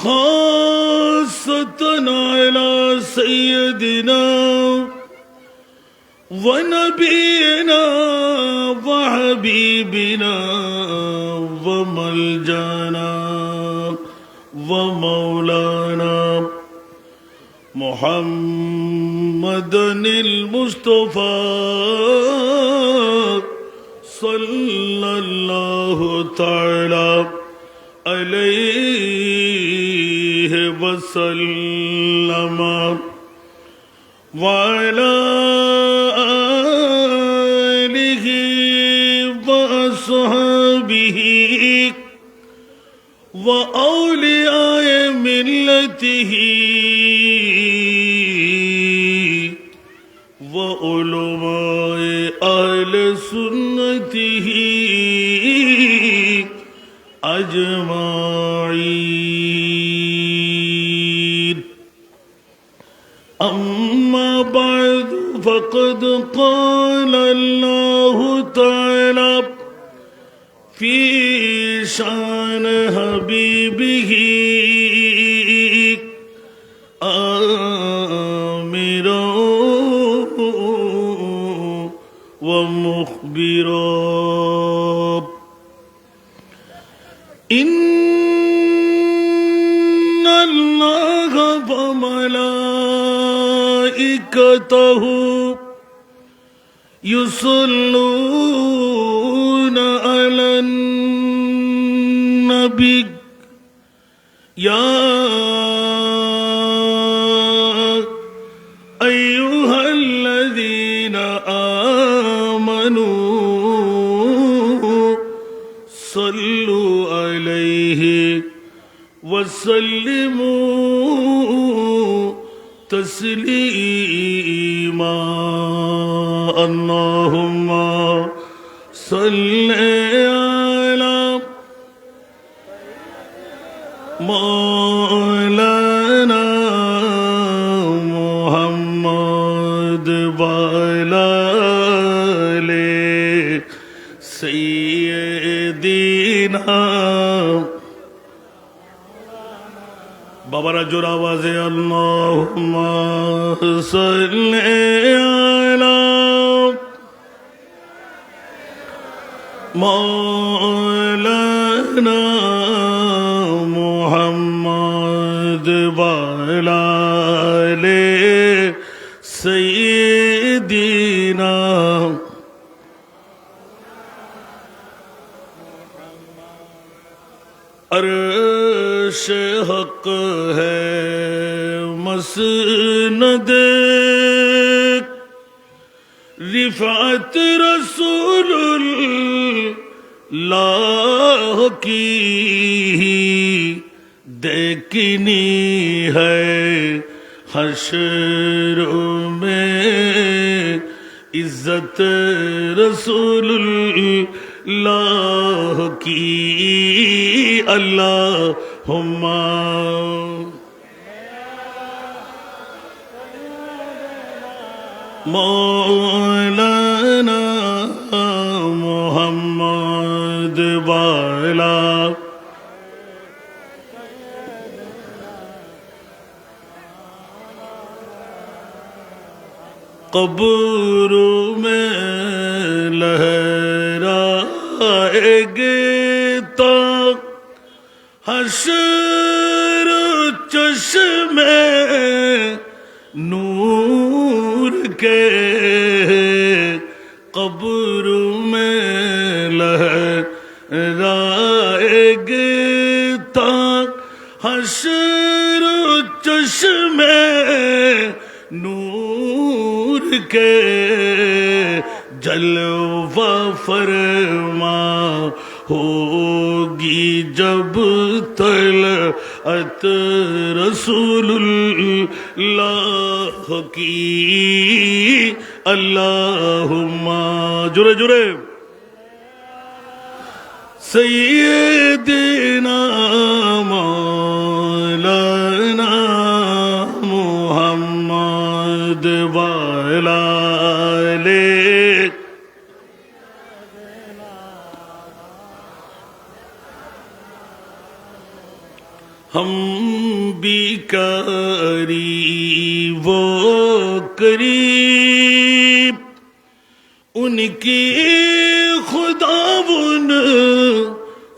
خاصة على سيدنا ونبينا وحبيبنا وملجانا ومولانا محمد المصطفى صلى الله تعالى عليه وسلم وعلى آله وأصحابه وأولياء ملته وعلماء أهل سنته أجمعين. أما بعد فقد قال الله تعالى في شان حبيبه آمرا ومخبرا إن الله وملائكته يصلون على النبي يا أيها الذين آمنوا صلوا عليه وسلموا تسليما. اللهم صل على مولانا محمد وعلى آل سيدنا বাবারা জোর আওয়াজে আল্লাহুম্মা সাল্লি আলা মাওলানা মুহাম্মদ ওয়া আলা আলি সাইয়্যিদিনা अर्श हक है मसनद रिफात रसूलुल्लाह की देखनी है हश्र में इज्जत रसूलुल्लाह की अल्लाहुम्मा मौलाना मुहम्मद वाला कब्र में लहराएगे तो हश्र चश्मे नूर के कब्र में लहराएगे तो हश्र चश्मे नूर के जलवा फरमा होगी जब तलअत रसूलुल्लाह की अल्लाहुम्मा जुरे जुरे सय्यिदना मौलाना मुहम्मद वाला हम भी करी वो करीब उनकी खुदावन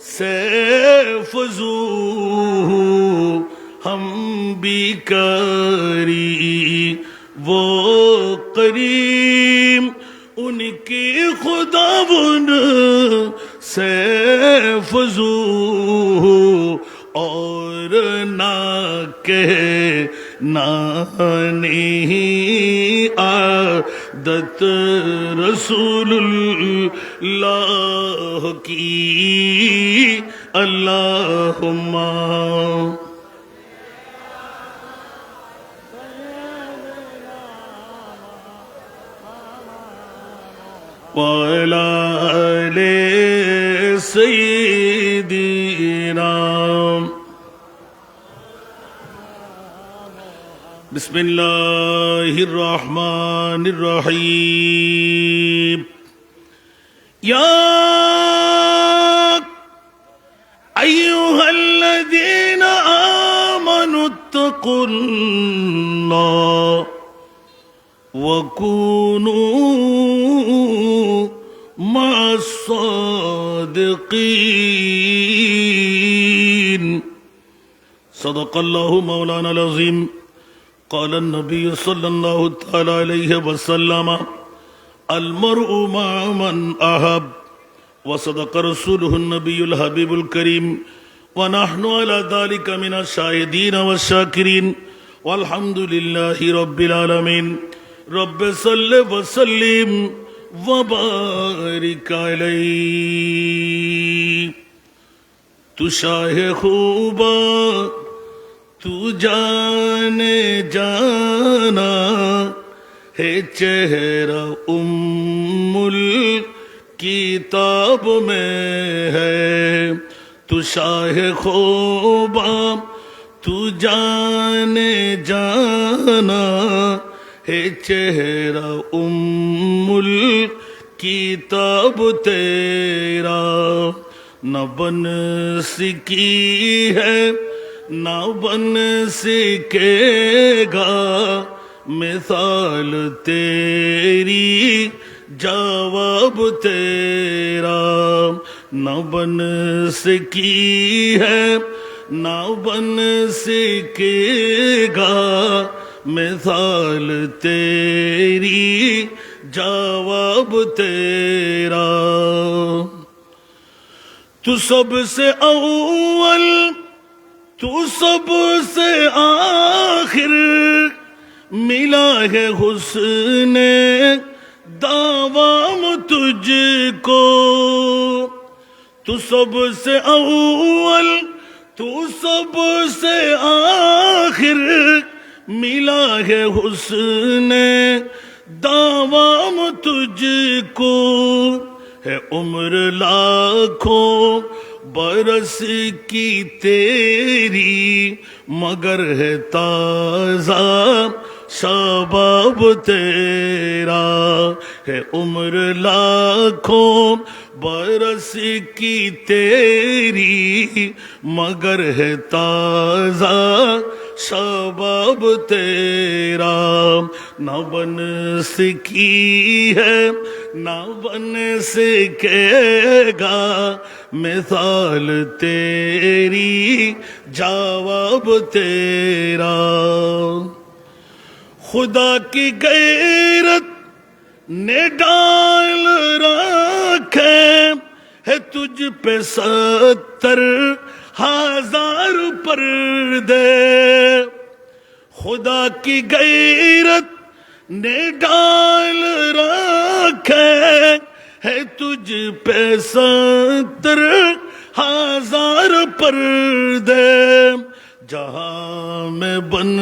से फजू हम भी करी वो करीम उनकी खुदावन से फजू और ना के ना नहीं आदत रसूलुल्लाह की अल्लाहुम्मा वाला ले सय्यिदीना बिस्मिल्लाहिर रहमानिर रहीम या अय्युहल्लज़ीना आमनुत्तकुल्लाह वकूनू मअस्सादिकीन सदक़ल्लाहु मौलाना अज़ीम क़ाल नबी सल्लल्लाहु तआला अलैहि वसल्लम अलमरउ मअ मन अहब व सदक़ रसूलुहु नबियुल हबीबुल करीम व नहनु अला ज़ालिका मिनश शाहिदीन वश्शाकिरीन वल्हम्दुलिल्लाहि रब्बिल आलमीन रब्बि सल्लि व सल्लिम व बारिक अलैहि तू शाहे खूबा तू जाने जाना है चेहरा उम्मुल किताब में है तू शाहे खूबा तू जाने जाना है चेहरा उम्मुल किताब तेरा न बन सकी है न बन सकेगा मिसाल तेरी जवाब तेरा न बन सकी है न बन सकेगा मिसाल तेरी जवाब तेरा तू सबसे अव्वल तू सबसे आखिर मिला है हुस्ने दावाम तुझको तू सबसे अव्वल तू सबसे आखिर मिला है हुस्ने दावाम तुझको है उम्र लाखों बरस की तेरी मगर है ताज़ा शबाब तेरा है उम्र लाखों बरस की तेरी मगर है ताज़ा शबाब तेरा न बन सकी है न बन सकेगा मिसाल तेरी जवाब तेरा खुदा की गैरत ने डाल रखे है तुझ पे 70,000 पर्दे खुदा की गैरत ने डाल रखे है तुझ पे 70,000 पर्दे जहां में बन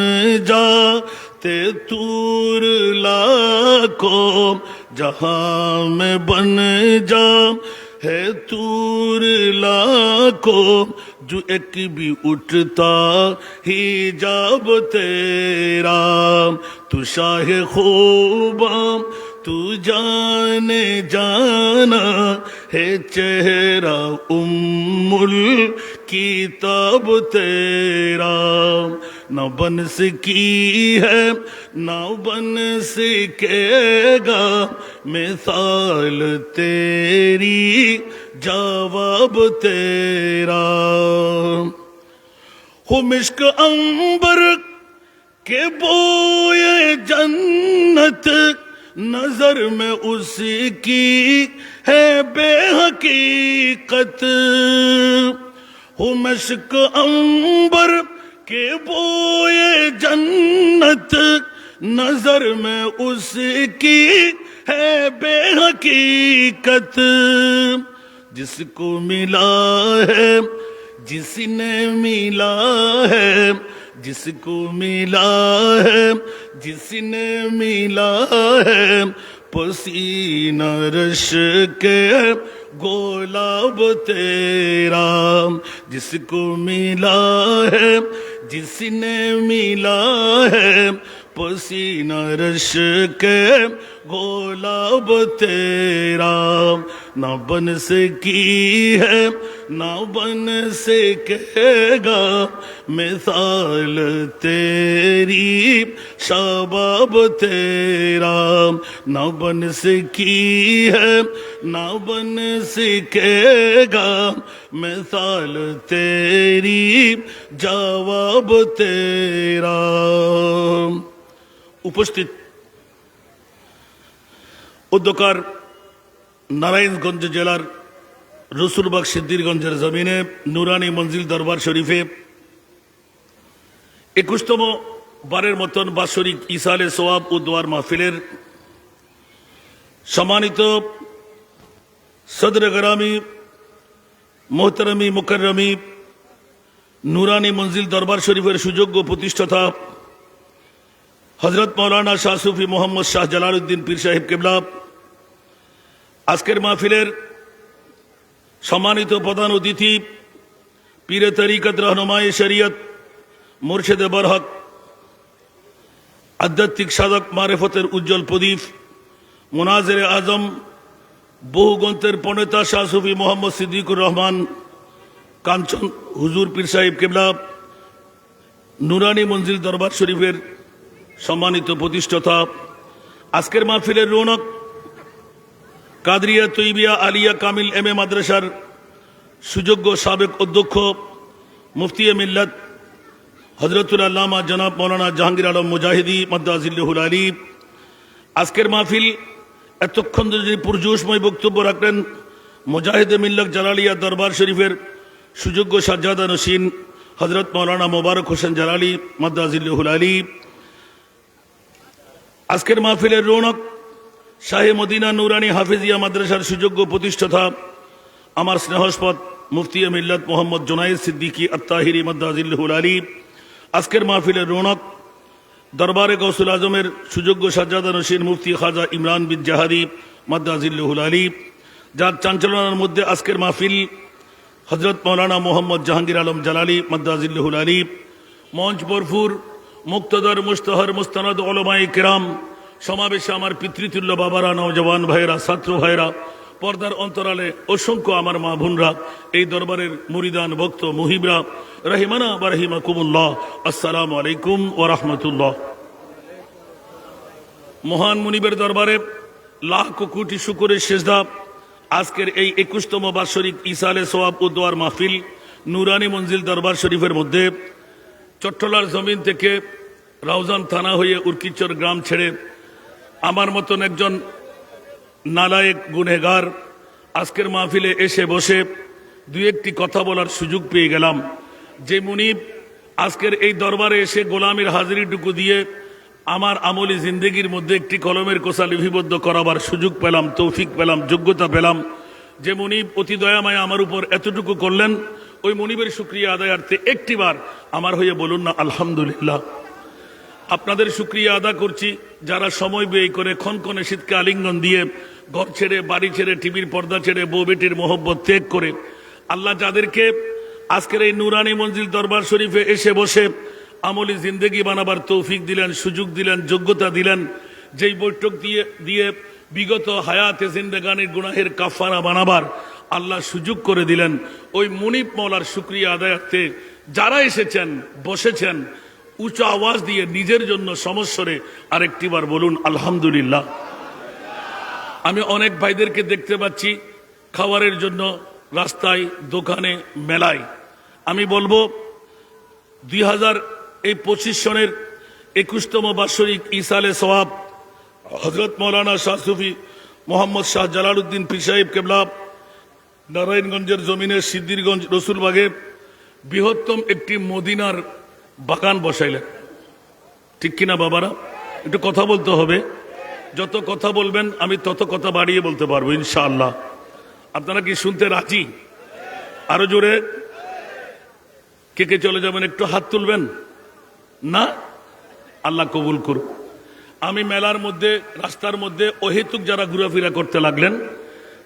जाते तूर लाखों जहां में बन जा है तूर लाखों जो एक भी उठता हिजाब तेरा तू शाहे खूबा तू जाने जाना है चेहरा उम्मुल किताब तेरा, न बन सकी है न बन सकेगा मिसाल तेरी, जवाब तेरा। हो मिश्क अंबर के बोए जन्नत, नजर में उसकी है बेहकीकत। हो मिश्क अंबर के बोए जन्नत, नजर में उसकी है बेहकीकत। जिसको मिला है जिसने मिला है, जिसको मिला है जिसने मिला है, पसीना रश के गुलाब तेरा। जिसको मिला है जिसने मिला है, पसीना रश के गुलाब तेरा। न बन सकी है न बन सकेगा मिसाल तेरी, शबाब तेरा। न बन सकी है न बन सकेगा मिसाल तेरी, जवाब तेरा। উপস্থিত উদ্যোকার নারায়ণগঞ্জ জেলার রসুলবাগ সিদ্দিরগঞ্জের জমিনে নুরানি মঞ্জিল দরবার শরীফে 21তম বারের মতন বাৎসরিক ইসালে সোয়াব ও দোয়ার মাহফিলের সম্মানিত সদর গ্রামী মোহতারামি মুকাররমি নুরানি মঞ্জিল দরবার শরীফের সুযোগ্য প্রতিষ্ঠাতা হযরত মাওলানা শাহ সুফি মোহাম্মদ শাহ জালালউদ্দিন পীর সাহেব কিবলা, আজকের মাহফিলের সম্মানিত প্রধান অতিথি পীরে তরিকত রহনুমায়ে শরীয়ত মুর্শিদে বরহক, আধ্যাত্মিক সাধক মারেফতের উজ্জ্বল প্রদীপ, মুনাজিরে আজম, বহু গ্রন্থের প্রণেতা শাহ সুফি মোহাম্মদ সিদ্দিকুর রহমান কাঞ্চন হুজুর পীর সাহেব কিবলা, নুরানি মঞ্জিল দরবার শরীফের সম্মানিত প্রতিষ্ঠাতা, আজকের মাহফিলের রৌনক কাদরিয়া তৈবিয়া আলিয়া কামিল এম.এ মাদ্রাসার সুযোগ্য সাবেক অধ্যক্ষ মুফতি মিল্লাত হযরতুল আল্লামা জনাব মৌলানা জাহাঙ্গীর আলম মুজাহিদি মাদ্দাজিল্লাহুল আলী। আজকের মাহফিল এতক্ষণ যদি পুরজোশময় বক্তব্য রাখলেন মুজাহিদে মিল্লাত জালালিয়া দরবার শরীফের সুযোগ্য সাজ্জাদা নশীন হযরত মৌলানা মোবারক হোসেন জালালি মাদ্দাজিল্লাহুল আলী। আজকের মাহফিলের রৌনক শাহে মদিনা নুরানি হাফিজিয়া মাদ্রাসার সুযোগ্য প্রতিষ্ঠাতা আমার স্নেহস্পদ মুফতি মিল্লাত মোহাম্মদ জুনায়েদ সিদ্দিকী আত্তাহিরি মাদ্দাজিল্লাহুল আলী। আজকের মাহফিলের রৌনক দরবারে গৌসুল আজমের সুযোগ্য সাজ্জাদা নশীন মুফতি খাজা ইমরান বিন জাহাদি মাদ্দাজিল্লাহুল আলী, যার চাঞ্চলনার মধ্যে আজকের মাহফিল হযরত মাওলানা মোহাম্মদ জাহাঙ্গীর আলম জালালি মাদ্দাজিল্লাহুল আলী। মঞ্চ ভরপুর মুক্তদর মুস্তাহর মুস্তানাদ উলামায়ে কিরাম, সমাবেশে আমার পিতৃতুল্য বাবারা, নওজওয়ান ভাইরা, ছাত্র ভাইরা, পর্দার অন্তরালে অসংখ্য আমার মা বোনরা, এই দরবারের মুরিদান ভক্ত মুহিবরা, রহিমানা বা রহিমাকুমুল্লাহ, আসসালামু আলাইকুম ওয়া রাহমাতুল্লাহ। মহান মুনিবের দরবারে লাখ কোটি শুকরের সেজদা। আজকের এই 21তম বাৎসরিক ইসালে সোয়াব ও দোয়ার মাহফিল নুরানি মঞ্জিল দরবার শরীফের মধ্যে চট্টলার জমিন থেকে রাউজান থানা হয়ে উর্কিচর গ্রাম ছেড়ে আমার মতন একজন নালায়েক গুনেগার আজকের মাহফিলে এসে বসে দুই একটি কথা বলার সুযোগ পেয়ে গেলাম। যে মুনিব আজকের এই দরবারে এসে গোলামের হাজিরিটুকু দিয়ে আমার আমলি জিন্দেগির মধ্যে একটি কলমের কোষা লিপিবদ্ধ করাবার সুযোগ পেলাম, তৌফিক পেলাম, যোগ্যতা পেলাম। যে মুনিব অতি দয়াময় আমার উপর এতটুকু করলেন, ওই মুনিবের শুকরিয়া আদায়ার্থে একটিবার আমার হয়ে বলুন না আলহামদুলিল্লাহ। আপনাদের শুকরিয়া আদা করছি যারা সময় ব্যয় করে ক্ষণক্ষণে শীতকে আলিঙ্গন দিয়ে ঘর ছেড়ে, বাড়ি ছেড়ে, টিভির পর্দা ছেড়ে, বউ বেটির মোহব্বত ত্যাগ করে আল্লাহ যাদেরকে আজকের এই নুরানি মঞ্জিল দরবার শরীফে এসে বসে আমলি জিন্দেগি বানাবার তৌফিক দিলেন, সুযোগ দিলেন, যোগ্যতা দিলেন, যেই বৈঠক দিয়ে বিগত হায়াতে জিন্দেগানির গুনাহের কাফারা বানাবার আল্লাহ সুযোগ করে দিলেন। ওই মুনিব মওলার শুকরিয়া আদায়ার্থে যারা এসেছেন বসেছেন, উঁচু আওয়াজ দিয়ে নিজের জন্য সমস্বরে আরেকটিবার বলুন আলহামদুলিল্লাহ। আমি অনেক ভাইদেরকে দেখতে পাচ্ছি খাবারের জন্য রাস্তায়, দোকানে, মেলায়। আমি বলবো 2025 সনের 21তম বার্ষিক ইসালে সওয়াব হযরত মৌলানা শাহ সুফি মোহাম্মদ শাহ জালালউদ্দিন পীর সাহেব কেবলা নারায়ণগঞ্জের জমিনে সিদ্দিরগঞ্জ রসুলবাগে বৃহত্তম একটি মদিনার বাগান বসাইলেন। ঠিক কিনা বাবারা? একটু কথা বলতে হবে। যত কথা বলবেন আমি তত কথা বাড়িয়ে বলতে পারবো ইনশাআল্লাহ। আপনারা কি শুনতে রাজি? আরো জোরে কে কে চলে যাবেন একটু হাত তুলবেন না? আল্লাহ কবুল করুন। আমি মেলার মধ্যে, রাস্তার মধ্যে অহেতুক যারা ঘোরাফেরা করতে লাগলেন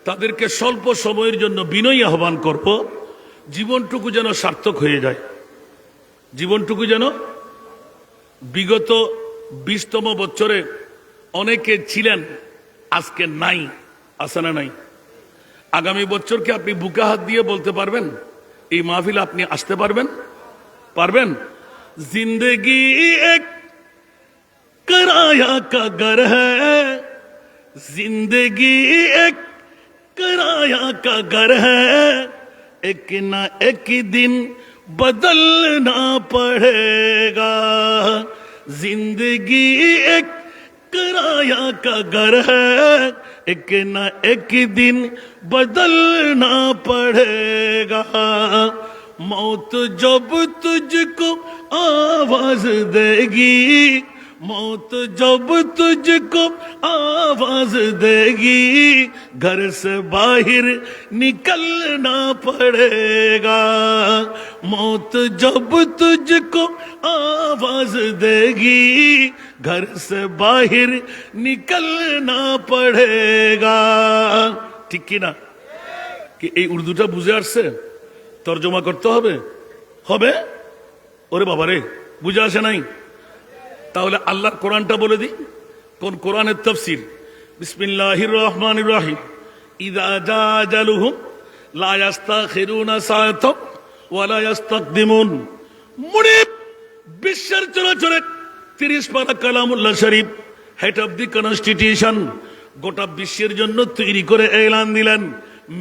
তাদেরকে স্বল্প সময়ের জন্য বিনয়ী আহ্বান করব, জীবনটুকু যেন সার্থক হয়ে যায়। জীবনটুকু যেন, বিগত 20তম বছরে অনেকে ছিলেন, আজকে নাই। আছে না নাই? আগামী বছরকে আপনি বুকে হাত দিয়ে বলতে পারবেন এই মাহফিল আপনি আসতে পারবেন? পারবেন? জিন্দগি এক कराया का घर है, जिंदगी एक कराया का घर है, एक ना एक दिन बदलना पड़ेगा। जिंदगी एक कराया का घर है, एक ना एक दिन बदलना पड़ेगा। मौत जब तुझको आवाज देगी, मौत जब तुझको आवाज देगी, घर से बाहर निकलना पड़ेगा। मौत जब तुझको आवाज देगी, घर से बाहर निकलना पड़ेगा। ঠিক কি না? কি এই উর্দুটা বুঝে আসছে? তর্জমা করতে হবে? হবে? ওরে বাবা রে, বুঝে আসে নাই? তাহলে আল্লাহর কোরআনটা বলে দিই। কোন কোরআনের তাফসীর? বিসমিল্লাহির রহমানির রহিম। ইযা জা আজালুহুম লা ইস্তাখিরুনা সাআতাম ওয়া লা ইস্তাকদিমুন। মুনিব বিশ্বের চরাচরে 30 পারা কালামুল্লাহ শরীফ, হেড অফ দি কনস্টিটিউশন, গোটা বিশ্বের জন্য তৈরি করে এলান দিলেন,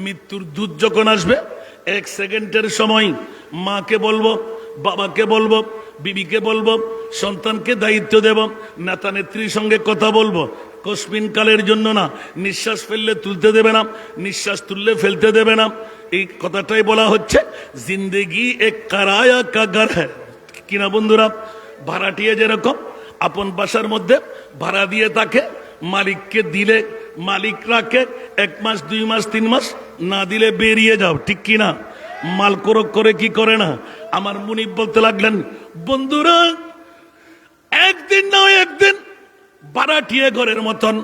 মৃত্যুর দূত যখন আসবে 1 সেকেন্ডের সময় মাকে বলবো, বাবাকে বলবো, বিবিকে বলবো, সন্তানকে দায়িত্ব দেব, নেতা নেত্রীর সঙ্গে কথা বলবো, কসমিন কালের জন্য না। নিঃশ্বাস ফেললে তুলতে দেবে না, নিঃশ্বাস তুললে ফেলতে দেবে না। এই কথাটাই বলা হচ্ছে জিন্দেগি এক কারায়া কা ঘর হ্যায়। কিনা বন্ধুরা? ভাড়াটিয়া যেরকম আপন বাসার মধ্যে ভাড়া দিয়ে থাকে, মালিককে দিলে মালিক রাখে 1 মাস 2 মাস 3 মাস, না দিলে বেরিয়ে যাও। ঠিক কিনা? মাল করক করে কি করে না? আমার মুনিব বলতে লাগলেন, বন্ধুরা একদিন না একদিন ভাড়াটিয়া ঘরের মতন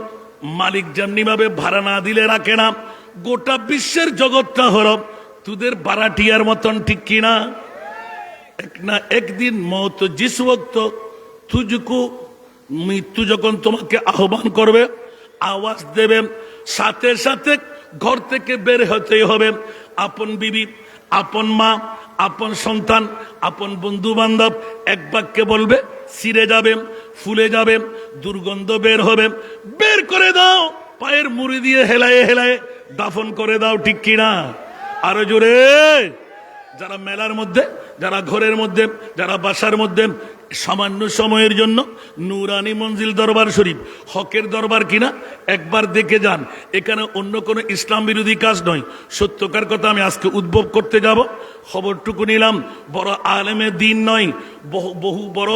মালিক যেমনি ভাবে ভাড়া না দিলে রাখে না, গোটা বিশ্বের জগৎটা হলো তোদের ভাড়াটিয়ার মতন। ঠিক কিনা? এক না একদিন মৌত জিস ওয়াক্ত তুঝকো, মৃত্যু যখন তোমাকে আহ্বান করবে, আওয়াজ দেবে, সাথে সাথে ঘর থেকে বের হতেই হবে। আপন বিবি, আপন মা, আপন সন্তান, আপন বন্ধু বান্ধব এক বাক্যে বলবে, ছিঁড়ে যাবে, ফুলে যাবে, দুর্গন্ধ বের হবে, বের করে দাও, পায়ের মুড়ি দিয়ে হেলায়ে হেলায়ে দাফন করে দাও। ঠিক কিনা? আরো জোরে। যারা মেলার মধ্যে, যারা ঘরের মধ্যে, যারা বাসার মধ্যে সামান্য সময়ের জন্য নুরানি মঞ্জিল দরবার শরীফ, হকের দরবার কিনা একবার দেখে যান। এখানে অন্য কোনো ইসলাম বিরোধী কাজ নয়, সত্যকার কথা আমি আজকে উদ্ভব করতে যাব। খবরটুকু নিলাম, বড় আলেমে দিন নয়, বহু বড়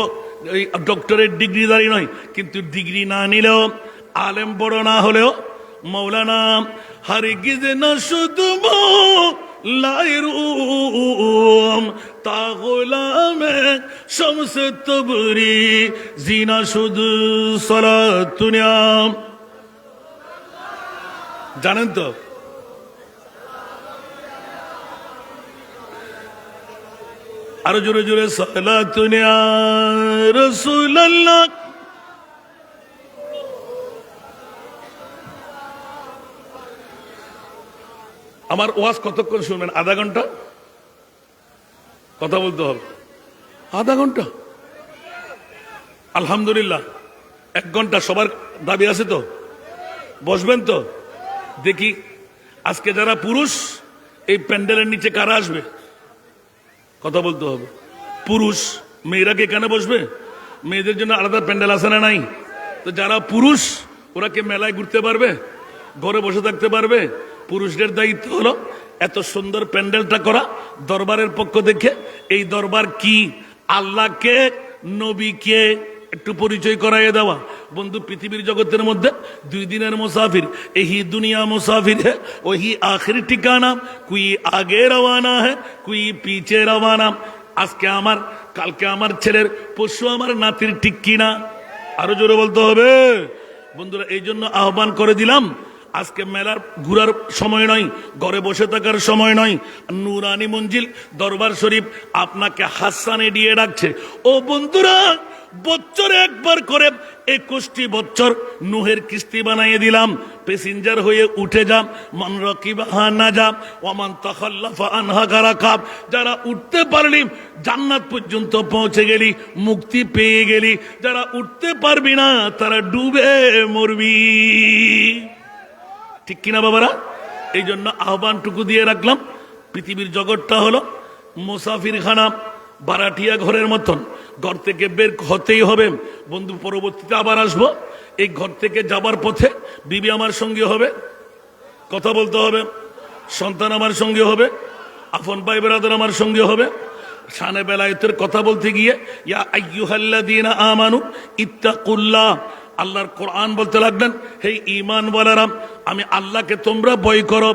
ডক্টরেট ডিগ্রিধারী নয়, কিন্তু ডিগ্রি না নিলেও, আলেম বড় না হলেও, মৌলানা হারগিজ না শুধু লাইরুম তা গোলামে শামসে তবরি জিনা শুধু সালাতুনিয়াম। জানেন তো? আরো জোরে জোরে সালাতুনিয়া রাসূলুল্লাহ। আমার ওয়াজ কতক্ষণ শুনবেন? আধা ঘন্টা কথা বলতে হবে, আধা ঘন্টা। আলহামদুলিল্লাহ 1 ঘন্টা সবার দাবি আছে তো? বসবেন তো? দেখি আজকে যারা পুরুষ এই প্যান্ডেলের নিচে কারা আসবে? কথা বলতে হবে। পুরুষ মেয়েরা কি এখানে বসবে? মেয়েদের জন্য আলাদা প্যান্ডেল আছে না নাই? তো যারা পুরুষ ওরা কি মেলায় ঘুরতে পারবে? ঘরে বসে থাকতে পারবে? পুরুষদের দায়িত্ব হলো এত সুন্দর প্যান্ডেলটা করা দরবারের পক্ষ থেকে। এই দরবার কি? আল্লাহকে, নবীকে একটু পরিচয় করাইয়ে দেওয়া। বন্ধু, পৃথিবীর জগতের মধ্যে 2 দিনের মুসাফির, এহি দুনিয়া মুসাফির হে ওহি আখির ঠিকানা, কুই আগে রওয়ানা হে কুই পিছে রওয়ানা। আজকে আমার, কালকে আমার ছেলের, পরশু আমার নাতির, ঠিক কিনা? আরো জোরে বলতে হবে বন্ধুরা। এই জন্য আহ্বান করে দিলাম, আজকে মেলার ঘুরার সময় নয়, ঘরে বসে থাকার সময় নয়। নুরানি মঞ্জিল দরবার শরীফ আপনাকে হাসানে দিয়ে ডাকছে। ও বন্ধুরা, বছরে একবার করে 21টি বছর নুহের কিস্তি বানাইয়ে দিলাম। প্যাসেঞ্জার হয়ে উঠে যাম, মান রাকিবাহা নাজা ওয়া মান তাখাল্লাফা আনহা গারাকাব। যারা উঠতে পারলি জান্নাত পর্যন্ত পৌঁছে গেলি, মুক্তি পেয়ে গেলি। যারা উঠতে পারবি না তারা ডুবে মরবি, ঠিক কিনা বাবারা? এই জন্য আহ্বানটুকু দিয়ে রাখলাম। পৃথিবীর জগৎটা হলো মুসাফির খানা, বারাটিয়া ঘরের মতন। ঘর থেকে বের হতেই হবে বন্ধু। পরবর্তীতে আবার আসবো। এই ঘর থেকে যাবার পথে বিবি আমার সঙ্গে হবে, কথা বলতে হবে। সন্তান আমার সঙ্গে হবে, আপন ভাই বেরাদর আমার সঙ্গে হবে। শানে বেলায়েতের কথা বলতে গিয়ে ইয়া আইয়ুহাল্লাযীনা আমানু ইত্তাকুল্লাহ, আল্লাহর কোরআন বলতে লাগলেন, হে ঈমান ওয়ালারা, আমি আল্লাহকে তোমরা ভয় করো।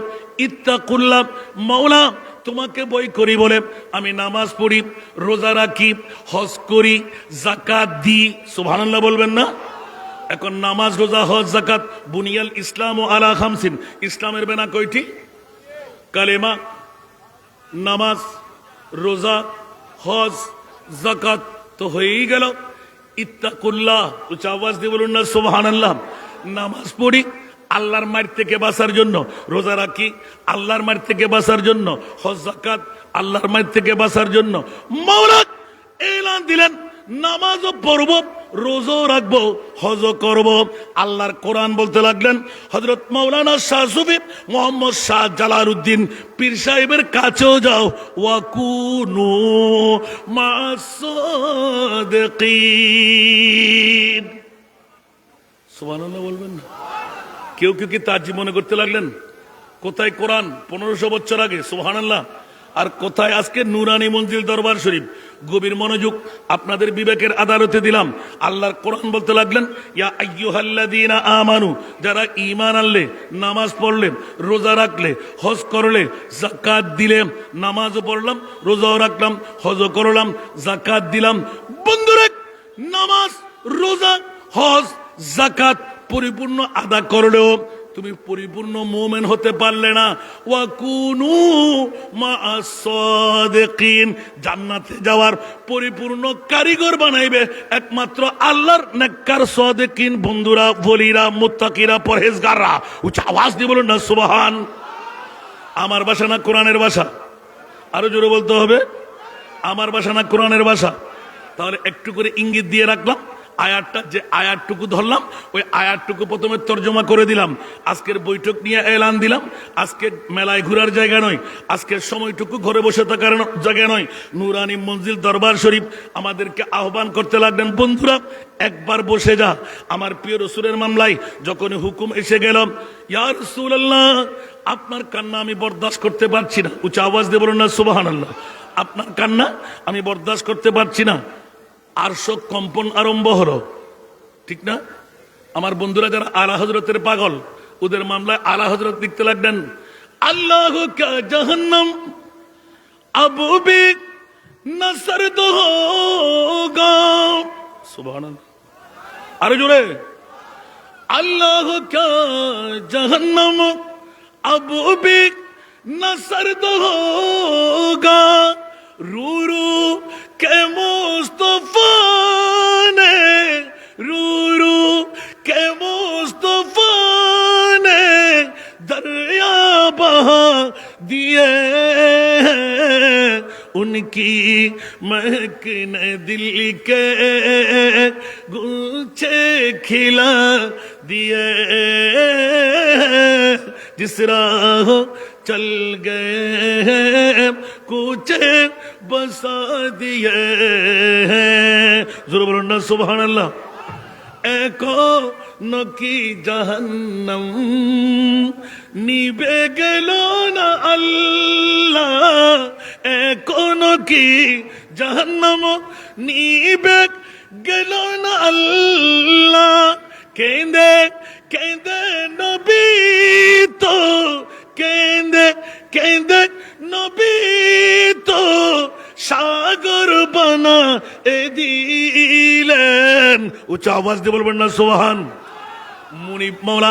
ইত্তাকুল্লাহ, মাওলা তোমাকে ভয় করি বলে আমি নামাজ পড়ি, রোজা রাখি, হজ করি, যাকাত দিই। সুবহানাল্লাহ বলবেন না? এখন নামাজ, রোজা, হজ, যাকাত, বুনিয়াল ইসলাম ও আলা খামসিন। ইসলামের বেনা কয়টি? কালেমা, নামাজ, রোজা, হজ, যাকাত তো হয়েই গেল। ইত্তাকুল্লাহ, উচ্চ আওয়াজ দিয়ে বলুন না সুবহানাল্লাহ। নামাজ পড়ি আল্লাহর মার থেকে বাঁচার জন্য, রোজা রাখি আল্লাহর মার থেকে বাঁচার জন্য, হজ যাকাত আল্লাহর মার থেকে বাঁচার জন্য। মাওলা এলান দিলেন, নামাজও পড়ব, রোজাও রাখবো, হজও করব। আল্লাহর কোরআন বলতে লাগলেন, হযরত মাওলানা শাহ সুফি মোহাম্মদ শাহ জালালউদ্দিন পীর সাহেবের কাছেও যাও, ওয়াকুনু মা'আস সাদিকিন। সুবহানাল্লাহ বলবেন না? কেউ কেউ কি তাজি মনে করতে লাগলেন? কোথায় কোরআন 1500 বছর আগে, সুবহানাল্লাহ, আর কোথায় আজকে নুরানি মঞ্জিল দরবার শরীফ। গভীর মনোযোগ, আপনাদের বিবেকের আদালতে দিলাম। আল্লাহর কোরআন বলতে লাগলেন, ইয়া আইয়ুহাল্লাযীনা আমানু, যারা ঈমান আনলে, নামাজ পড়লে, রোজা রাখলে, হজ করলে, যাকাত দিলে। নামাজও পড়লাম, রোজাও রাখলাম, হজও করলাম, যাকাত দিলাম। বন্ধুরা, নামাজ, রোজা, হজ, যাকাত পরিপূর্ণ আদা করলেও তুমি পরিপূর্ণ মুমিন হতে পারলে না। ওয়াকুনু মা'আস সাদিকিন, জান্নাতে যাওয়ার পরিপূর্ণ কারিগর বানাইবে একমাত্র আল্লাহর নেককার সাদিকিন বন্ধুরা, ওলিরা, মুত্তাকিরা, পরহেজগাররা। উচ্চ আওয়াজ দিয়ে বলুন না সুবহান। আমার ভাষা না কোরআনের ভাষা? আরো জোরে বলতে হবে, আমার ভাষা না কোরআনের ভাষা? তাহলে একটু করে ইঙ্গিত দিয়ে রাখলাম। আয়াতটা, যে আয়াতটুকু ধরলাম, ওই আয়াতটুকু প্রথমে তর্জমা করে দিলাম। আজকের বৈঠক নিয়ে এলান দিলাম, আজকে মেলায় ঘোরার জায়গা নয়, আজকের সময়টুকু ঘরে বসে থাকার জায়গা নয়। নুরানি মঞ্জিল দরবার শরীফ আমাদেরকে আহ্বান করতে লাগলেন, বন্ধুরা একবার বসে যা। আমার প্রিয় রাসূলের মামলায় যখন হুকুম এসে গেল, ইয়া রাসূলুল্লাহ আপনার কান্না আমি বরদাস্ত করতে পারছি না। উচ্চ আওয়াজ দিয়ে বলুন না সুবহানাল্লাহ। আপনার কান্না আমি বরদাস্ত করতে পারছি না। আরশ কম্পন আরম্ভ হলো, ঠিক না? আমার বন্ধুরা যারা আলা হযরতের পাগল, ওদের মামলায় আলা হযরত লিখতে লাগলেন, আল্লাহ কা জাহান্নাম আবু বি নসর তো হোগা। সুবহানাল্লাহ, আরে জোরে। আল্লাহ কা জাহান্নাম আবু বি নসর তো হোগা, रू रू के मुस्तफा ने, रू रू के मुस्तफा ने दरिया बहा की महकने दिल के गुच्छे खिला दिए, जिस राह चल गए कुछे बसा दिए। जरूर बोलो ना सुभान अल्लाह। एको नकी जहन्नम নিবে গেল না আল্লাহ, এখন কি জাহান্নাম নিবে গেল না আল্লাহ। কেঁদে কেঁদে নবী তো কেঁদে কেঁদে নবী তো সাগর বানা দিলেন। উচ্চ আওয়াজ দিয়ে বলবেন না সুবহান। মুনিব মাওলা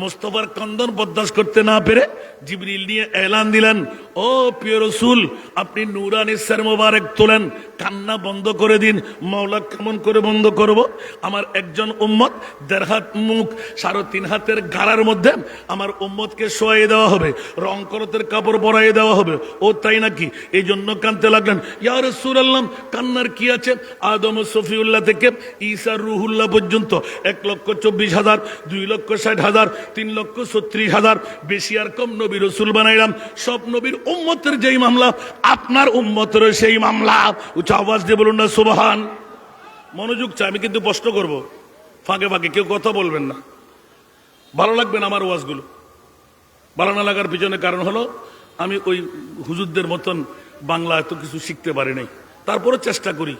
মুস্তাফার কান্দন বরদাস্ত করতে না পেরে জিবরিল নিয়ে এলান দিলেন, ও প্রিয় রাসূল, আপনি নূরানি সর মোবারক তোলেন, কান্না বন্ধ করে দিন। মাওলা কেমন করে বন্ধ করব? আমার একজন উম্মত ১.৫ হাত মুখ ৩.৫ হাতের গাড়ার মধ্যে আমার উম্মতকে শোয়াই দেওয়া হবে, রং করতের কাপড় পরাই দেওয়া হবে। ও তাই নাকি? এই জন্য কাঁদতে লাগলেন। ইয়া রাসূলুল্লাহ, কান্নার কি আছে? আদম সফিউল্লাহ থেকে ঈসা রুহুল্লাহ পর্যন্ত ১,২৪,০০০, ২,৬০,০০০, ৩,৩৬,০০০, বেশি আর কম নবী রসুল বানাইলাম। সব নবীর উম্মতের যেই মামলা, আপনার উম্মতের সেই মামলা। উচ্চ আওয়াজ দিয়ে বলুন না সুবহান। মনোযোগ চাই, আমি কিন্তু প্রশ্ন করব, ফাঁকে ফাঁকে কেউ কথা বলবেন না। ভালো লাগবে না আমার ওয়াজগুলো। ভালো না লাগার পিছনে কারণ হলো আমি ওই হুজুরদের মতন বাংলা এত কিছু শিখতে পারি নাই, তারপরে চেষ্টা করি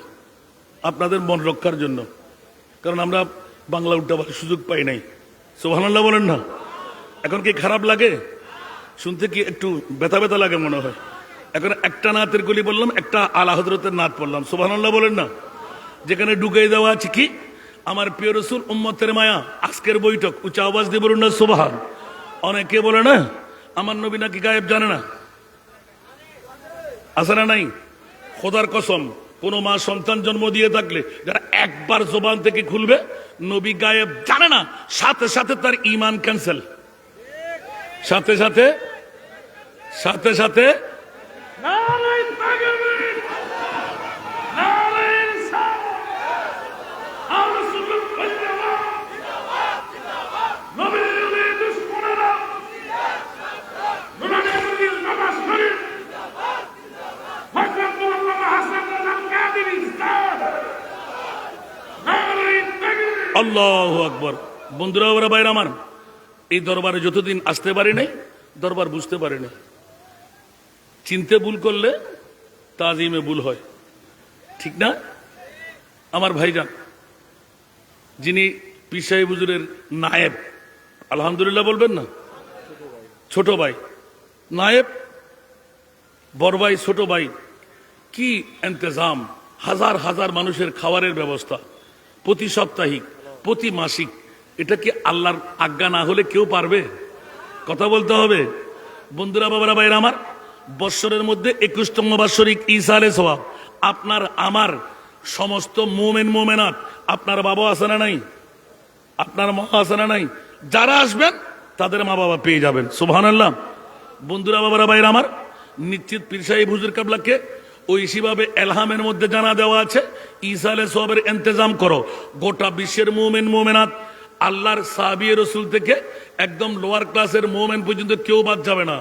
আপনাদের মন রক্ষার জন্য, কারণ আমরা বাংলা উল্টাবার সুযোগ পাই নাই। সুবহানাল্লাহ বলেন না। এখন কি খারাপ লাগে শুনতে? কি একটু ব্যথা ব্যথা লাগে মনে হয়? এখন একটা নাতের কলি বললাম, একটা আলা হযরতের নাত পড়লাম। সুবহানাল্লাহ বলেন না। যেখানে ঢুকাই দেওয়া আছে কি আমার প্রিয় রাসূল, উম্মতের মায়া, আজকের বৈঠক। উচ্চ আওয়াজ দিয়ে বলুন না সুবহান। অনেকে বলে না আমার নবী নাকি গায়েব জানে না। আছে না নাই? খোদার কসম, কোন মা সন্তান জন্ম দিয়ে থাকলে যারা একবার জবান থেকে খুলবে নবী গায়েব জানে না, সাথে সাথে তার ঈমান ক্যান্সেল। সাথে সাথে সাথে সাথে আল্লাহু আকবার। বন্ধুরা, ওরা বাইরে আমার এই দরবারে যতদিন আসতে পারি নাই, দরবার বুঝতে পারি নাই। চিনতে ভুল করলে তাজিমে ভুল হয়, ঠিক না? আমার ভাইজান যিনি পীর সাহেব হুজুরের নায়েব, আলহামদুলিল্লাহ বলবেন না? ছোট ভাই নায়েব, বড় ভাই ছোট ভাই, কি ইন্তজাম! হাজার হাজার মানুষের খাবারের ব্যবস্থা, প্রতি সাপ্তাহিক, প্রতি মাসিক। এটা কি আল্লাহর আজ্ঞা না হলে কেউ পারবে? কথা বলতে হবে। বন্ধুরা, বাবারা, ভাইরা আমার, বৎসরের মধ্যে 21তম বাৎসরিক ঈসা আলাইহিস সালাম, আপনার আমার সমস্ত মুমিন মুমিনাত, আপনার বাবা আছে না নাই? আপনার মা আছে না নাই? যারা আসবেন তাদের মা বাবা পেয়ে যাবেন। সুবহানাল্লাহ। বন্ধুরা, বাবারা, ভাইরা আমার, নিশ্চিত পীর সাহেব হুজুর কাবলাকে ওইভাবে এলহামের মধ্যে জানা দেওয়া আছে, ঈসা আলাইহিস সালামের ইন্তজাম করো। গোটা বিশ্বের মুমিন মুমিনাত, আল্লাহর সাহাবী রাসূল থেকে একদম লোয়ার ক্লাসের মুমিন পর্যন্ত কেউ বাদ যাবে না।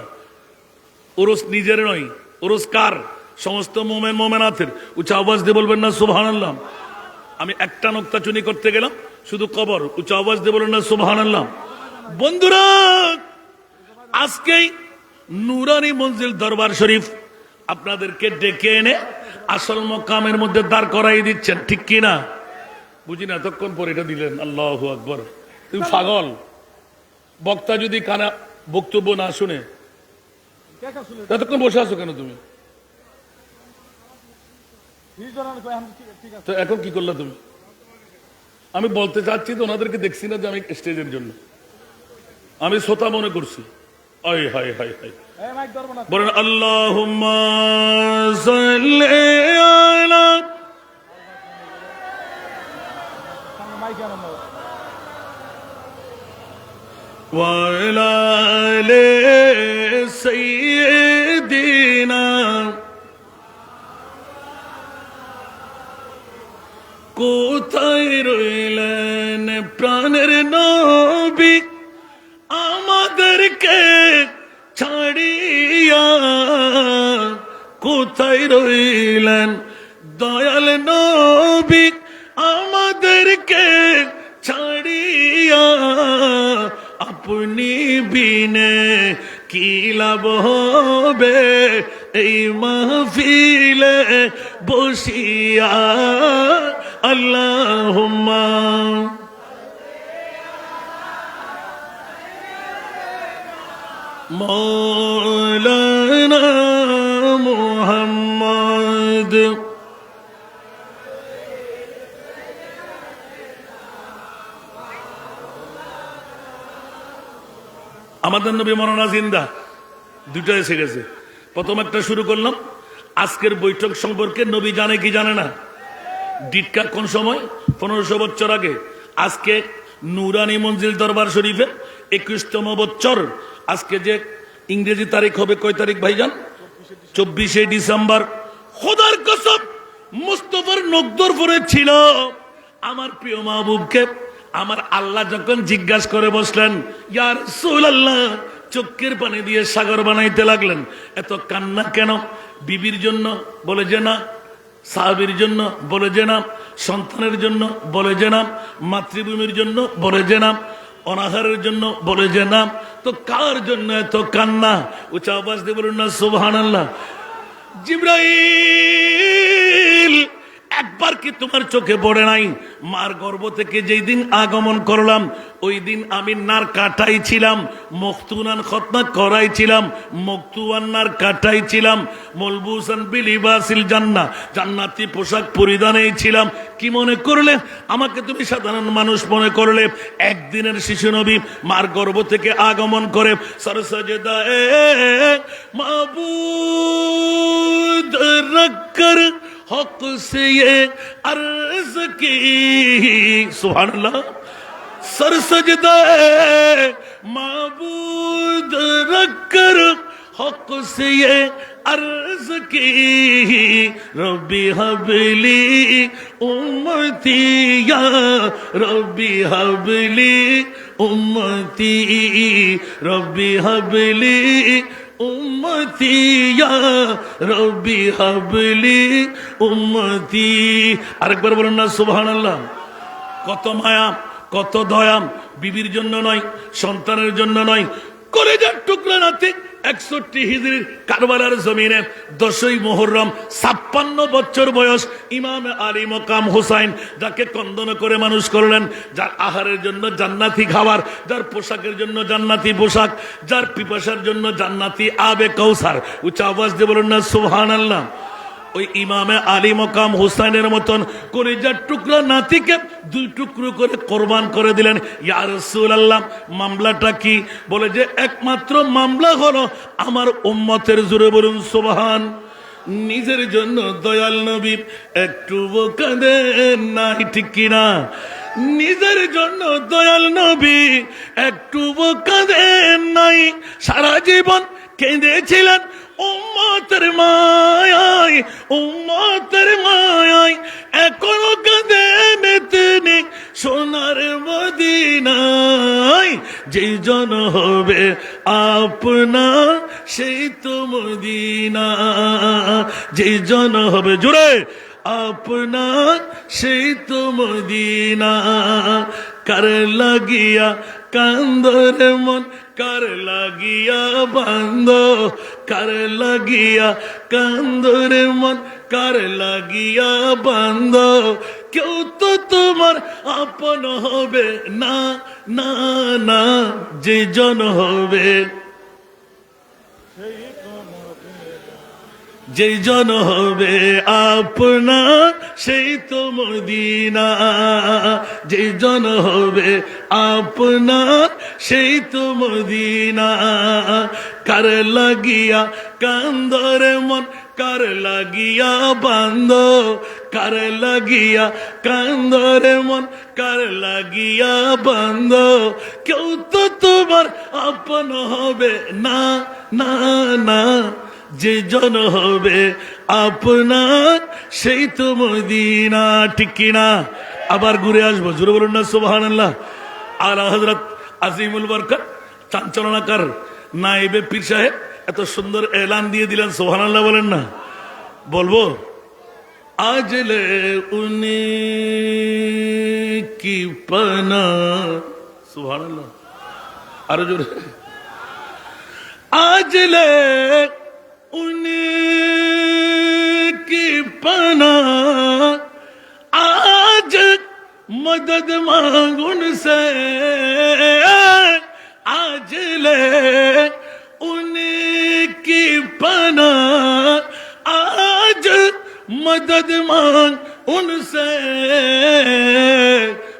ওরস নিজের নয়, ওরস কার? সমস্ত মুমিন মুমিনাতের। উচ্চ আওয়াজ দিয়ে বলবেন না সুবহানাল্লাহ। আমি একটা নক্তা চুনি করতে গেলাম, শুধু কবর। উচ্চ আওয়াজ দিয়ে বলবেন না সুবহানাল্লাহ। বন্ধুরা, আজকেই নুরানি মঞ্জিল দরবার শরীফ আপনাদেরকে ডেকে এনে আসল মকামের মধ্যে দাঁড় করাই দিচ্ছেন, ঠিক কি না? বুঝি না, এতক্ষণ পরে এটা দিলেন। আল্লাহু আকবার। তুমি পাগল। বক্তা যদি কানা বক্তব্য না শুনে এতক্ষণ বসে আছো কেন তুমি? তো এখন কি করলা তুমি? আমি বলতে চাচ্ছি তো, ওনাদেরকে দেখছি না যে আমি স্টেজের জন্য, আমি শ্রোতা মনে করছি। আয় হায় হায় হায়। বলেন আল্লাহুম্মা সাল্লি আলা ওয়া আলা আলি সাইয়্যিদিনা কোথায় রইলেন প্রাণের নবী আমাদেরকে ছাড়িয়া, কোথায় রইলেন দয়াল নবী আমাদেরকে ছাড়িয়া, আপনি বিনে কি লাভ হবে এই মাহফিলে বসিয়া। আল্লাহুম্মা মৌলানা মুহাম্মদ। আমাদের নবী মরনা জিন্দা, দুটো এসে গেছে। প্রথম একটা শুরু করলাম আজকের বৈঠক সম্পর্কে। নবী জানে কি জানে না? ডিটকা কোন সময়? 1500 বছর আগে। আজকে নুরানি মঞ্জিল দরবার শরীফে 21তম বছর। আজকে যে ইংরেজি তারিখ হবে কয় তারিখ ভাইজান? 24শে ডিসেম্বর। খোদার কসম মুস্তাফার নগদর পরে ছিল আমার প্রিয় মাহবুবকে আমার আল্লাহ যখন জিজ্ঞাসা করে বসলেন, ইয়া রাসূলুল্লাহ, চোখের পানি দিয়ে সাগর বানাইতে লাগলেন, এত কান্না কেন? বিবির জন্য? বলে যে না। সাহাবীর জন্য? বলে যে না। সন্তানের জন্য? বলে যে না। মাতৃভূমির জন্য? বলে যে না। অনাহারের জন্য? বলে যে না। তো কার জন্য এত কান্না? উচ্চ আওয়াজ দিয়ে বলুন না সুবহানাল্লাহ। জিবরাইল, একবার কি তোমার চোখে পড়ে নাই মার গর্ভ থেকে যেই দিন আগমন করলাম ওই দিন আমি নার কাটাই ছিলাম, মখতুনান খতনা করাই ছিলাম, মকতুয়ান নার কাটাই ছিলাম, মলবুসান বিলিবাসিল জান্নাহ, জান্নাতি পোশাক পরিধানেই ছিলাম। কি মনে করলে আমাকে তুমি সাধারণ মানুষ মনে করলে? একদিনের শিশু নবী মার গর্ভ থেকে আগমন করে সরসজদায়ে মাবুদ রাখকর হক से ये अर्ज की, सुभान अल्लाह, सर सजदा माबूद रखकर हक से ये अर्ज की, रब्बी हबली उम्मती या रब्बी हबली उम्मती, रब्बी हबली উম্মতি ইয়া রব্বি হাবলি উম্মতি। আরেকবার বলুন না সুবহানাল্লাহ। কত মায়া, কত দয়া! বিবির জন্য নয়, সন্তানের জন্য নয়, কলেজার টুকরা নাতি 61 হিজরির কারবালার জমিনে 10ই মুহররম 56 বছর বয়স ইমাম আলী মকাম হুসাইন, যাকে কন্দন করে মানুষ করলেন, যার আহারের জন্য জান্নাতি খাবার, যার পোশাকের জন্য জান্নাতি পোশাক, যার পিপাসার জন্য জান্নাতি আবে কাউসার। উচ্চ আওয়াজ দিয়ে বলুন না সুবহানাল্লাহ। ওই ইমামে আলী মকাম হুসাইনের মতন কলিজার টুকরা নাতিকে 2 টুকরো করে কোরবান করে দিলেন। ইয়া রাসূলুল্লাহ, মামলাটা কি? বলে যে একমাত্র মামলা হলো আমার উম্মতের, জোরে বলুন সুবহান। নিজের জন্য দয়াল নবী একটু কাঁদেন নাই, ঠিক কিনা? নিজের জন্য দয়াল নবী একটু কাঁদেন নাই, সারা জীবন কেঁদেছিলেন উম্মতের মায়ায়, উম্মতের মায়ায়। এখনো কাঁদেন তিনি সোনার মদিনায়। যেই জন হবে আপনা সেই তো মদিনা, যেই জন হবে জোরে আপনা সেই তো মদিনা। কার লাগিয়া কান্দর মন, কার লাগিয়া বান্দ, কার লাগিয়া কান্দর মন, কার লাগিয়া বান্দ। কেউ তো তোমার আপন হবে না, না না, যে জন হবে, যেই জন হবে আপনা সেই তো মদিনা, যেই জন হবে আপনা সেই তো মদিনা। কার লাগিয়া কান্দরে মন, কার লাগিয়া বান্দ, কার লাগিয়া কান্দরে মন, কার লাগিয়া বান্দ। কেউ তো তোমার আপন হবে না, না না, যে জন হবে আপনার সেই তো মদিনা। ঠিক কিনা? আবার ঘুরে আসবো, জোরে বলুন না সুবহানাল্লাহ। আলা হযরত আজিমুল বরকত চাঞ্চলনাকার নায়েবে পীর সাহেব এত সুন্দর এলান দিয়ে দিলেন, সুবহানাল্লাহ বলেন না? বলবো, আজলে উনি কি পানা, সুবহানাল্লাহ। আরো জোরে, আজলে উনি কি পানা, आज मदद मांगो उनसे, आज ले उनकी पना, आज मदद मांग उनसे,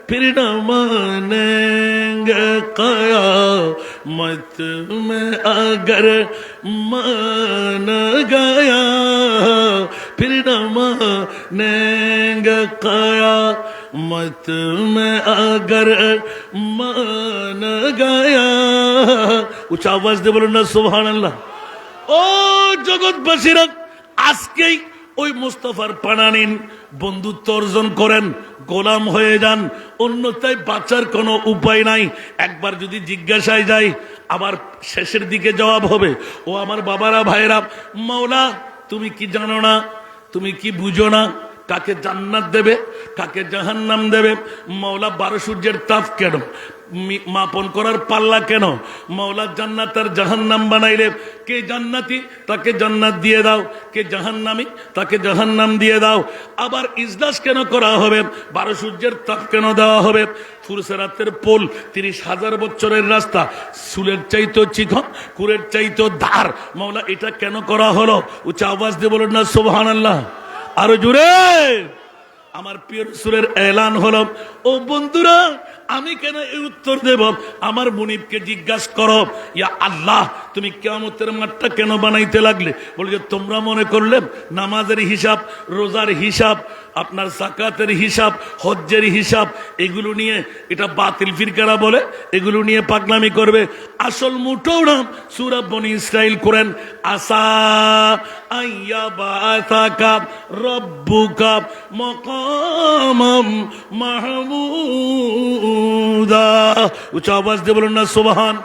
फिर न मानेंगे क़यामत में अगर मान गया, फिर न मानेंगे क़यामत में अगर मान गया। উচ্চ আওয়াজ দিয়ে বলুন না সুবহানাল্লাহ। ও জগৎবাসীরা, আজকেই ওই মুস্তাফার পানা নিন, বন্ধুত্ব অর্জন করেন, গোলাম হয়ে যান, অন্যথায় বাঁচার কোনো উপায় নাই। একবার যদি জিজ্ঞাসায় যায়, আবার শেষের দিকে জবাব হবে, ও আমার বাবারা ভাইরা, মাওলা তুমি কি জানো না, তুমি কি বুঝো না, কাকে জান্নাত দেবে কাকে জাহান্নাম দেবে? মাওলা 12 সূর্যের তাপ কেন মাপন করার পাল্লা কেন? মাওলা জান্নাত আর জাহান্নাম বানাইলে কে জান্নাতি তাকে জান্নাত দিয়ে দাও, কে জাহান্নামী তাকে জাহান্নাম দিয়ে দাও। আবার ইজলাস কেন করা হবে? 12 সূর্যের তাপ কেন দেওয়া হবে? ফুরসেরাতের পোল 30,000 বছরের রাস্তা, চুলের চাইতো চিকন, কুরের চাইতো ধার। মাওলা এটা কেন করা হলো? উচ্চ আওয়াজ দিয়ে বলুন না সুবহানাল্লাহ। আরো জোরে। আমার প্রিয় রাসূলের এলান হলো, ও বন্ধুরা আমি কেন এই উত্তর দেব? আমার মুনিবকে জিজ্ঞাসা করো, ইয়া আল্লাহ তুমি কিয়ামতের মাঠটা কেন বানাইতে লাগলে? বলে যে তোমরা মনে করলে নামাজের হিসাব, রোজার হিসাব, আপনার যাকাতের হিসাব, হজ্জের হিসাব, এগুলো নিয়ে এটা বাতিল ফিরকারা বলে এগুলো নিয়ে পাগলামি করবে। আসল মুঠো নাম সূরা বনী ইসরাইল করেন, আসা আইয়া বাতাকা রব্বুকা মাকামাম মাহমুদা। উচ্চ আওয়াজ দিয়ে বলুন না সুবহান।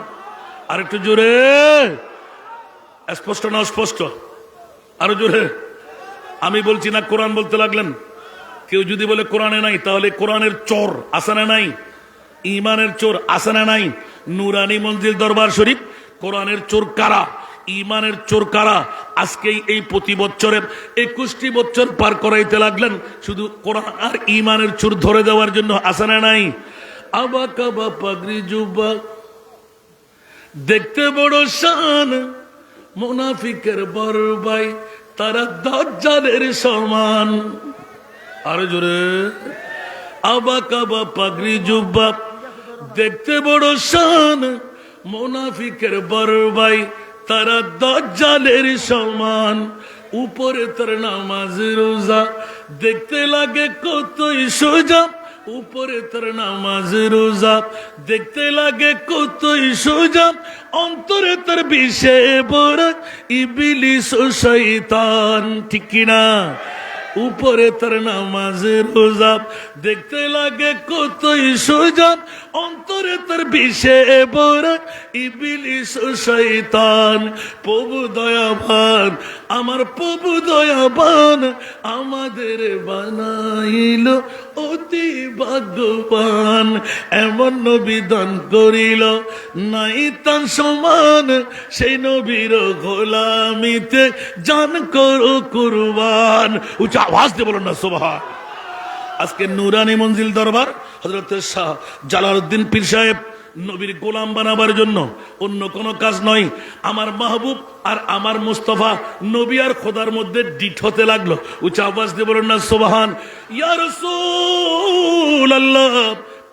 আর একটু জোরে, স্পষ্ট না অস্পষ্ট? আরো জোরে। আমি বলছি না কোরআন বলতে লাগলেন। কেউ যদি বলে কোরআনে নাই, তাহলে কোরআনের চোর আছে না নাই? ইমানের চোর আছে না নাই? নুরানি মঞ্জিল দরবার শরীফ কোরআনের চোর কারা? ইমানের চোর কারা? আজকেই এই প্রতি বছরে 21টি বছর পার করাইতে লাগলেন শুধু কোরআন আর ইমানের চোর ধরে দেওয়ার জন্য, আছে না নাই? আবা কাবা পাগড়ি জুব্বা দেখতে বড় শান, মুনাফিকের বড় ভাই তারা দাজ্জালের সমান। আরো জোরে, আবা কাবা পাগড়ি জুব্বা দেখতে বড় শান, মুনাফিকের বড় ভাই তারা দাজ্জালের সমান। উপরে তার নামাজ রোজা দেখতে লাগে কতই সোজা, উপরে তার নামাজ রোজা দেখতে লাগে কতই সোজা, অন্তরে তার বিষে বড় ইবলিস ও শয়তান। ঠিক কিনা? উপরে তার নামাজ রোজা দেখতে লাগে কতই সোজা, অন্তরে তার বিষে বড় ইবলিস ও শয়তান। প্রভু দয়াবান, আমার প্রভু দয়াবান, আমাদের বানাইল অতি ভাগ্যবান। এমন নবী দান করিল নাই তার সমান, সেই নবীর গোলামিতে জান করো কুরবান। উচ্চ আওয়াজ দিয়ে বলুন না সুবহান। আজকে নুরানি মঞ্জিল দরবার হযরত শাহ জালালউদ্দিন পীর সাহেব নবীর গোলাম বানাবার জন্য, অন্য কোনো কাজ নয়। আমার মাহবুব আর আমার মুস্তাফা নবী আর খোদার মধ্যে ডিট হতে লাগলো। উচ্চ আওয়াজ দিয়ে বলুন না সুবহান। ইয়া রাসূলুল্লাহ,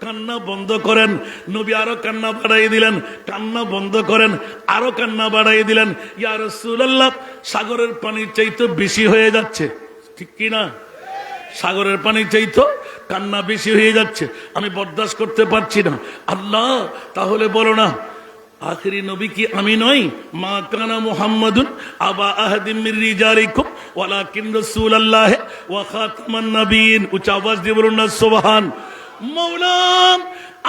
কান্না বন্ধ করেন। নবী আরো কান্না বাড়াই দিলেন, কান্না বন্ধ করেন, আরো কান্না বাড়াই দিলেন। ইয়া রাসূলুল্লাহ, সাগরের পানির চাইতে বেশি হয়ে যাচ্ছে। ঠিক কিনা? সাগরের পানি চাইতো কান্না বেশি হয়ে যাচ্ছে, আমি বরদাস্ত করতে পারছি না। আল্লাহ তাহলে বলো না, আখেরি নবী কি আমি নই? মা কানা মুহাম্মাদুন আবা আহাদিম মির রিজালিকুম ওয়ালাকিন রাসূলুল্লাহ ওয়া খাতামান নবিয়্যিন। উচ্চ আওয়াজ দিয়ে বলুন না সুবহান। মওলা,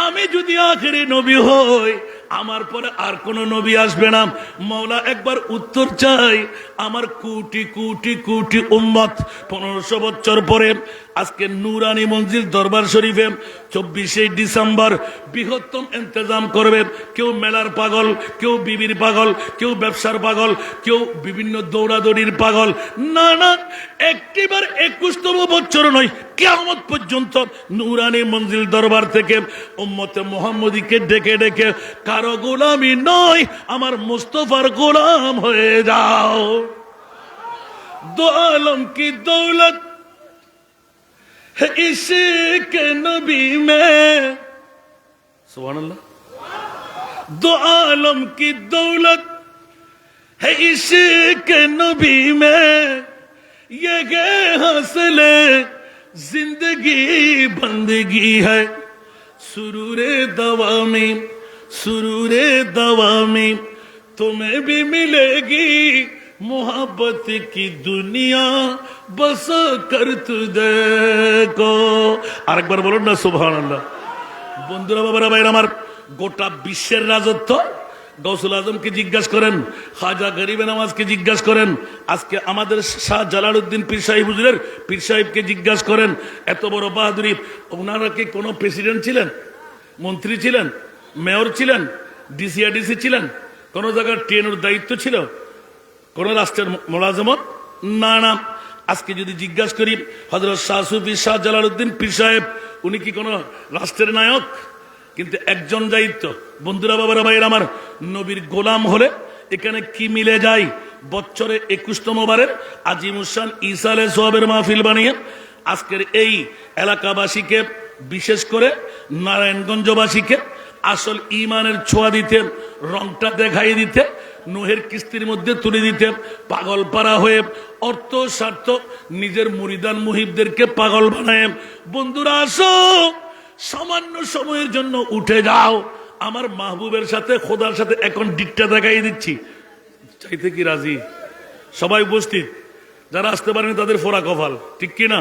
আমি যদি আখেরি নবী হই, আমার পরে আর কোন নবী আসবে না। মওলা, একবার উত্তর চাই। আমার কোটি কোটি কোটি উম্মত 1500 বছর পরে আজকে নুরানি মঞ্জিল দরবার শরীফে 24শে ডিসেম্বর বৃহত্তম ইন্তজাম করবে। কেউ মেলার পাগল, কেউ বিবির পাগল, কেউ ব্যবসার পাগল, কেউ বিভিন্ন দৌড়াদৌড়ির পাগল। না না, একটিবার 21তম বছর নয়, কিয়ামত পর্যন্ত নুরানি মঞ্জিল দরবার থেকে উম্মতে মুহাম্মদীকে ডেকে ডেকে কারো গোলামি নয়, আমার মুস্তাফার গোলাম হয়ে যাও। দো আলম কি দৌলত है इश्क नबी में, सुभानअल्लाह। दो आलम की दौलत है इश्क नबी में, ये हासिले जिंदगी बंदगी है। सुरूरे दवामी, सुरूरे दवामी तुम्हें भी मिलेगी, मोहब्बत की दुनिया बस कर तू देखो। আরেকবার বলুন না সুবহানাল্লাহ। বন্ধুরা, বাবারা, ভাইরা আমার, গোটা বিশ্বের রাজত্ব গৌসুল আজমকে জিজ্ঞাসা করেন, খাজা গরিবে নওয়াজকে জিজ্ঞাসা করেন, আজকে আমাদের শাহ জালালউদ্দিন পীর সাহেব হুজুরের পীর সাহেবকে জিজ্ঞাসা করেন। এত বড় বাহাদুরি, ওনারা কি কোনো প্রেসিডেন্ট ছিলেন, মন্ত্রী ছিলেন, মেয়র ছিলেন, ডিসিআরডিসি ছিলেন, কোন জায়গায় ট্রেনের দায়িত্ব ছিল, কোন রাষ্ট্রের মোলাজমত? না না। আজকে যদি জিজ্ঞাসা করি হযরত শাহ সুফি শাহ জালালউদ্দিন পীর সাহেব, উনি কি কোন রাষ্ট্রের নায়ক? কিন্তু একজন দায়িত্ব। বন্ধুরা, বাবারা, ভাইয়ের আমার, নবীর গোলাম হলে এখানে কি মিলে যায়? বছরে 21তম বারের আজিমুসান ঈসা আলাইহিস সালামের মাহফিল বানিয়ে আজকের এই এলাকাবাসীকে, বিশেষ করে নারায়ণগঞ্জবাসীকে আসল ইমানের ছোঁয়া দিতে, রংটা দেখাই দিতে, নুহের কিস্তির মধ্যে তুলে দিতে, পাগল পারা হয়ে অর্থ স্বার্থ নিজের মুরিদান মুহিবদেরকে পাগল বানায়। বন্ধুরা, আসো, সামান্য সময়ের জন্য উঠে যাও। আমার মাহবুবের সাথে, খোদার সাথে এখন ডিটটা দেখাই দিচ্ছি। চাইতে কি রাজি? সবাই উপস্থিত। যারা আসতে পারেনি তাদের ফোড়া কপাল, ঠিক কি না?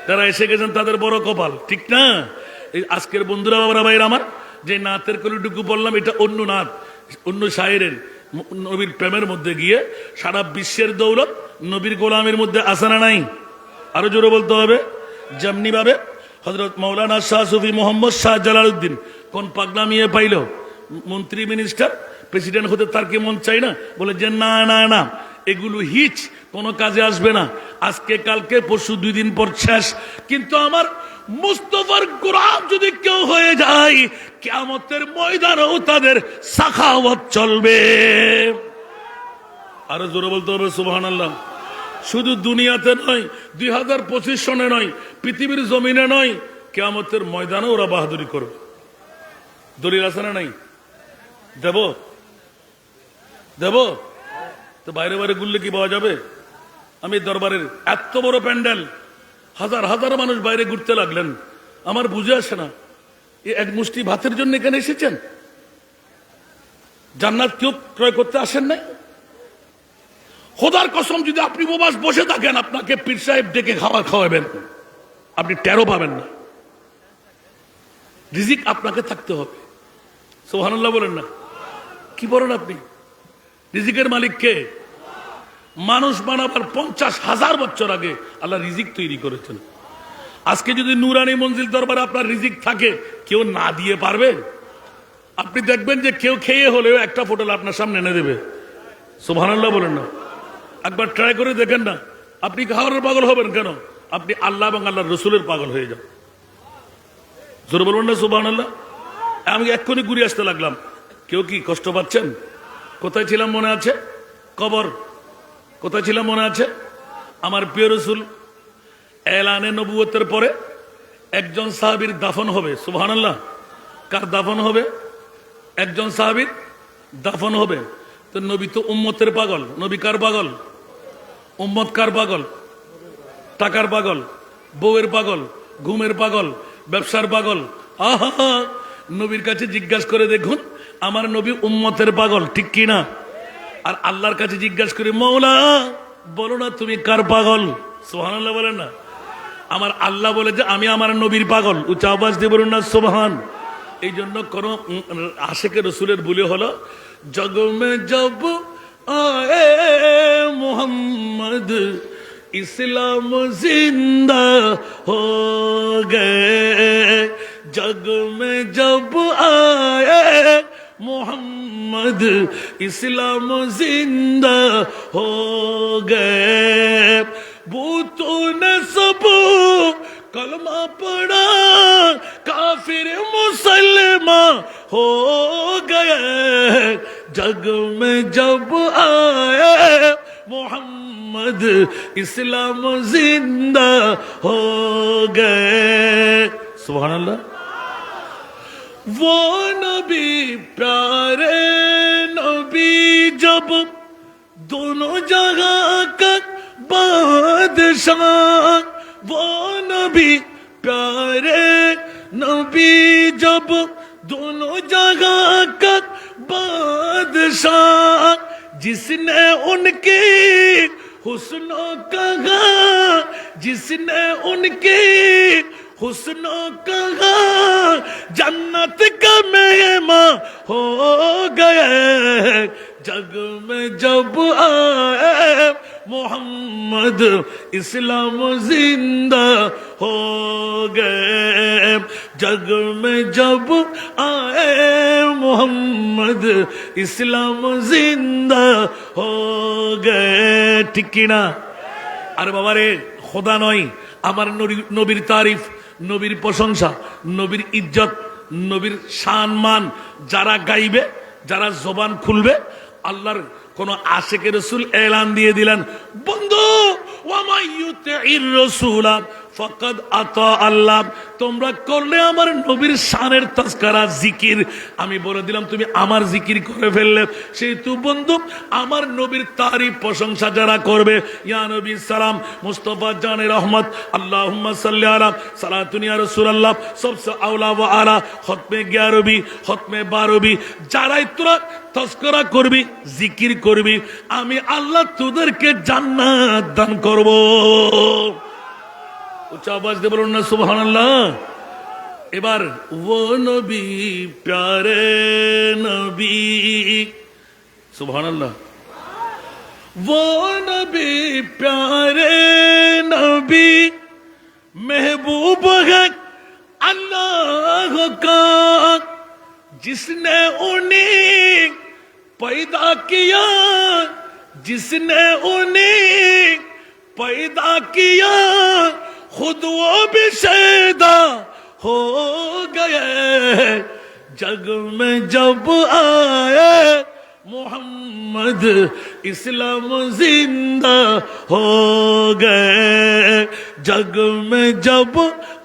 যারা এসে গেছেন তাদের বড় কপাল, ঠিক না? এই আজকের বন্ধুরা, বাবারা, ভাইরা আমার, যে নাতের কলিটুকু বললাম, এটা অন্য নাত, অন্য শায়েরের। নবীর প্রেমের মধ্যে গিয়ে সারা বিশ্বের দৌলত নবীর গোলামের মধ্যে আসে না নাই? আরো জোরে বলতে হবে। যেমনি ভাবে হযরত মাওলানা শাহ সুফি মোহাম্মদ শাহ জালালউদ্দিন কোন পাগলামিয়ে পাইল, মন্ত্রী মিনিস্টার প্রেসিডেন্ট হতে তার কি মন চাই না? বলে যে না না না, এগুলো হিচ, কোনো কাজে আসবে না, আজকে কালকে পরশু 2 দিন পর শেষ। কিন্তু আমার মুস্তাফার গোলাম যদি কেউ হয়ে যায়, কিয়ামতের ময়দানেও তাদের সাখাওয়াত চলবে। আরো জোরে বলতে হবে সুবহানাল্লাহ। শুধু দুনিয়াতে নয়, 2025 সনে নয়, পৃথিবীর জমিনে নয়, কিয়ামতের ময়দানে ওরা বাহাদুরি করবে। দলিল আছে না নাই? দেব দেব তো বাইরে বাইরে গুললে কি পাওয়া যাবে? আমি দরবারের এত বড় প্যান্ডেল, হাজার হাজার মানুষ বাইরে ঘুরতে লাগলেন, আমার বুঝে আসে না, এই এক মুষ্টি ভাতের জন্য এখানে এসেছেন? জান্নাত কেউ ক্রয় করতে আসেন নাই? খোদার কসম, যদি আপনি উপবাস বসে থাকেন, আপনাকে পীর সাহেব ডেকে খাবার খাওয়াবেন, আপনি টেরও পাবেন না। রিজিক আপনাকে থাকতে হবে। সুবহানাল্লাহ বলেন না? কি বলেন আপনি? রিজিকের মালিক কে? মানুষ বানাবার 50,000 বছর আগে আল্লাহ রিজিক তৈরি করেছেন। আজকে যদি নুরানি মঞ্জিল দরবারে আপনার রিজিক থাকে, কেউ না দিয়ে পারবে? আপনি দেখবেন যে কেউ খেয়ে হলেও একটা ফোঁটা আপনার সামনে এনে দেবে। সুবহানাল্লাহ বলেন না? একবার ট্রাই করে দেখেন না। আপনি খাওয়ার পাগল হবেন কেন? আপনি আল্লাহ এবং আল্লাহর রসুলের পাগল হয়ে যান। জোরে বলবেন না সুবহানাল্লাহ? আমি এক্ষুনি ঘুরে আসতে লাগলাম। কেউ কি কষ্ট পাচ্ছেন? কোথায় ছিলাম মনে আছে? কবর। কোথায় ছিলাম মনে আছে? আমার প্রিয় রসুল এলানে নবুয়তের পরে একজন সাহাবীর দাফন হবে। সুবহানাল্লাহ। কার দাফন হবে? একজন সাহাবীর দাফন হবে। তো নবী তো উম্মতের পাগল। নবী কার পাগল? উম্মত কার পাগল? টাকার পাগল, বউয়ের পাগল, ঘুমের পাগল, ব্যবসার পাগল। আহা, নবীর কাছে জিজ্ঞাসা করে দেখুন, আমার নবী উম্মতের পাগল, ঠিক কি না? আর আল্লাহর কাছে জিজ্ঞাসা করে, মৌলা বলো না তুমি কার পাগল? সুবহানাল্লাহ বলেন না। আমার আল্লাহ বলে যে আমি আমার নবীর পাগল, উচ্চ আওয়াজ দিয়ে বলুন না সুবহান। এই জন্য কোন আশিকে রসুলের বলে হলো, জগ মে জব আয়ে মোহাম্মদ ইসলাম জিন্দা হো গে, জগ মে জব আয়ে मोहम्मद इस्लाम जिंदा हो गए, बूतों ने सब कलमा पढ़ा, काफिर मुसलमान हो गए, जग में जब आए मोहम्मद इस्लाम जिंदा हो गए। सुभान अल्लाह। वो नबी प्यारे नबी जब दोनों जगह का बादशाह, वो नबी प्यारे नबी जब दोनों जगह का बादशाह, जिसने उनकी हुस्नों कहा, जिसने उनकी हुस्नों कहा, जन्नत का मेहमान हो गए, जग में जब आए मोहम्मद इस्लाम जिंदा हो गए, जग में जब आए मोहम्मद इस्लाम जिंदा हो गए, ठीक की ना? अरे बाबा रे, खुदा नई আমার নবীর তারিফ, নবীর প্রশংসা, নবীর ইজ্জত, নবীর সম্মান যারা গাইবে, যারা জবান খুলবে, আল্লাহর কোন আশিকে রাসূল এলান দিয়ে দিলেন, বন্ধু ওয়া ইউতির রাসূলা ফাকাদ আতা আল্লাহ, তোমরা করলে আমার নবীর শানের তাজকিরা জিকির, আমি বলে দিলাম তুমি আমার জিকির করে ফেললে, সেহেতু বন্ধু আমার নবীর তারিফ প্রশংসা যারা করবে, ইয়া নবী সালাম মুস্তাফা জানে রহমত, আল্লাহুম্মা সাল্লি আলা সালাতুন ইয়া রাসূলুল্লাহ সবসে আওলা ওয়া আলা, খতমে 11 খতমে 12 যারাই তোরা তাজকিরা করবি, জিকির করবি, আমি আল্লাহ তোদেরকে জান্নাত দান করব। উচ্চ আওয়াজ দিয়ে বলুন না সুবহানাল্লাহ। এবার ও নবী প্যারে নবী, সুবহানাল্লাহ, वो नबी प्यारे नबी महबूब है अल्लाह का, जिसने उन्हें पैदा किया, जिसने उन्हें पैदा किया, खुद वो भी शैदा हो गए, जग में जब आए मोहम्मद इस्लाम जिंदा हो गए, जग में जब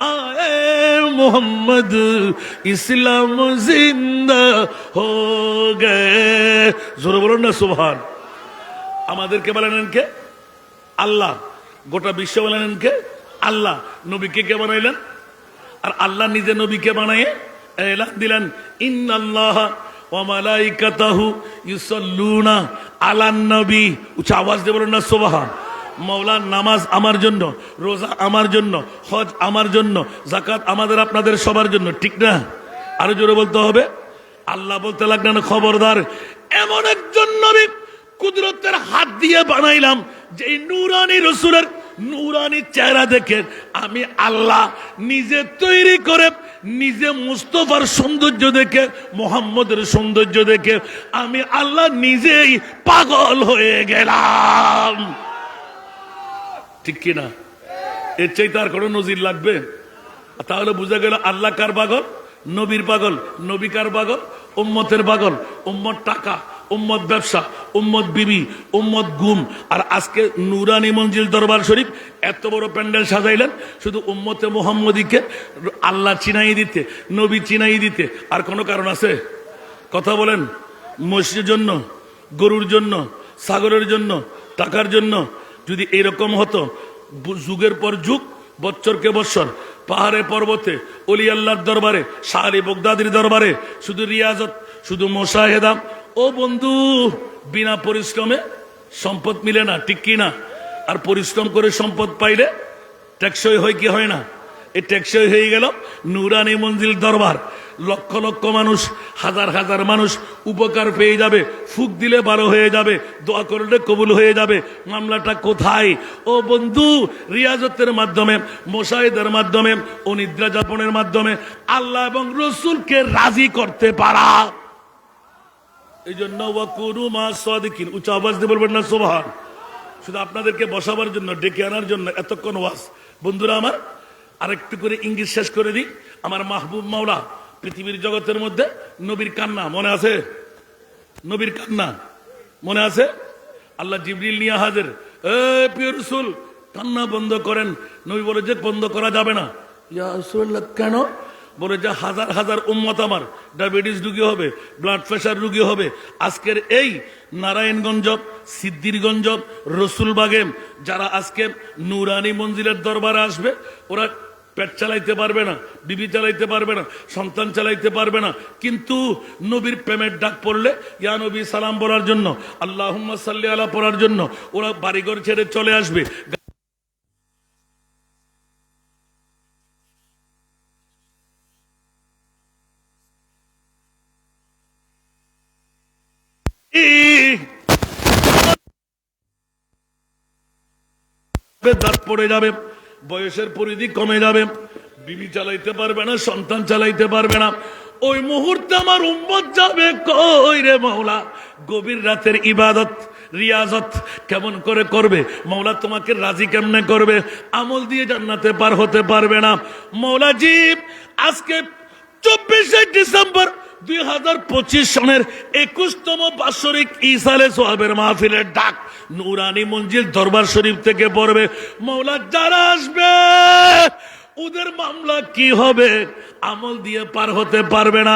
आए मोहम्मद इस्लाम जिंदा हो गए। जोर बोलो ना सुभान। আমাদেরকে বলেন কে? আল্লাহ। গোটা বিশ্ব বলেন কে? আল্লাহ। নবীকে কে বানাইলেন? আর আল্লাহ নিজে নবীকে বানায়ে এলান দিলেন, ইন্নাল্লাহ ওয়া মালাইকাতাহু ইউসাল্লুনা আলান নবী। উচ্চ আওয়াজ দিয়ে বলুন না সুবহান। মওলা নামাজ আমার জন্য, রোজা আমার জন্য, হজ আমার জন্য, যাকাত আমাদের আপনাদের সবার জন্য, ঠিক না? আরো জোরে বলতে হবে। আল্লাহ বলতে লাগলেন, খবরদার, এমন একজন নবী কুদরতের হাত দিয়ে বানাইলাম, যে নূরানী রাসূলের নূরানী চেহারা দেখে আমি আল্লাহ নিজে তৈরি করে, নিজে মুস্তাফার সৌন্দর্য দেখে, মুহাম্মদের সৌন্দর্য দেখে আমি আল্লাহ নিজেই পাগল হয়ে গেলাম, ঠিক কিনা? এর চাইতে আর কোনো নজির লাগবে? তাহলে বোঝা গেল আল্লাহ কার পাগল? নবীর পাগল। নবী কার পাগল? উম্মতের পাগল। উম্মত টাকা, উম্মত ব্যবসা, উম্মত বিবি, উম্মত গুম। আর আজকে নুরানি মঞ্জিল দরবার শরীফ এত বড় প্যান্ডেল সাজাইলেন শুধু উম্মতে মুহাম্মদীকে আল্লাহ চিনাই দিতে, নবী চিনাই দিতে। আর কোনো কারণ আছে? কথা বলেন। মসজিদের জন্য, গরুর জন্য, ছাগলের জন্য, টাকার জন্য। যদি এরকম হতো, যুগের পর যুগ, বছরকে বছর, পাহাড়ে পর্বতে, অলি আল্লাহর দরবারে, শাহ আলী বগদাদির দরবারে, শুধু রিয়াজত, শুধু মুশাহেদা। ও বন্ধু, বিনা পরিশ্রমে সম্পদ মিলে না, ঠিক কি না? আর পরিশ্রম করে সম্পদ পাইলে টেকসই হয় কি হয় না? এই টেকসই হয়ে গেল নুরানি মঞ্জিল দরবার। লক্ষ লক্ষ মানুষ, হাজার হাজার মানুষ উপকার পেয়ে যাবে, ফুক দিলে ভালো হয়ে যাবে, দোয়া করলে কবুল হয়ে যাবে। মামলাটা কোথায়? ও বন্ধু, রিয়াজতের মাধ্যমে, মোশাহিদের মাধ্যমে, ও নিদ্রা যাপনের মাধ্যমে আল্লাহ এবং রসুলকে রাজি করতে পারা। এই জন্য ওয়াকুনু মা সাদিকিন, উচ্চ আওয়াজ দিয়ে বলবেন না সুবহান। শুধু আপনাদেরকে বসাবার জন্য, ডেকে আনার জন্য এতক্ষণ ওয়াজ। বন্ধুরা আমার, আরেকটু করে ইঙ্গিত শেষ করে দিই। আমার মাহবুব মাওলা, পৃথিবীর জগতের মধ্যে নবীর কান্না মনে আছে? নবীর কান্না মনে আছে? আল্লাহ জিবরিল নিয়ে হাজির, এ প্রিয় রাসূল, কান্না বন্ধ করেন। নবী বলে যে বন্ধ করা যাবে না। ইয়া রাসূলুল্লাহ, কেন? বলে যে হাজার হাজার উম্মত আমার ডায়াবেটিস রোগী হবে, ব্লাড প্রেশার রোগী হবে। আজকের এই নারায়ণগঞ্জ, সিদ্ধিরগঞ্জ, রসুলবাগে যারা আজকে নুরানি মঞ্জিলের দরবারে আসবে, ওরা পেট চালাইতে পারবে না, বিবি চালাইতে পারবে না, সন্তান চালাইতে পারবে না, কিন্তু নবীর প্রেমের ডাক পড়লে, ইয়া নবী সালাম বলার জন্য, আল্লাহুম্মা সাল্লি আলা পড়ার জন্য ওরা বাড়িঘর ছেড়ে চলে আসবে। দাঁত পড়ে যাবে, বয়সের পরিধি কমে যাবে, বিবি চালাইতে পারবে না, সন্তান চালাইতে পারবে না। ওই মুহূর্তে আমার উম্মত যাবে কই রে মাওলা? গভীর রাতের ইবাদত, রিয়াজত কেমন করে করবে? মাওলা তোমাকে রাজি কেমনে করবে? আমল দিয়ে জান্নাতে পার হতে পারবে না। মাওলা জি, আজকে 24শে ডিসেম্বর 2025 সনের 21তম বাৎসরিক ইসালে সোহাবের মাহফিলের ডাক নুরানি মঞ্জিল দরবার শরীফ থেকে পড়বে। মাওলা যারা আসবে ওদের মামলা কি হবে? আমল দিয়ে পার হতে পারবে না।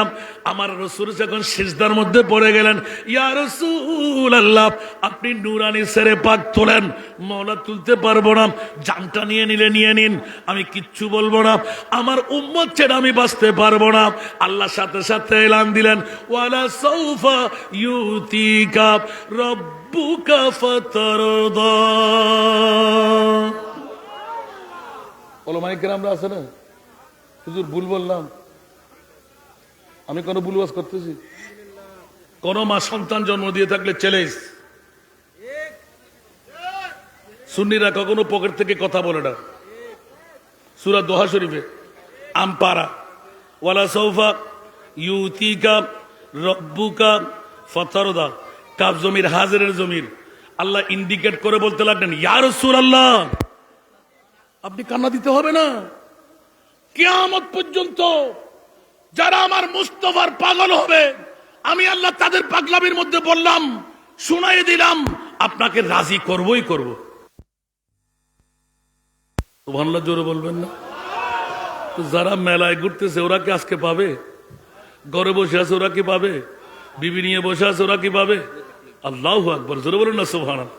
আমার রাসূল যখন সিজদার মধ্যে পড়ে গেলেন, ইয়া রাসূলুল্লাহ, আপনি নুরানি সেরে পাক তোলেন। মাওলা তুলতে পারবো না, জানটা নিয়ে নিলে নিয়ে নিন, আমি কিচ্ছু বলবো না, আমার উম্মত ছেড়ে আমি বাঁচতে পারবো না। আল্লাহ সাথে সাথে এলান দিলেন, ওয়ালা সাউফা ইউতিকা রাব্বুকা ফাতারদা। ওলামায়ে কেরামরা আছে না? হুজুর ভুল বললাম? আমি কোনো ভুল ওয়াজ করতেছি? কোন মা সন্তান জন্ম দিয়ে থাকলে চ্যালেঞ্জ, সুন্নিরা কখনো পকেট থেকে কথা বলে না। সূরা দোহা শরীফে আমপারা, ওয়ালা সাউফা ইউতিকা রাব্বুকা ফাতারদা, কাফ জমির, হাজিরের জমির। আল্লাহ ইন্ডিকেট করে বলতে লাগলেন, ইয়া রাসূলুল্লাহ, আপনি কান্না দিতে হবে না। কিয়ামত পর্যন্ত যারা আমার মুস্তাফার পাগল হবে, আমি আল্লাহ তাদের পাগলামির মধ্যে বললাম, শুনাই দিলাম, আপনাকে রাজি করবই করব। সুবহানাল্লাহ জোরে বলবেন না? তো যারা মেলায় ঘুরতেছে ওরা কি আজকে পাবে? ঘরে বসে আছে ওরা কি পাবে? বিবি নিয়ে বসে আছে ওরা কি পাবে? আল্লাহু আকবার, জোরে বলুন না সুবহানাল্লাহ।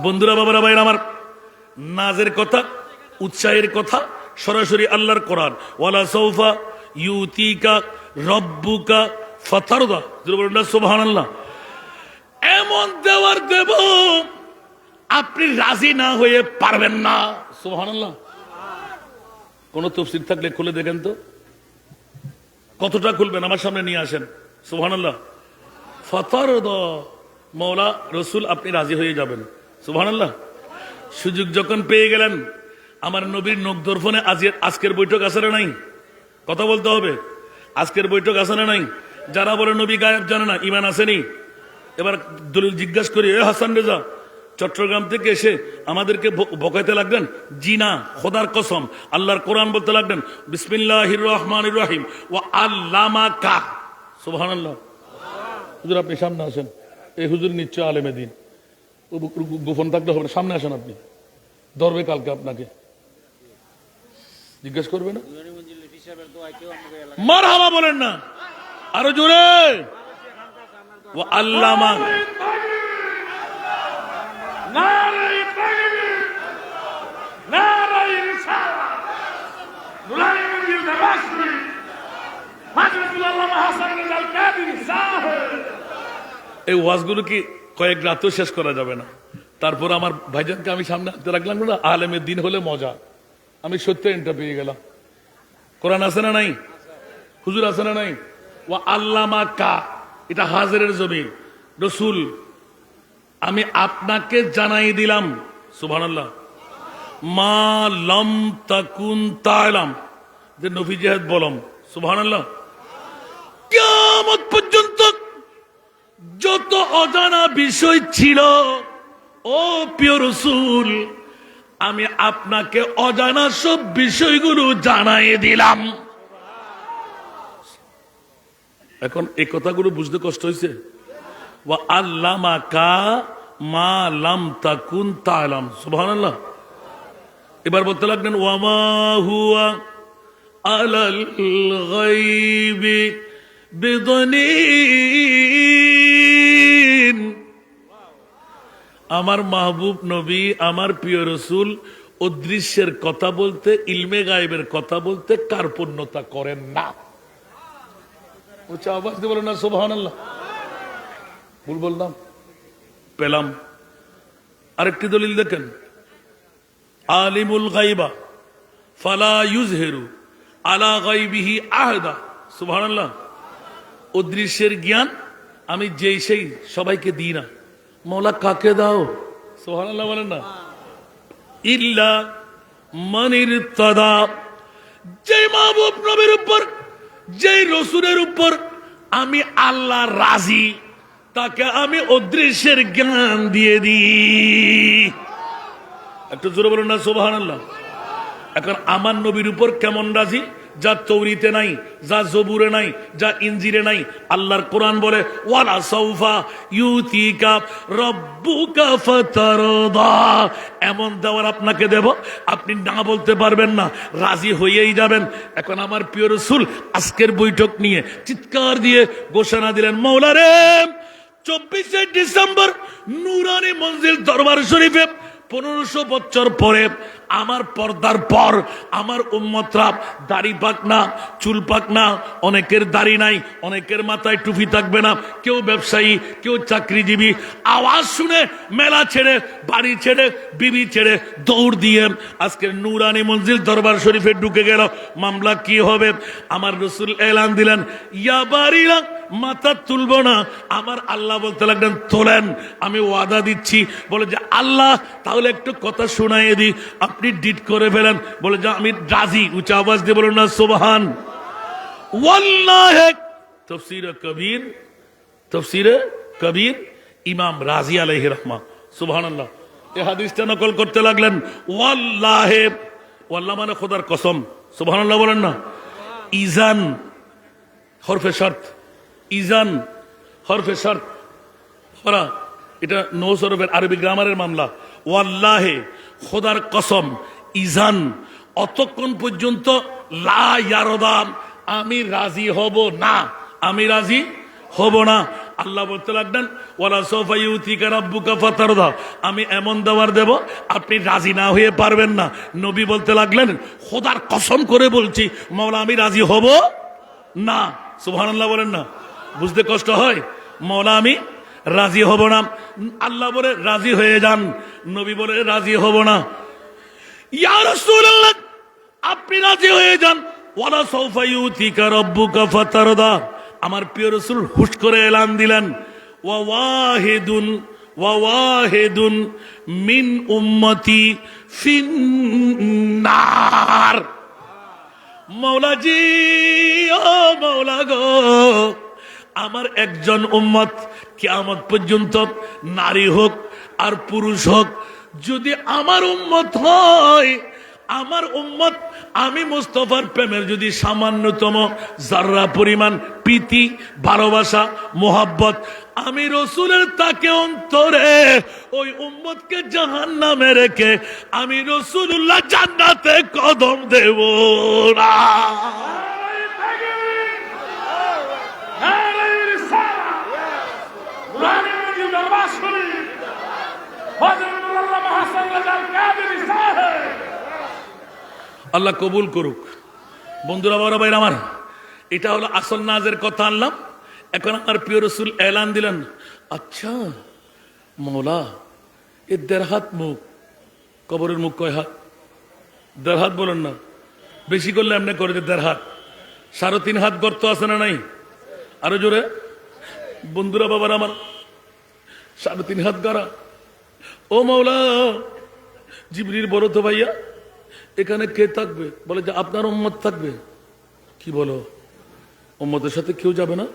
বন্ধুরা, বাবারা, ভাইরা আমার, নাজের কথা, উৎসাহের কথা সরাসরি আল্লাহর কোরআন, ওয়ালা সাউফা ইউতিকা রাব্বুকা ফাতারদা, জোরে বলুন না সুবহানাল্লাহ। এমন দেওয়ার দেব আপনি রাজি না হয়ে পারবেন না। সুবহানাল্লাহ। কোন তাফসীর থাকলে খুলে দেখেন তো, কতটা খুলবেন? আমার সামনে নিয়ে আসেন। সুবহানাল্লাহ। ফাতারদা, মাওলা রাসূল আপনি রাজি হয়ে যাবেন। সুবহানাল্লাহ। সুযোগ যখন পেয়ে গেলেন, আমার নবীর নখ দর্পণে আজকের বৈঠক আছে না নাই? কথা বলতে হবে। আজকের বৈঠক আছে না নাই? যারা বলে নবী গায়েব জানে না, ঈমান আসেনি। এবার দলিল জিজ্ঞাসা করি, এ হাসান রেজা চট্টগ্রাম থেকে এসে আমাদেরকে বকাইতে লাগলেন। জি না, খোদার কসম, আল্লাহর কোরআন বলতে লাগলেন, বিসমিল্লাহির রহমানির রহিম ওয়া আল্লামাকা। সুবহানাল্লাহ। হুজুর আপনি সামনে আসেন, এই হুজুর নিশ্চয় আলেমে দিন, গোপন থাকলে হবে না, সামনে আসেন, আপনি ধরবে কালকে আপনাকে, জিজ্ঞেস করবে না? মারহাবা বলেন না, আরো জোরে। ও আল্লামা, এই ওয়াজগুলো কি কয়েক রাতেও শেষ করা যাবে না। তারপর আমার ভাইজানকে আমি সামনে আনতে রাখলাম না, আলেমের দিন হলে মজা। আমি সত্য এন্টার পেয়ে গেলাম। কোরআন আছে না নাই? হুজুর আছে না নাই? ও আল্লামা কা, এটা হাজারের জমিন। রসুল আমি আপনাকে জানাই দিলাম, সুবহানাল্লাহ, মা লাম তাকুন তা'লাম, যে নবী জিহাদ বলম, সুবহানাল্লাহ। কিয়ামত পর্যন্ত যত অজানা বিষয় ছিল, ও প্রিয় রসুল, আমি আপনাকে অজানা সব বিষয়গুলো জানাই দিলাম। এখন এই কথাগুলো বুঝতে কষ্ট হয়েছে। ওয়া আল্লামাকা মা লাম তাকুন তা'লাম, সুবহানাল্লাহ। এবার বলতে লাগলেন ওয়ামা হুয়া আলাল গায়বি বিদনীন। আমার মাহবুব নবী, আমার প্রিয় রসুল অদৃশ্যের কথা বলতে, ইলমে গায়েবের কথা বলতে কার্পণ্যতা করেন না। আওয়াজ দিয়ে বলেন না সুবহানাল্লাহ। ভুল বললাম? পেলাম। আরেকটি দলিল দেখেন, আলিমুল গায়বা ফালা ইউযহিরু আলা গায়বিহি আহাদা, সুবহানাল্লাহ। অদৃশ্যের জ্ঞান আমি যেই সেই সবাইকে দিই না। মওলা কাকে দাও? সুবহানাল্লাহ বলেন না। ইল্লা মান ইরতাদা, যেই মাহবুব নবীর উপর, যেই রাসূলের উপর আমি আল্লাহ রাজি, তাকে আমি অদৃশ্যের জ্ঞান দিয়ে দিই। একটু জোরে বলুন না সুবহানাল্লাহ। এখন আমার নবীর উপর কেমন রাজি? যা তৌরিতে নাই, যা জবুরে নাই, যা ইনজিলে নাই। আল্লাহর কোরআন বলে ওয়ালা সাউফা ইউতিকা রাব্বুকা ফাতারদা, এমন দেওয়ার আপনাকে দেব, আপনি না বলতে পারবেন না, রাজি হয়েই যাবেন। এখন আমার প্রিয় রাসূল আজকের বৈঠক নিয়ে চিৎকার দিয়ে ঘোষণা দিলেন, মওলা রে, 24শে ডিসেম্বর নুরানি মঞ্জিল দরবার শরীফে 1500 বছর পরে আমার পর্দার পর আমার উম্মতরা দাড়ি পাক না, চুল পাক না, অনেকের দাড়ি নাই, অনেকের মাথায় টুপি থাকবে না, কেউ ব্যবসায়ী, কেউ চাকরিজীবী, আওয়াজ শুনে মেলা ছেড়ে, বাড়ি ছেড়ে, বিবি ছেড়ে দৌড় দিয়ে আজকের নুরানি মঞ্জিল দরবার শরীফে ঢুকে গেল। মামলা কি হবে? আমার রাসূল এলান দিলেন, ইয়া বাড়িরা মাথা তুলবো না। আমার আল্লাহ বলতে লাগলেন, তোলেন, আমি ওয়াদা দিচ্ছি। বলে যে আল্লাহ তাহলে একটু কথা শোনাইয়ে দিই, আপনি ডিট করে ফেলেন। বলে যে আমি রাজি। উচ্চ আওয়াজ দিয়ে বলুন না সুবহান। ওয়াল্লাহি, তাফসীরে কবির ইমাম রাজি আলাইহি রাহমা, সুবহানাল্লাহ, এই হাদিসটা নকল করতে লাগলেন। ওয়াল্লাহি, ওয়াল্লাহ মানে খোদার কসম, সুবহানাল্লাহ বলেন না। ইজান হরফে শর্ত, ইজান হরফে শর্ত, এটা নৌসরফের আরবি গ্রামারের মামলা। ওয়াল্লাহে, খোদার কসম, ইজান, অতক্ষণ পর্যন্ত লা ইয়ারদা, আমি রাজি হব না, আমি রাজি হব না। আল্লাহ বলতে লাগলেন ওয়ালা সাউফা ইউতিকা রাব্বুকা ফাতারদা, আমি এমন দেওয়ার দেব আপনি রাজি না হয়ে পারবেন না। নবী বলতে লাগলেন, খোদার কসম করে বলছি মাওলা আমি রাজি হব না। সুবহানাল্লাহ বলেন না। বুঝতে কষ্ট হয়? মাওলা আমি রাজি হব না। আল্লাহ বলে রাজি হয়ে যান, নবী বলে রাজি হব না। ইয়া রাসূলুল্লাহ, আপনি রাজি হয়ে যান। ওয়ালা সাউফা ইউতিকা রাব্বুকা ফাতারদা, আমার প্রিয় রাসূল হুশ করে এলান দিলেন, ওয়া ওয়াহিদুন মিন উম্মতি ফিন্নার। মাওলাজি, ও মাওলা গো, আমার একজন উম্মত কিয়ামত পর্যন্ত, নারী হোক আর পুরুষ হোক, যদি আমার উম্মত হয়, আমার উম্মত আমি মুস্তাফার প্রেমের যদি সামান্যতম যারা পরিমাণ প্রীতি, ভালোবাসা, মোহাব্বত আমি রাসূলের তাকে অন্তরে, ওই উম্মতকে জাহান্নামে রেখে আমি রাসূলুল্লাহ জান্নাতে কদম দেব না। আল্লাহ কবুল করুক। বন্ধুরা, বড় ভাইরা আমার, এটা হলো আসল নাজের কথা আনলাম। এখন আমার প্রিয় রসুল এলান দিলেন, আচ্ছা মৌলা, এ 1.5 হাত মুখ, কবরের মুখ কয় হাত? 1.5 হাত বলেন না, বেশি করলে এমনি করে যে 1.5 হাত, 3.5 হাত গর্ত আছে না নাই? আরো জোরে বন্ধুরা, বাবার আমার, 3.5 হাত গাড়া। ও মৌলা, জিবরিল বলো তো ভাইয়া, এখানে কে থাকবে? বলে যে আপনার উম্মত থাকবে। কি বলো, উম্মতের সাথে কেউ যাবে না?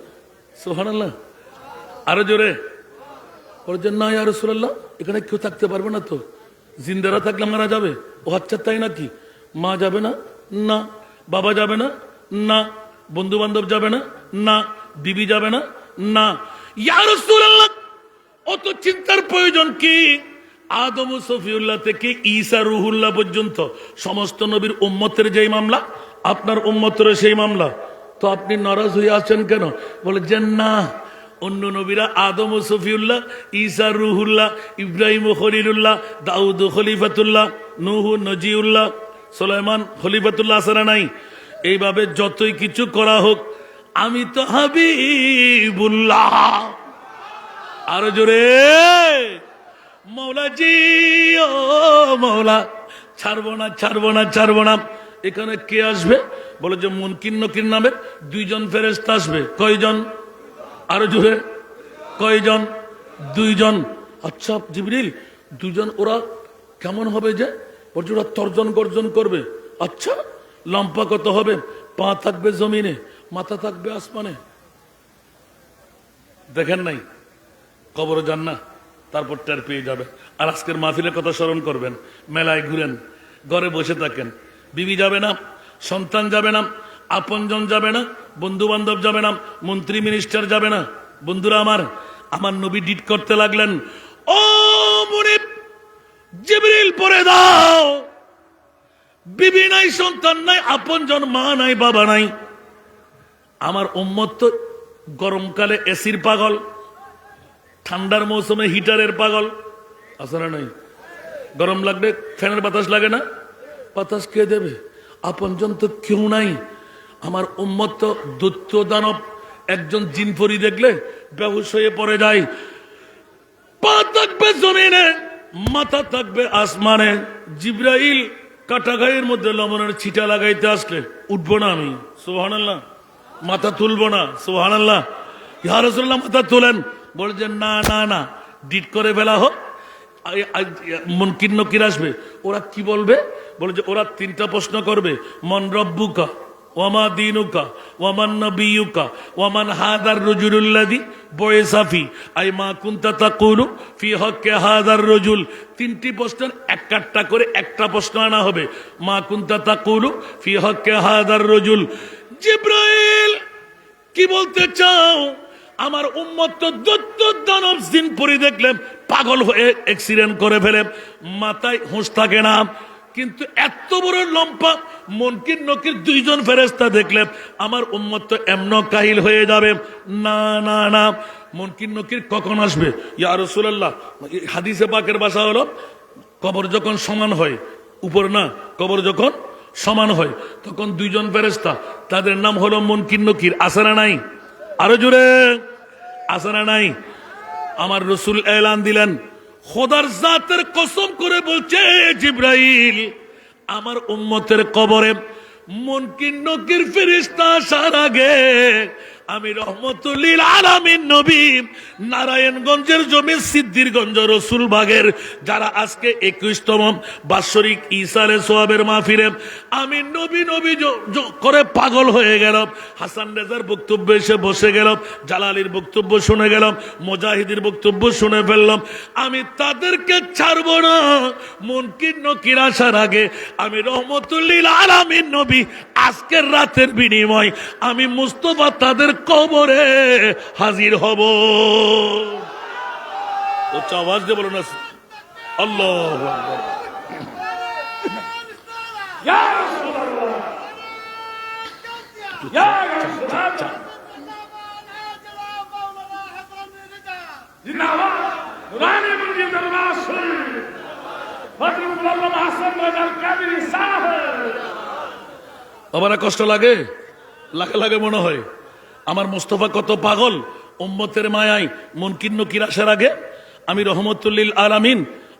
সুবহানাল্লাহ। আরো জোরে বলে যে না ইয়া রাসূলুল্লাহ, এখানে কেউ থাকতে পারবে না তো, জিন্দারা থাকলে মারা যাবে। ও আচ্ছা তাই নাকি? মা যাবে না? না। বাবা যাবে না? না। বন্ধু বান্ধব যাবে না? না। বিবি যাবে না? না। ইয়া রাসূলুল্লাহ, অত চিন্তার প্রয়োজন কি? আদম ও সফিউল্লাহ থেকে ঈসা রুহুল্লাহ পর্যন্ত সমস্ত নবীর উম্মতের যেই মামলা, আপনার উম্মতের সেই মামলা। তো আপনি নারাজ হয়ে আছেন কেন? বলে যে না, অন্য নবীরা আদম ও সফিউল্লাহ, ঈসা রুহুল্লাহ, ইব্রাহিম ও খলিলুল্লাহ, দাউদ ও খলিফাতুল্লাহ, নূহ নজিউল্লাহ, সুলাইমান খলিফাতুল্লাহ আছে না নাই? এইভাবে যতই কিছু করা হোক, আমি তো হাবিবুল্লাহ। আরো জোরে মৌলা জি, ও মৌলা, ছাড়বো না, ছাড়বো না, ছাড়বো না। এখানে কে আসবে? বলে যে মুনকির নকির নামের 2 জন ফেরেশতা আসবে। কয়জন? আরো জোরে কয়জন? 2 জন। আচ্ছা জিবরিল, 2 জন ওরা কেমন হবে? যে বলছে ওরা তর্জন গর্জন করবে। আচ্ছা, লম্বা কত হবে? পা থাকবে জমিনে, মাথা থাকবে আসমানে। দেখেন নাই? কবর যান না, তারপর টের পেয়ে যাবে। আর আজকের মাহফিলের কথা স্মরণ করবেন। মেলায় ঘুরেন, ঘরে বসে থাকেন, বিবি যাবে না, সন্তান যাবে না, আপনজন যাবে না, বন্ধু বান্ধব যাবে না, মন্ত্রী মিনিস্টার যাবে না। বন্ধুরা আমার, আমার নবী ডিট করতে লাগলেন, ও মুনিব, জিবরিল পরে দাও। বিবি নাই, সন্তান নাই, আপনজন মা নাই, বাবা নাই। আমার উম্মত তো গরমকালে এসির পাগল, ঠান্ডার মৌসুমে হিটারের পাগল আছে না নাই? গরম লাগলে ফ্যানের বাতাস লাগে না? বাতাস কে দেবে? আপনজন তো কেউ নাই। আমার উম্মত তো দৈত্য দানব, একজন জিনপরি দেখলে বেহুশ হয়ে পড়ে যায়। পা থাকবে জমিনে, মাথা থাকবে আসমানে। জিবরাইল কাটা গায়ের মধ্যে লবণের ছিটা লাগাইতে আসলে উঠবো না আমি, সুবহানাল্লাহ। মাথা তুলবো না, সুবহানাল্লাহ। ইয়া রাসূলুল্লাহ, মাথা তোলেন। বলে যে না না না, ডিট করে ফেলা হোক, মুনকির নকির আসবে। ওরা কি বলবে? বলে যে ওরা 3টা প্রশ্ন করবে, মান রব্বুকা, ওয়ামা দীনুকা, ওয়ামান নবিয়ুকা, ওয়ামান হাদার রাজুলুল্লাযী বুইসা ফি, আই মা কুনতা তাকুলু ফি হাক্কি হাদার রাজুল। 3টি প্রশ্নের একটা করে একটা প্রশ্ন আনা হবে। মা কুনতা তাকুলু ফি হাক্কি হাদার রাজুল। জিবরাইল, কি বলতে চাও? আমার উম্মত তো দৈত্য দানব জিনপরি দেখলে পাগল হয়ে অ্যাক্সিডেন্ট করে ফেলে, মাথায় হুঁশ থাকে না। কিন্তু এত বড় লম্পা মুনকির নকির 2 জন ফেরেশতা দেখলে আমার উম্মত তো এমন কাহিল হয়ে যাবে। না না না, মুনকির নকির কখন আসবে? ইয়া রাসূলুল্লাহ, হাদিসে পাকের ভাষা হলো, কবর যখন সমান হয়, উপর না, কবর যখন সমান হয়, তখন 2 জন ফেরেশতা, তাদের নাম হলো মুনকির নকির। আছে না নাই? আরো জোরে আছে না নাই? আমার রসুল এলান দিলেন, খোদার জাতের কসম করে বলছে জিবরাইল, আমার উম্মতের কবরে মুনকির নকির ফেরেশতা আসার আগে আমি রহমতুল লিল আলামিন নবী নারায়ণগঞ্জের জমি সিদ্ধিরগঞ্জ রসুলবাগের যারা আজকে 21তম বাৎসরিক ঈসা আলাইহিস সালামের মাহফিলে আমি নবী নবী করে পাগল হয়ে গেলাম। হাসান রেজার বক্তব্য এসে বসে গেলাম, জালালির বক্তব্য শুনে গেলাম, মুজাহিদের বক্তব্য শুনে ফেললাম। আমি তাদেরকে ছাড়ব না। মুনকির নকির আসার আগে আমি রহমতুল লিল আলামিন নবী আজকের রাতের বিনিময় আমি মুস্তাফা তাদের কবরে হাজির হব। উচ্চ আওয়াজ দিয়ে বলুন আল্লাহু আকবার। ইয়া রাসূলুল্লাহ, ইয়া রাসূলুল্লাহ, জিন্দাবাদ নুরানি মুজিব রাসূল ফজলুল্লাহ হাসান রাজাল কাবির সাহেব বাবারা কষ্ট লাগে? লাগে লাগে মনে হয়। আমার মুস্তফা কত পাগল, উম্মতের মায়ায় মুনকির নকির আসার আগে আমি রহমতুল্লিল আলামিন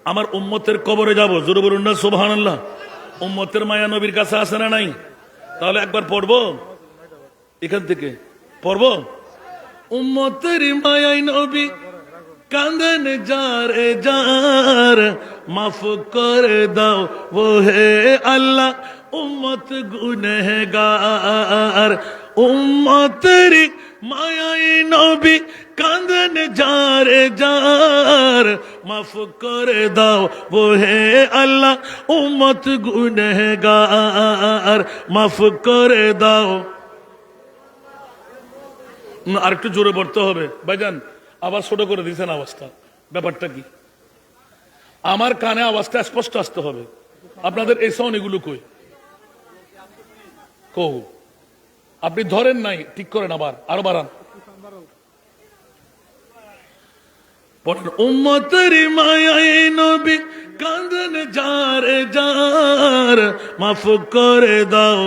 আমার উম্মতের কবরে যাব। জোরে বলুন না সুবহানাল্লাহ। উম্মতের মায়া নবীর কাছে আসে না নাই? তাহলে একবার পড়বো, এখান থেকে পড়বো। উম্মতের মায়ায় নবী কাঁদেন যারে যার, মাফ করে দাও ও হে আল্লাহ উম্মত গুনহগার। উম্মতের মায়ায় নবী কাঁদেন যারে যার, মাফ করে দাও ও হে আল্লাহ উম্মত গুনহগার, মাফ করে দাও। আর একটু জোরে পড়তে হবে ভাইজান, আবার ছোট করে দিয়েছেন আওয়াজটা। ব্যাপারটা কি? আমার কানে আওয়াজটা স্পষ্ট আসতে হবে। আপনাদের এই সাউন্ড এগুলো কই কৌ আপনি ধরেন নাই, ঠিক করেন, আবার আরো বাড়ান। উম্মতের মায়ায় নবী কাঁদেন যারে যার, মাফ করে দাও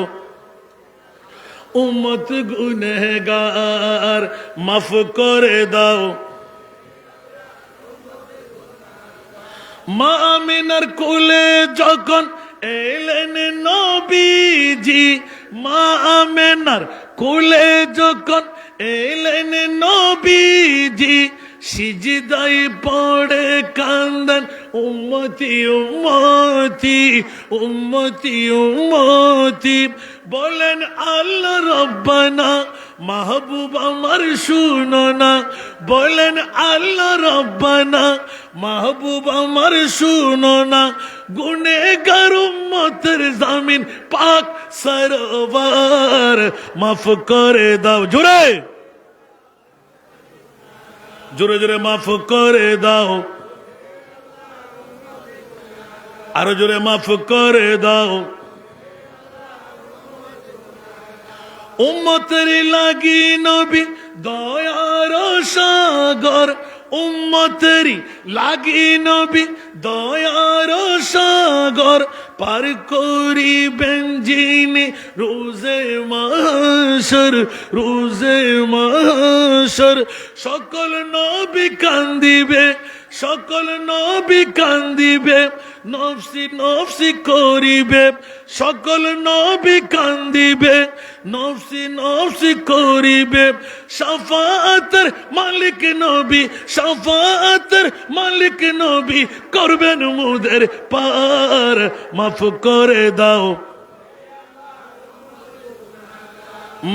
উম্মত গুনহগার, মাফ করে দাও। মা আমিনার কোলে যখন এলেন নবীজি, মা আমিনার কোলে যখন এলেন নবীজি, সিজদায় পড়ে কান্দেন উম্মতি উম্মতি উম্মতি উম্মতি। বলেন আল্লাহ রব্বানা মাহবুব আমার শুনো না, বলেন আল্লাহ রব্বানা মাহবুব আমার শুনো না। গুনেহগার উম্মতের জামিন পাক সরওয়ার, মাফ করে দাও। জোরে জোরে জোরে মাফ করে দাও, আরো জোরে মাফ করে দাও। উম্মতের লাগি নবী দয়ার সাগর, উম্মতেরি লাগি নবী দয়ার সাগর, পার করিবেন যিনি রোজে মাহশর, রোজে মাহশর। সকল নবী কান্দিবে, সকল নবী কান্দিবে, নফসি নফসি করিবে, সকল নবী কান্দিবে, নফসি নফসি করিবে। শাফাআতের মালিক নবী, শাফাআতের মালিক নবী করবেন মুদের পার, মাফ করে দাও,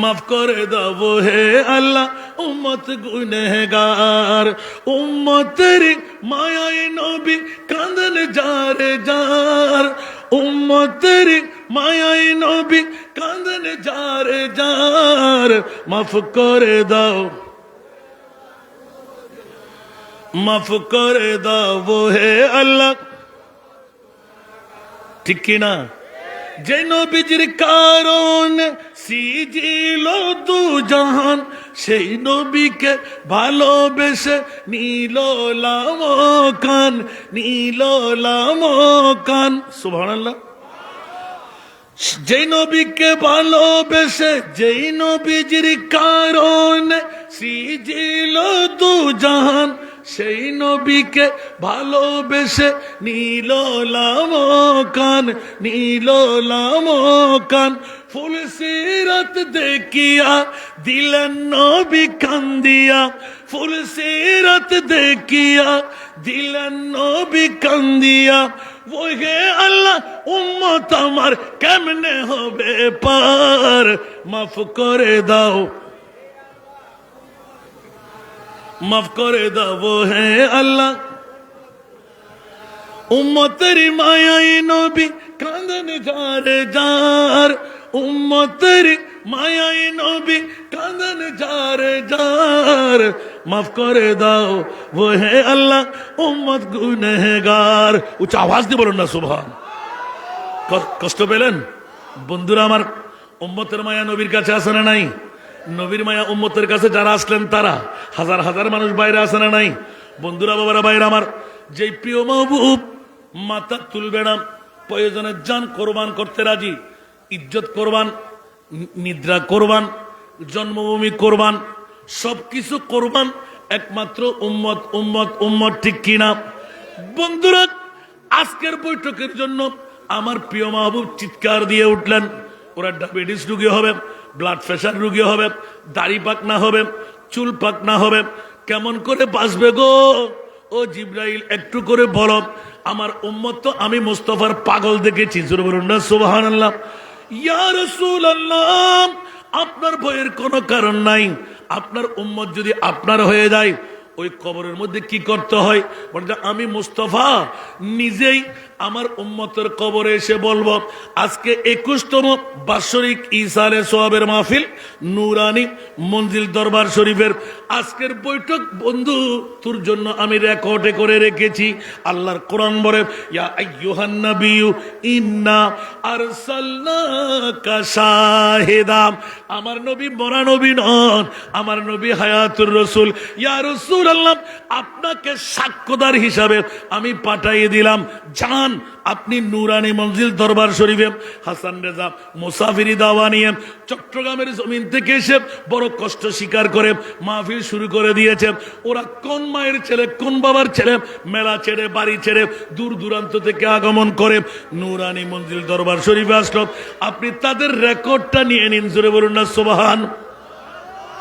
মাফ করে দাও হে আল্লাহ উম্মত গুনহগার। উম্মতের মায়ায় নবী কাঁদেন যারে যার, উম্মতের মায়ায় নবী কাঁদেন যারে যার, মাফ করে দাও, মাফ করে দাও হে আল্লাহ। ঠিক কিনা? যে নবীজির কারণ সিজিল দু জাহান, সেই নবীকে ভালোবেসে নীল লামকান, নীল লামকান। সুবহানাল্লাহ। যেই নবীকে ভালোবেসে, যেই নবীজির কারণ সিজিল দু জাহান, সেই নবীকে ভালোবেসে নীল লামকান, নীল লামকান। ফুল সিরাত দেখিয়া দিলেন নবী কান্দিয়া, ফুল সিরাত দেখিয়া দিলেন নবী কান্দিয়া। ওহে আল্লাহ উম্মত আমার কেমনে হবে পার, মাফ করে দাও, মাফ করে দাও হে আল্লাহ। উম্মতের মায়ায় নবী কাঁদেন যারে যার, উম্মতের মায়ায় নবী কাঁদেন যারে যার, মাফ করে দাও ও হে আল্লাহ উম্মত গুনহগার। উচ্চ আওয়াজ দিয়ে বলুন না সুবহান। কষ্ট পেলেন বন্ধুরা আমার? উম্মতের মায়া নবীর কাছে আসে না নাই? নবীর মায়া উম্মতের কাছে যারা আসলেন তারা হাজার হাজার মানুষ বাইরে আসে না নাই? বন্ধুরা বাবারা বাইরে আমার, যেই প্রিয় মাহবুব মাথা তুলবে না, প্রয়োজনের জান কোরবান করতে রাজি, ইজ্জত কোরবান নিদ্রা কোরবান, জন্মভূমি কোরবান, সবকিছু কোরবান, একমাত্র উম্মত উম্মত উম্মত, ঠিক কিনা? বন্ধুরা, আজকের বৈঠকের জন্য আমার প্রিয় মাহবুব চিৎকার দিয়ে উঠলেন। ওরা ডায়াবেটিস রোগী হবে, ব্লাড প্রেশার রোগী হবে, দাড়ি পাকনা হবে, চুল পাকনা হবে, কেমন করে বাঁচবে গো? ও জিব্রাইল, একটু করে বলো। আমার উম্মত তো আমি মুস্তাফার পাগল দেখেছি, জোরে বলুন না সুবহানাল্লাহ। ইয়া রাসূলুল্লাহ, আপনার ভয়ের কোনো কারণ নাই। আপনার উম্মত যদি আপনার হয়ে যায়, ওই কবরের মধ্যে কি করতে হয়? বলতে আমি মুস্তাফা নিজেই আমার উম্মতের কবরে এসে বলবো, আজকে 21তম বাৎসরিক ঈসা আলাইহিস সালামের মাহফিল নুরানি মঞ্জিল দরবার শরীফের আজকের বৈঠক বন্ধু তোর জন্য আমি রেকর্ডে করে রেখেছি। আল্লাহর কোরআন বলে, ইয়া আইয়ুহান নাবিয়্যু ইন্না আরসালনাকা শাহিদা। আমার নবী মরা নবী নন, আমার নবী হায়াতুর রাসূল। ইয়া রাসূলুল্লাহ, আপনাকে সাক্ষ্যদার হিসাবে আমি পাঠিয়ে দিলাম। জান, আপনি নুরানি মঞ্জিল দরবার শরীফে হাসান রেজা মুসাফিরি দাওয়া নিয়ে চট্টগ্রামের জমিন থেকে এসে বড় কষ্ট স্বীকার করে মাহফিল শুরু করে দিয়েছে। ওরা কোন মায়ের ছেলে, কোন বাবার ছেলে, মেলা ছেড়ে, বাড়ি ছেড়ে, দূর দূরান্ত থেকে আগমন করে নুরানি মঞ্জিল দরবার শরীফে আসলো। আপনি তাদের রেকর্ডটা নিয়ে নিন, জোরে বলুন না সুবহান।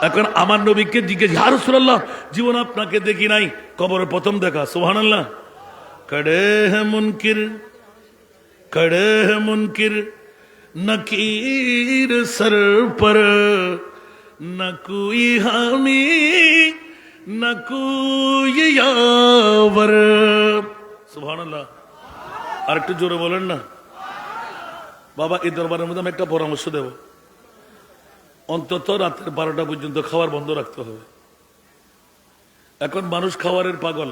এখন আমার নবীকে জিজ্ঞেস, ইয়া রাসূলুল্লাহ, জীবন আপনাকে দেখি নাই, কবরের প্রথম দেখা, সুবহানাল্লাহ। खड़े हैं मुनकिर, खड़े हैं मुनकिर, नकीर सर पर, न कोई हामी न कोई यावर। সুবহানাল্লাহ। আর একটু জোরে বলেন না বাবা। এই দরবারের মধ্যে আমি একটা পরামর্শ দেব, অন্তত রাতের 12টা পর্যন্ত খাবার বন্ধ রাখতে হবে। এখন মানুষ খাবারের পাগল,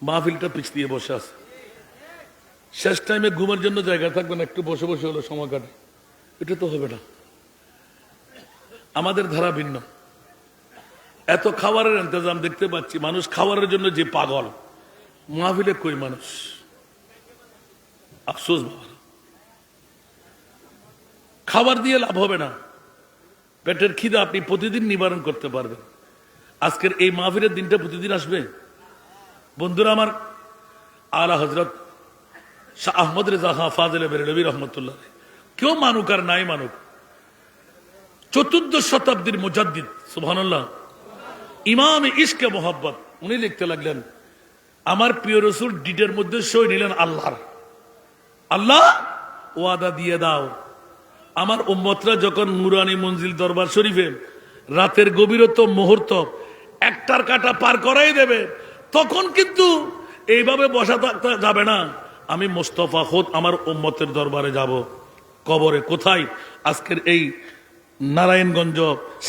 মাহফিলটা পিছ দিয়ে বসে আছে। শেষ টাইমে ঘুমের জন্য জায়গা থাকবে না, একটু বসে বসে হলো সময় কাটে, এটা তো হবে না। আমাদের ধারা ভিন্ন। এত খাবারের ইন্তজাম দেখতে পাচ্ছি, মানুষ খাবারের জন্য যে পাগল, মাহফিলে কই মানুষ? আফসোস বাবা, খাবার দিয়ে লাভ হবে না। পেটের খিদা আপনি প্রতিদিন নিবারণ করতে পারবেন। আজকের এই মাহফিলের দিনটা প্রতিদিন আসবে। বন্ধুরা আমার, আলা হযরত শাহ আহমদ রেজা খান ফাজিলে বেরেলভী রহমতুল্লাহ, কেউ মানুক আর নাই মানুক, 14 শতাব্দীর মুজাদ্দিদ, সুবহানাল্লাহ, ইমাম ইশকে মোহাব্বত, উনি লিখতে লাগলেন, আমার প্রিয় রসুল ডিডের মধ্যে সই নিলেন আল্লাহর। আল্লাহ ওয়াদা দিয়ে দাও, আমার উম্মতরা যখন নুরানি মঞ্জিল দরবার শরীফে রাতের গভীরতম মুহূর্ত একটার কাটা পার করাই দেবে, তখন কিন্তু এইভাবে বসা থাকতে যাবে না। আমি মুস্তাফা খোদ আমার উম্মতের দরবারে যাব। কবরে কোথায়? আজকের এই নারায়ণগঞ্জ,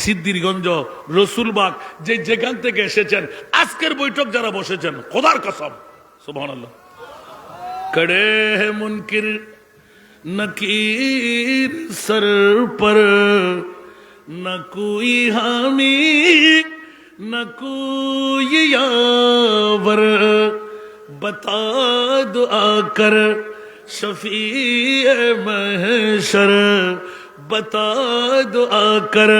সিদ্ধিরগঞ্জ, রসুলবাগ, যেখান থেকে এসেছেন, আজকের বৈঠক যারা বসেছেন, খোদার কসম, সুবহানাল্লাহ। কড়ে হে মুনকির নকির সর পর, ন কোই हामी न कोई यावर, बता दो आकर शफीए महशर, बता दो आकर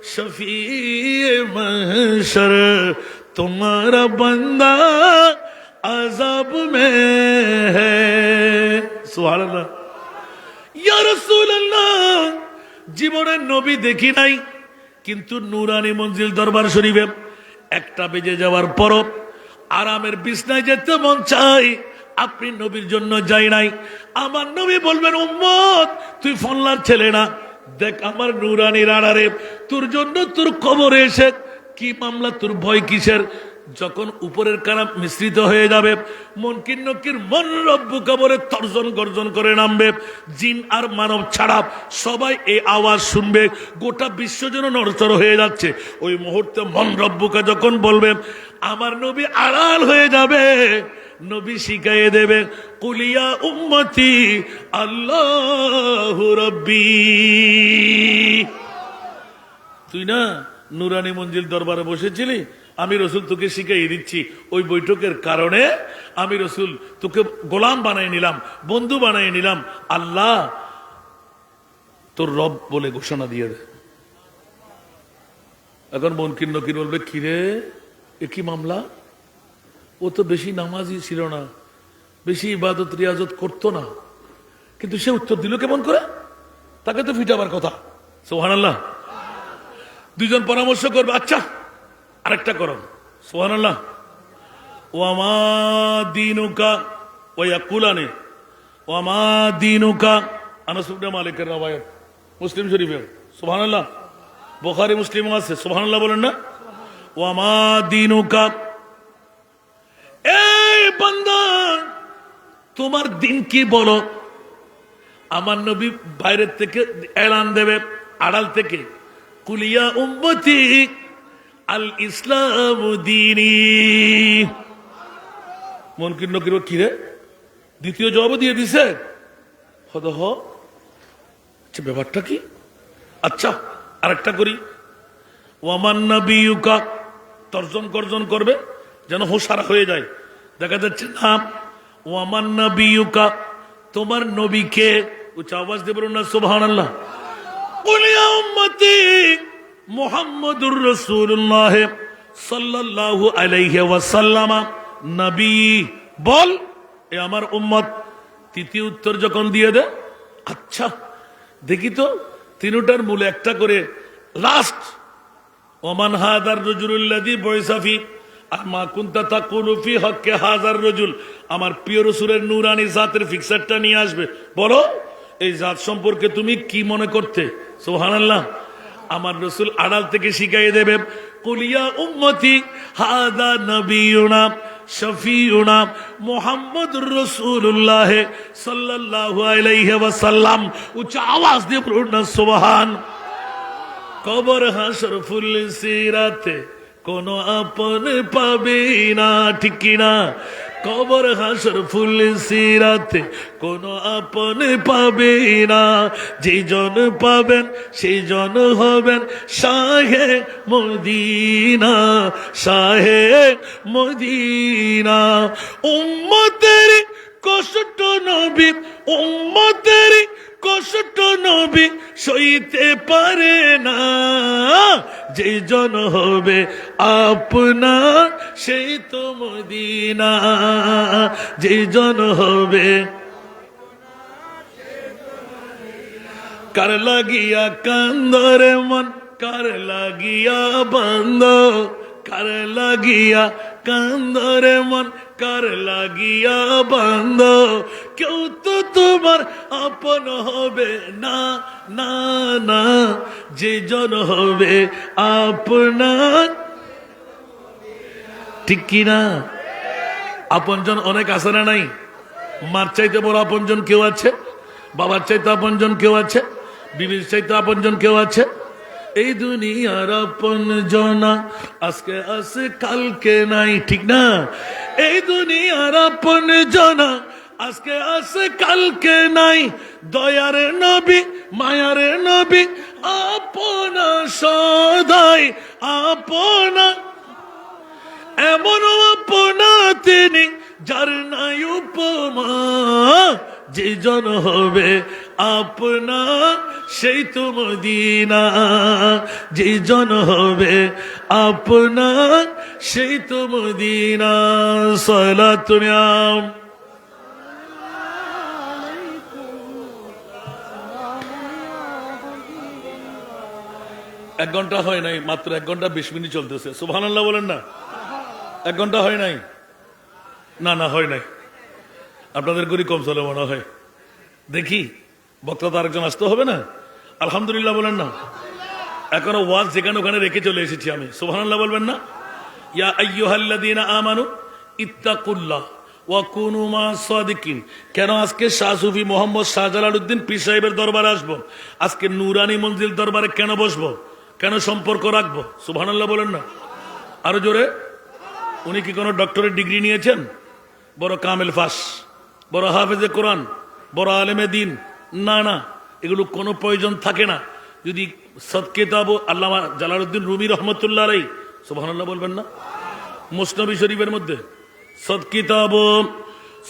शफीए महशर, तुम्हारा बंदा अज़ाब में है। सुभान अल्लाह। या रसूल अल्लाह, জীবনের নবী দেখি নাই, কিন্তু নুরানি মঞ্জিল দরবার শরীফে 1টা বেজে যাওয়ার পর আরামের বিছনায় যেতে মন চাই। আপনি নবীর জন্য যাই নাই। আমার নবী বলবেন, উম্মত তুই ফোনলার ছেলে না, দেখ আমার নুরানি রানারে, তোর জন্য তোর কবরে এসে কি মামলা, তোর ভয় কিসের? যখন উপরের কালাম মিশ্রিত হয়ে যাবে, মুনকির নকির মন রব্বু কবরে তর্জন গর্জন করে নামবে। জিন আর মানব ছাড়া সবাই এই আওয়াজ শুনবে, গোটা বিশ্ব যেন নড়চড় হয়ে যাচ্ছে। ওই মুহূর্তে মন রব্বুকা যখন বলবে, আমার নবী আড়াল হয়ে যাবে। নবী শিখাইয়ে দেবে, কুলিয়া উম্মতি আল্লাহু রাব্বি। তুই না নুরানি মঞ্জিল দরবারে বসেছিলি, আমি রসুল তোকে শিখাই দিচ্ছি। ওই বৈঠকের কারণে আমি রসুল তোকে গোলাম বানাই নিলাম, বন্ধু বানাই নিলাম। আল্লাহ তোর রব বলে ঘোষণা দিয়ে দেয়। এখন মুনকির নকির বলবে, কিরে এ কি মামলা? ও তো বেশি নামাজি ছিল না, বেশি ইবাদত রিয়াজত করতো না, কিন্তু সে উত্তর দিল কেমন করে? তাকে তো ফিটাবার কথা। সুবহানাল্লাহ। দুইজন পরামর্শ করবে, আচ্ছা আরেকটা করো। সুবহানাল্লাহ। ওয়ামা দীনুকা ওয়াকুলানে ওয়ামা দীনুকা, আনাস ইবনে মালিকের রওয়ায়াত, মুসলিম শরীফের। সুবহানাল্লাহ। বুখারী মুসলিম আছে। সুবহানাল্লাহ বলেন না? ওয়ামা দীনুকা, এই বান্দা তোমার দিন কি বলো? আমার নবী বাইরের থেকে এলান দেবে, আড়াল থেকে, কুলিয়া উম্মতি আল ইসলাম দীনি। মুনকির নকির কিরে দ্বিতীয় জবাব দিয়ে দিছে। আচ্ছা ব্যাপারটা কি? আচ্ছা আরেকটা করি। ওয়ামান নবিয়ুকা, তর্জন গর্জন করবে যেন হোসারা হয়ে যায়, দেখা যাচ্ছে না। ওয়ামান নবিয়ুকা, তোমার নবীকে। উচ্চ আওয়াজ দিয়ে বলুন না সুবহানাল্লাহ। কুল ইয়া উম্মতি মুহাম্মাদুর রাসূলুল্লাহ সাল্লাল্লাহু আলাইহি ওয়াসাল্লাম, নবী বল এ আমার উম্মত। তৃতীয় উত্তর যখন দিয়ে দে, আচ্ছা দেখি তো তিনটার মূলে একটা করে লাস্ট, ওমান হাদার রাজুলুল্লাযী বুইসা ফি মা কুনতা তাকুলু ফি হক্কে হাজার রাজুল, আমার প্রিয় রাসূলের নূরানী জাতের ফিক্সারটা নিয়ে আসবে। বলো এই জাত সম্পর্কে তুমি কি মনে করতে? সুবহানাল্লাহ। আমার রাসূল আড়াল থেকে শিখাইয়ে দেবে, কুলিয়া উম্মতি হাদা নবিয়ুনা শফিউনা মুহাম্মদুর রাসূলুল্লাহ সাল্লাল্লাহু আলাইহি ওয়াসাল্লাম। উচ্চ আওয়াজ দিয়ে বলুন না সুবহান। কবর হাসর ফুল সিরাতে কোন আপন পাবে না, ঠিক কিনা? কবর হাসর ফুল সিরাতে কোন আপন পাবে না, যে জন পাবেন সেই জন হবেন শাহে মদিনা, শাহে মদিনা। উম্মতের কষ্ট নবী, উম্মতের কষ্ট নবী সইতে পারে না, যে জন হবে আপনার সেই তো মদিনা, যে জন হবে। কার লাগিয়া কান্দরে মন, কার লাগিয়া বান্দ, কার লাগিয়া কান্দরে মন, কার লাগিয়া বান্দ, কেউ তো তোমার আপন হবে না, না না, যে জন হবে আপনার, ঠিক কিনা? আপনজন অনেক আছে না নাই? মার চাইতে বড় আপনজন কেউ আছে? বাবার চাইতে আপনজন কেউ আছে? বিবির চাইতে আপনজন কেউ আছে? এই দুনিয়ার আপন জনা আজকে আছে কালকে নাই, ঠিক না? এই দুনিয়ার আপন জনা আজকে আছে কালকে নাই, দয়ার নবী মায়ার নবী আপনা সদাই আপনা, এমন আপনা তিনি যার নাই উপমা, যে জন হবে আপনার সেই তো মদিনা, যে জন হবে আপনার সেই তো মদিনা। সালাতুন আলাইকুম। এক ঘন্টা হয় নাই, মাত্র 1 ঘন্টা 20 মিনিট চলতেছে। সুবহানাল্লাহ বলেন না? 1 ঘন্টা হয় নাই? না না হয় নাই, আপনাদের গড়ি কম চলে মনে হয়। দেখি বক্তা তো আরেকজন আসতে হবে না? আলহামদুলিল্লাহ বলেন না? এখনো ওয়াজ যেখানে ওখানে রেখে চলে এসেছি আমি। সুবহানাল্লাহ বলবেন না? ইয়া আইয়ুহাল্লাযীনা আমানু ইত্তাকুল্লাহ ওয়া কুনু মা'আস সাদিকিন। কেন আজকে শাহ সুফি মোহাম্মদ শাহজালালউদ্দিন পীর সাহেবের দরবারে আসবো? আজকে নুরানি মঞ্জিল দরবারে কেন বসবো? কেন সম্পর্ক রাখবো? সুবহানাল্লাহ বলেন না? আরো জোরে। উনি কি কোনো ডক্টরের ডিগ্রি নিয়েছেন? বড় কামেল ফাস, বড় হাফেজে কোরআন, বড় আলেমে দিন? না না, এগুলো কোনো প্রয়োজন থাকে না। যদি সদকিতাব আল্লামা জালালউদ্দিন রুমি রহমতুল্লাহ আলাইহি, সুবহানাল্লাহ বলবেন না? মুসনবী শরীফের মধ্যে সদকিতাব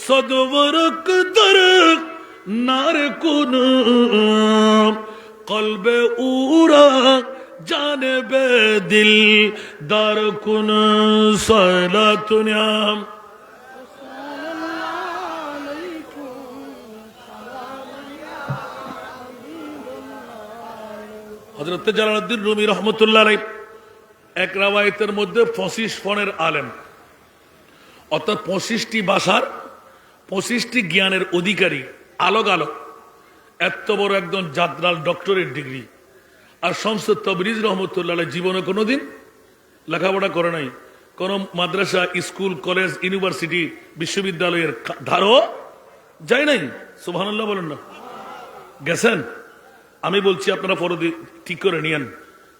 সদবরক দরক নার কোন কলবে উরা জানবে দিল দার কুন সালাতুনিয়াম। হযরত জালালউদ্দিন রুমি রহমতুল্লাহ আলাইহি এক রাওয়ায়াতের মধ্যে 25 ফনের আলেম, অর্থাৎ 25টি ভাষার 25টি জ্ঞানের অধিকারী, আলোক আলোক, এত বড় একজন জাদরাল ডক্টরেট ডিগ্রি। আর শামস তাবরিজ রহমতুল্লাহ আলাইহি জীবনে কোনোদিন লেখাপড়া করে নাই, কোন মাদ্রাসা, স্কুল, কলেজ, ইউনিভার্সিটি, বিশ্ববিদ্যালয়ের ধারও যায় নাই। সুবহানাল্লাহ বলেন না? গেছেন? আমি বলছি আপনারা পরে ঠিক করে নিয়েন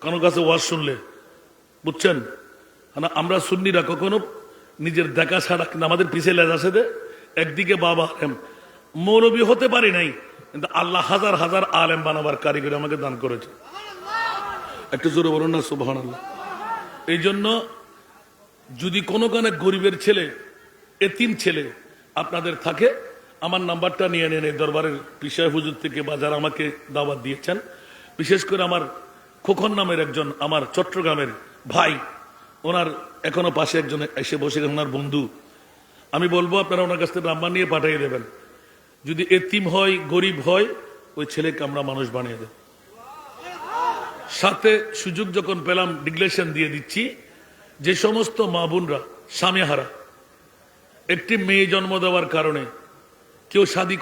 কারো কাছে ওয়াজ শুনলে, বুঝছেন না? আমরা সুন্নিরা কখনো নিজের দেখা ছাড়া আমাদের পিছিয়ে লেজ আছে দে। একদিকে বাবা আলেম, মৌলবী হতে পারি নাই, কিন্তু আল্লাহ হাজার হাজার আলেম বানাবার কারিগরি আমাকে দান করেছে। একটু জোরে বলুন না সুবহানাল্লাহ। এই জন্য যদি কোনো কানে গরিবের ছেলে, এতিম ছেলে আপনাদের থাকে, আমার নাম্বারটা নিয়ে নেন। এই দরবারের পিসায় হুজুর থেকে বা যারা আমাকে দাওয়াত দিয়েছেন, বিশেষ করে আমার খোকন নামের একজন আমার চট্টগ্রামের ভাই, ওনার এখনো পাশে একজন এসে বসে, ওনার বন্ধু। আমি বলবো আপনারা ওনার কাছ থেকে নাম্বার নিয়ে পাঠিয়ে দেবেন। যদি এতিম হয়, গরিব হয়, ওই ছেলেকে আমরা মানুষ বানিয়ে দেব। সাথে সুযোগ যখন পেলাম ডিক্লেরেশন দিয়ে দিচ্ছি, যে সমস্ত মা বোনরা স্বামীহারা, একটি মেয়ে জন্ম দেওয়ার কারণে কেউ শাদী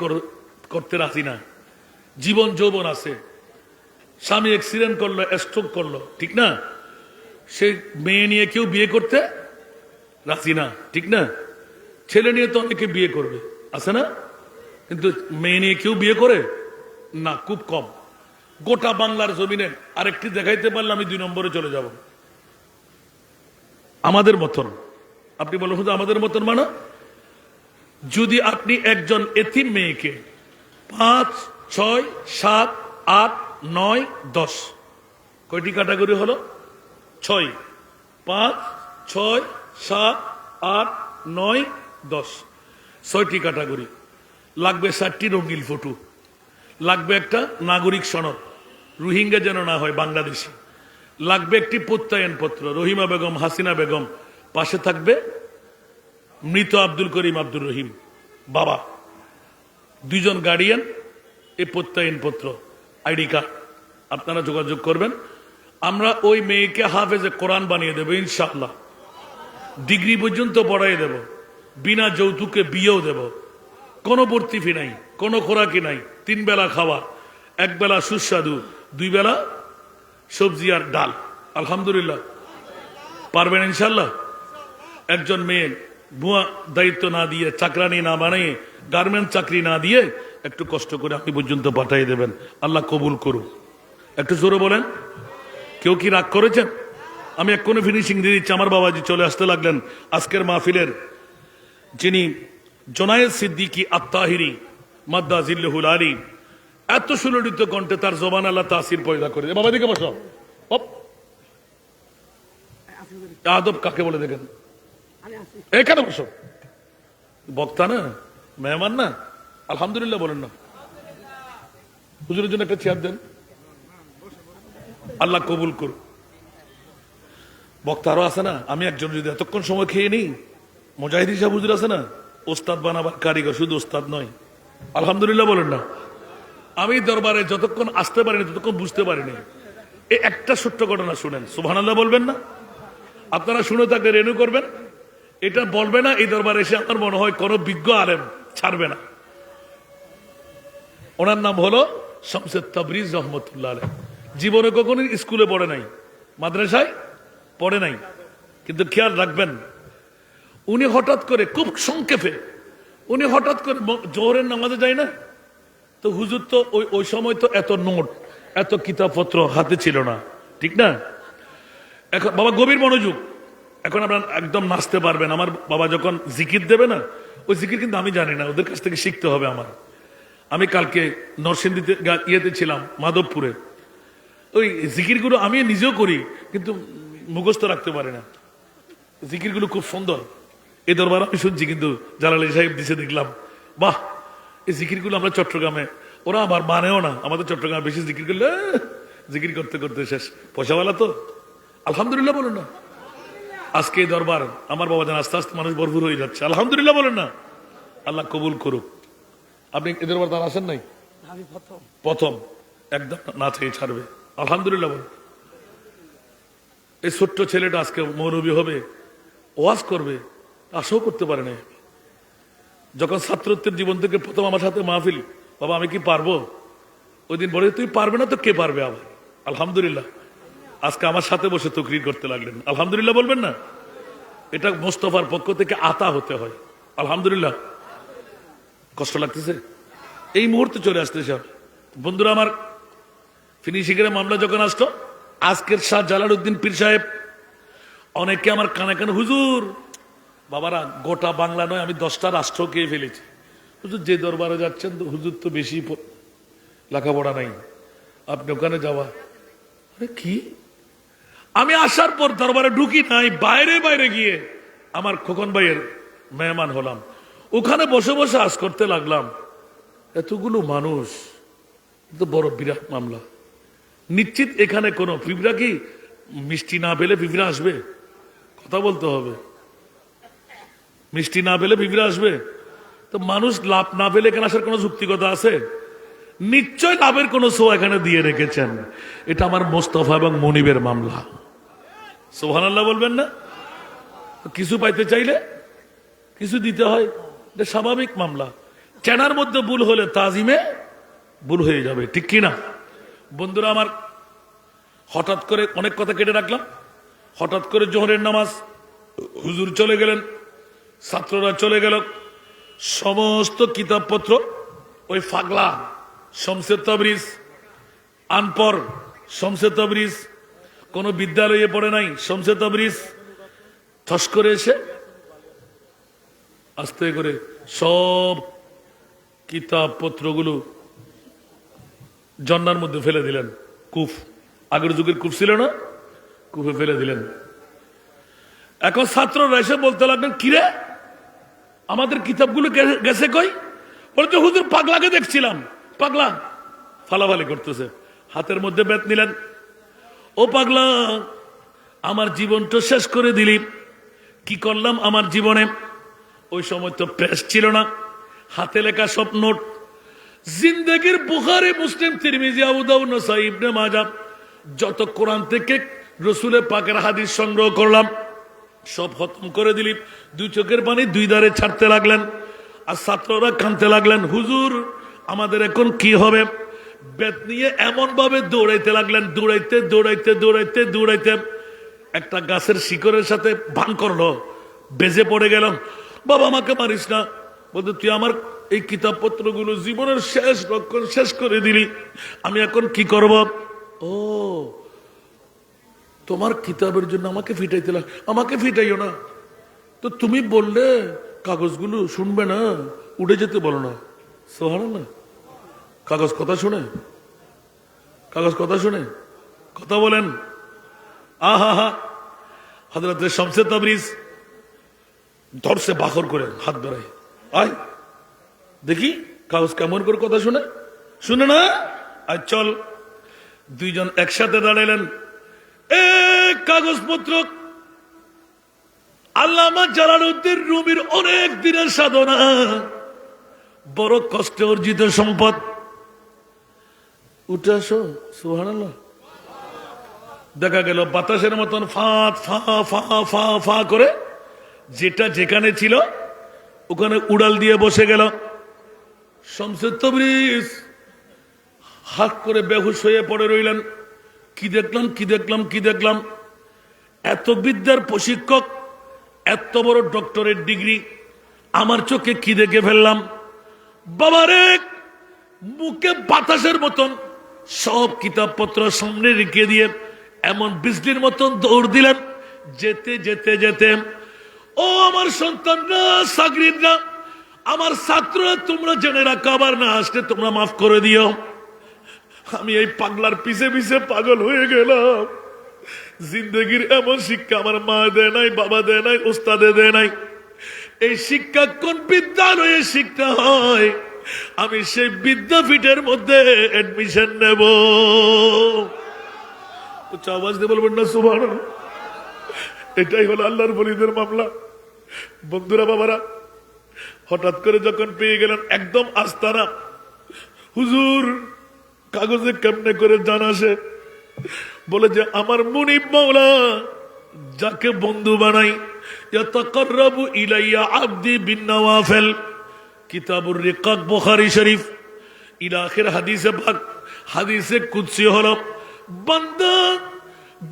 করতে রাজি না, জীবন যৌবন আছে, স্বামী অ্যাক্সিডেন্ট করলো, স্ট্রোক করলো, ঠিক না? সেই মেয়ে নিয়ে কেউ বিয়ে করতে রাজি না, ঠিক না? ছেলে নিয়ে তো অনেকে বিয়ে করবে, আছে না? কিন্তু মেয়ে নিয়ে কেউ বিয়ে করে না, খুব কম। গোটা বাংলার জমিনে আরেকটি দেখাইতে পারলে আমি 2 নম্বরে চলে যাব। আমাদের মতন, আপনি বলেন হুজুর আমাদের মতন মানে, যদি আপনি একজন এতিম মেয়েকে 5, 6, 7, 8, 9, 10 কয়টি ক্যাটাগরি হলো? 6, 5, 6, 7, 8, 9, 10, 6টি ক্যাটাগরি। লাগবে 7টি রঙিন ফটো, লাগবে একটা নাগরিক সনদ, রোহিঙ্গা যেন না হয়, বাংলাদেশি, লাগবে একটি প্রত্যয়ন পত্র, রহিমা বেগম, হাসিনা বেগম, পাশে থাকবে মৃত আব্দুল করিম, আব্দুর রহিম বাবা, 2 জন গার্ডিয়ান, এই প্রত্যয়ন পত্র, আইডি কার্ড। আপনারা যোগাযোগ করবেন। আমরা ওই মেয়েকে হাফেজে কোরআন বানিয়ে দেবো ইনশাআল্লাহ, ডিগ্রি পর্যন্ত পড়াই দেব, বিনা যৌতুকে বিয়েও দেব, কোনো ভর্তি ফি নাই, কোনো খোরাকি নাই, 3 বেলা খাওয়া, 1 বেলা সুস্বাদু, 2 বেলা সবজি আর ডাল। আলহামদুলিল্লাহ পারবেন ইনশাল্লাহ? একজন মেয়ে ভুয়া দায়িত্ব না দিয়ে, চাকরানি না বানিয়ে, গার্মেন্ট চাকরি না দিয়ে একটু কষ্ট করে আপনি পর্যন্ত পাঠিয়ে দেবেন। আল্লাহ কবুল করুন। একটু জোরে বলেন। কেউ কি রাগ করেছেন? আমি এক্ষুনি ফিনিশিং দিয়ে দিচ্ছি। আমার বাবাজি চলে আসতে লাগলেন। আজকের মাহফিলের যিনি জোনায়েদ সিদ্দিকী আত-তাহিরি মাদ্দা জিল্লুহুল আলী, এত সুললিত কণ্ঠে তার জবান আল্লাহ তাসির পয়দা করে। বাবা দিকে বসো। আদব কাকে বলে দেখেন, এখানে বসো। বক্তা না, মেহমান না, আলহামদুলিল্লাহ বলেন না। হুজুরের জন্য একটা চেয়ার দেন। আল্লাহ কবুল করুন। বক্তা আরো আছে না, আমি একজন যদি এতক্ষণ সময় খেয়ে নিই, মুজাহিদ সাহেব হুজুর আছে না, ওস্তাদ বানাবার কারিগর, শুধু ওস্তাদ নয়। আলহামদুলিল্লাহ বলেন না। আমি দরবারে যতক্ষণ আসতে পারিনি ততক্ষণ বুঝতে পারিনি। এই একটা ছোট্ট ঘটনা শুনেন, সুবহানাল্লাহ বলবেন না? আপনারা শুনে থাকলে রেনু করবেন। এটা বলবে না, এই দরবারে এসে আমার মনে হয় কোন বিজ্ঞ আলেম ছাড়বে না। ওনার নাম হলো শামস তাবরিজ রহমতুল্লাহ আলাইহি। জীবনে কখনো স্কুলে পড়ে নাই, মাদ্রাসায় পড়ে নাই, কিন্তু খেয়াল রাখবেন, উনি হঠাৎ করে, খুব সংক্ষেপে, উনি হঠাৎ করে জোহরের নামাজে যায় না তো হুজুর তো ওই সময় তো এত নোট, এত কিতাবপত্র হাতে ছিল না, ঠিক না? এখন বাবা গভীর মনোযোগ, এখন আপনারা একদম নাচতে পারবেন। আমার বাবা যখন জিকির দেবে না, ওই জিকির কিন্তু আমি জানি না, ওদের কাছ থেকে শিখতে হবে আমার। আমি কালকে নরসিংদীতে ইয়েতে ছিলাম, মাধবপুরে। ওই জিকিরগুলো আমি নিজেও করি, কিন্তু মুখস্থ রাখতে পারি না। জিকিরগুলো খুব সুন্দর। এই দরবার আমি শুনছি, কিন্তু জালালি সাহেব দিছে দেখলাম, বাহ, এই জিকিরগুলো আমরা চট্টগ্রামে ওরা আবার মানেও না। আমাদের চট্টগ্রাম বেশি জিকির করলে জিকির করতে করতে শেষ। পয়সাওয়ালা তো আলহামদুলিল্লাহ বলেন না। আজকে এই দরবার আমার বাবা যেন আস্তে আস্তে মানুষ ভরপুর হয়ে যাচ্ছে, আলহামদুলিল্লাহ বলেন না। আল্লাহ কবুল করুক। আপনি এই দরবার তার আসেন নাই? প্রথম একদম না চেয়ে ছাড়বে, আলহামদুলিল্লাহ বলেন। এই ছোট্ট ছেলেটা আজকে মৌলবী হবে, ওয়াজ করবে, আশাও করতে পারে না। যখন ছাত্রত্বের জীবন থেকে প্রথম আমার সাথে মাহফিল, বাবা আমি কি পারবো? ওই দিন বলে তুই পারবে না তো কে পারবে? আবার আলহামদুলিল্লাহ আজকে আমার সাথে বসে তকরির করতে লাগলেন, আলহামদুলিল্লাহ বলবেন না? এটা মোস্তফার পক্ষ থেকে আতা হতে হয়, আলহামদুলিল্লাহ। কষ্ট লাগতেছে, এই মুহূর্তে চলে আসতেছে। বন্ধুরা আমার, ফিনিশিং এর মামলা যখন আসতো, আজকের শাহ জালালউদ্দিন পীর সাহেব, অনেকে আমার কানে কানে, হুজুর বাবারা গোটা বাংলা নয় আমি 10টা রাষ্ট্র খেয়ে ফেলেছি। হুজুর যে দরবারে যাচ্ছেন তো হুজুর তো বেশি লেখাপড়া নাই, আপনি ওখানে যাওয়া। আরে কি, আমি আসার পর দরবারে ঢুকি নাই, বাইরে বাইরে গিয়ে আমার খোকন ভাইয়ের মেহমান হলাম, ওখানে বসে বসে আজ করতে লাগলাম। এতগুলো মানুষ, তো বড় বিরাট মামলা। নিশ্চিত এখানে কোনো পিঁপড়া, কি মিষ্টি না পেলে পিঁপড়া আসবে? কথা বলতে হবে, মিষ্টি না পেলে পিঁপড়া আসবে? তো মানুষ লাভ না পেলে এখানে আসার কোনো যুক্তিকতা আছে? নিশ্চয় লাভের কোনো শো এখানে দিয়ে রেখেছেন। এটা আমার মোস্তফা এবং মনিবের মামলা, সুবহানাল্লাহ বলবেন না? কিছু পাইতে চাইলে কিছু দিতে হয়, এটা স্বাভাবিক মামলা। চেনার মধ্যে ভুল হলে তাজিমে ভুল হয়ে যাবে, ঠিক কিনা? বন্ধুরা আমার, হঠাৎ করে অনেক কথা কেটে রাখলাম। হঠাৎ করে জোহরের নামাজ, হুজুর চলে গেলেন, ছাত্ররা চলে গেল, সমস্ত কিতাবপত্র ওই ফাগলা শমসে তাবরিজ, আনপর শমসে তাবরিজ, কোন বিদ্যালয়ে পড়ে নাই শমসে তাবরিজ, ঠস করে এসে আস্তে করে সব কিতাবপত্রগুলো জন্নার মধ্যে ফেলে দিলেন। কুফ, আগের যুগের কুফ ছিল না, কুফে ফেলে দিলেন। এখন ছাত্ররা এসে বলতে লাগলেন, কিরে আমাদের কিতাবগুলো গেছে কই? বলছে হুজুর পাগলাকে দেখছিলাম, পাগলা ফালাফালি করতেছে, হাতের মধ্যে বেত নিলেন। ও পাগলা, আমার জীবনটা শেষ করে দিলি। কি করলাম আমার জীবনে? ওই সময় তো প্রেস ছিল না, হাতে লেখা সব নোট, জিন্দেগির বুখারী, মুসলিম, তিরমিজি, আবু দাউদ, নাসাই, ইবনে মাজাহ, যত কোরআন থেকে রসুলের পাকের হাদিস সংগ্রহ করলাম সব খতম করে দিলি। দুই চোখের পানি দুই ধারে ছাড়তে লাগলেন। আর ছাত্ররা কাঁদতে লাগলেন, হুজুর আমাদের এখন কি হবে? বেত নিয়ে এমন ভাবে দৌড়াইতে লাগলেন, দৌড়াইতে দৌড়াইতে দৌড়াইতে দৌড়াইতে একটা গাছের শিকড়ের সাথে ভান করলো, বেজে পড়ে গেলাম। বাবা আমাকে মারিস না, বলতে তুই আমার এই কিতাবপত্রগুলো জীবনের শেষ লক্ষণ শেষ করে দিলি, আমি এখন কি করব? ও তোমার কিতাবের জন্য আমাকে ফিটাইতে লাগ, আমাকে ফিটাইও না তো, তুমি বললে কাগজগুলো শুনবে না, উড়ে যেতে বলো না। সুবহানাল্লাহ, কাগজ কথা শুনে, কাগজ কথা শুনে কথা বলেন। আহা হা, হযরত শামসে তাবরিজ ধরছে বাখর করে, হাত বেড়ায়, আয় দেখি কাগজ কেমন করে কথা শুনে, শুনে না, আয় চল। দুইজন একসাথে দাঁড়াইলেন। কাগজপত্র আল্লামা জালালউদ্দিন রুমির অনেক দিনের সাধনা, বড় কষ্টে অর্জিত সম্পদ। উঠে আসো, সুবহানাল্লাহ। দেখা গেল বাতাসের মতন ফা ফা ফা ফা ফা করে যেটা যেখানে ছিল ওখানে উড়াল দিয়ে বসে গেল। শামসে তাবরিজ হাত করে বেহুশ হয়ে পড়ে রইলেন। কি দেখলাম, কি দেখলাম, কি দেখলাম? এত বিদ্যার প্রশিক্ষক, এত বড় ডক্টরেট ডিগ্রি, আমার চোখে কি দেখে ফেললাম? বাবারে, মুখে বাতাসের মতন সব কিতাবপত্র সামনে রেখে দিয়ে এমন বিজলির মতন দৌড় দিলেন। যেতে যেতে যেতে, ও আমার সন্তানরা, সাগরিদরা, আমার ছাত্ররা, তোমরা জেনে রাখো, আবার না আসলে তোমরা মাফ করে দিও। আমি এই পাগলার পিছে পিছে পাগল হয়ে গেলাম। জিন্দগির এমন শিক্ষা আমার মা দেয় নাই, বাবা দেয় নাই, ওস্তাদে দেয় নাই। এই শিক্ষা কোন বিদ্যালয়ে শিক্ষা হয়? আমি সেই বিদ্যাপীঠের মধ্যে এডমিশন নেব। আওয়াজ দিয়ে বলবেন না সুবহানাল্লাহ। এটাই হলো আল্লাহর ওলিদের মামলা। বন্ধুরা বাবারা, হঠাৎ করে যখন পেয়ে গেলেন একদম আস্তানা, হুজুর কাগজে কেমনে করে জানাসে, বলে যে আমার মুনিব মাওলা যাকে বন্ধু বানাই, ইয়াতাকাররাবু ইলাইয়া আবদি বিন নওয়াফিল, কিতাবুর রিকাক বুখারী শরীফ ইলা আখির হাদিসে পাক, হাদিসে কুদসি হলো বান্দা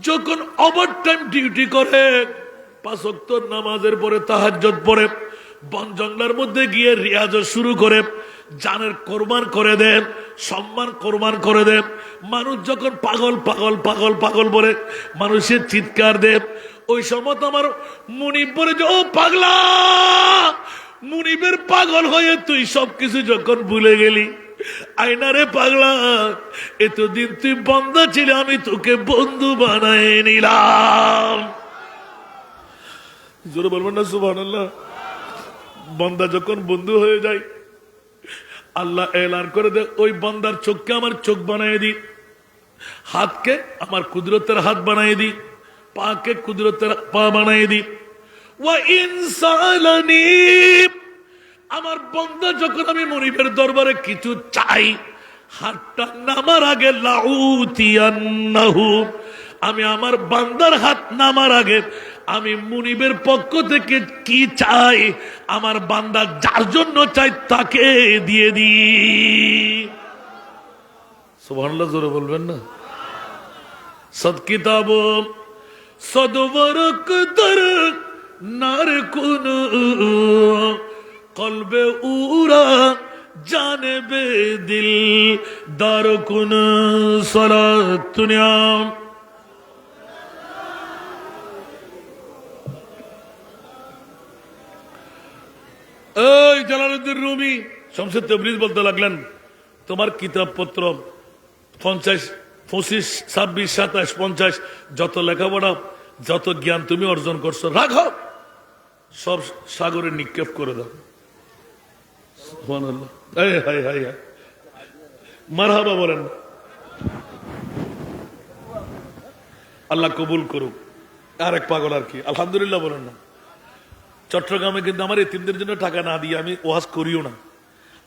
যখন ওভারটাইম ডিউটি করে, 5 ওয়াক্ত নামাজের পরে তাহাজ্জুদ পড়ে, বন জঙ্গলের মধ্যে গিয়ে রিয়াজ শুরু করে, জানের কোরবান করে দেন, সম্মান কোরবান করে দেন, মানুষ যখন পাগল পাগল পাগল পাগল বলে মানুষের চিৎকার দেব, ওই সময় আমার মুনিব বলে যে ও পাগলা, মুনিবের পাগল হয়ে তুই সবকিছু যখন ভুলে গেলি, আয়নারে পাগলা এতদিন তুই বন্ধা ছিলে, আমি তোকে বন্ধু বানায় নিলাম। জোরে বলবেন না সুবহানাল্লাহ। বন্দা যখন বন্ধু হয়ে যায়, আল্লাহ এলান করে দে ওই বন্দার চোখকে আমার চোখ বানিয়ে দি, হাতকে আমার কুদরতের হাত বানিয়ে দি, পাকে কুদরতের পা বানিয়ে দি। ওয়া ইনসালানি, আমার বন্দা যখন আমি মুনিবের দরবারে কিছু চাই, হাতটা নামার আগে লাউতিয়ান্নাহু, আমি আমার বান্দার হাত নামার আগে আমি মুনিবের পক্ষ থেকে কি চাই, আমার বান্দা যার জন্য চাই তাকে দিয়ে দি। সুবহানাল্লাহ, জোরে বলবেন না। সদ কিতাব সদবরক দর নার কুন, কলবে উরা জানবে দিল দার কুন, সালাতুনিয়া। এই জালালউদ্দিন রুমি শামসুত তাবরিজ বলতে লাগলেন, তোমার কিতাবপত্র 50, 25, 26, 27, 50 যত লেখাপড়া যত জ্ঞান তুমি অর্জন করছো রাখো, সব সাগরে নিক্ষেপ করে দাও। সুবহানাল্লাহ, মারহাবা বলেন। আল্লাহ কবুল করুক। আরেক পাগল আর কি, আলহামদুলিল্লাহ বলেন না। চট্টগ্রামে কিন্তু আমার এতিমদের জন্য টাকা না দিয়ে আমি ওয়াজ করিও না।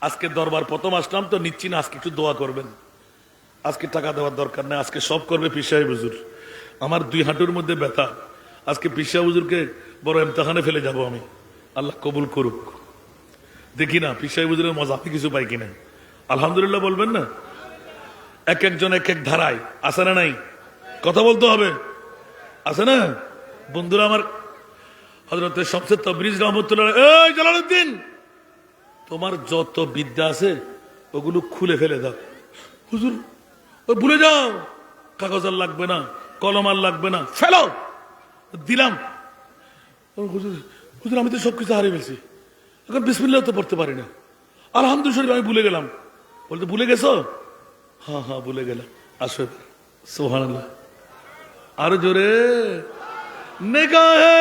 আজকে দরবার প্রথম আসলাম তো নিচ্ছি না, আজকে একটু দোয়া করবেন। আজকে টাকা দেওয়ার দরকার নেই, আজকে সব করবে পীর সাহেব হুজুর। আমার 2 হাঁটুর মধ্যে ব্যথা, আজকে পীর সাহেব হুজুরকে বড় ইমতিহানে ফেলে যাব আমি। আল্লাহ কবুল করুক। দেখি না পীর সাহেব হুজুরের মজা আমি কিছু পাই কিনা। আলহামদুলিল্লাহ বলবেন না। এক একজন এক এক ধারায় আছে না নাই, কথা বলতে হবে, আছে না বন্ধুরা আমার। হযরত শামসুত তাবরিজ রাহমাতুল্লাহ, এই জালালউদ্দিন তোমার যত বিদ্যা আছে ওগুলো খুলে ফেলে দাও। হুজুর ওই ভুলে যাও, কাগজ আর লাগবে না, কলম আর লাগবে না, ফেলো। দিলাম। হুজুর হুজুর আমি তো সবকিছু হারিয়ে ফেলছি, এখন বিসমিল্লাহ তো পড়তে পারি না, আলহামদুলিল্লাহ আমি ভুলে গেলাম। বলতে ভুলে গেছো? হ্যাঁ হ্যাঁ ভুলে গেলাম, আসো। সুবহানাল্লাহ, আরো জোরে। निगाहे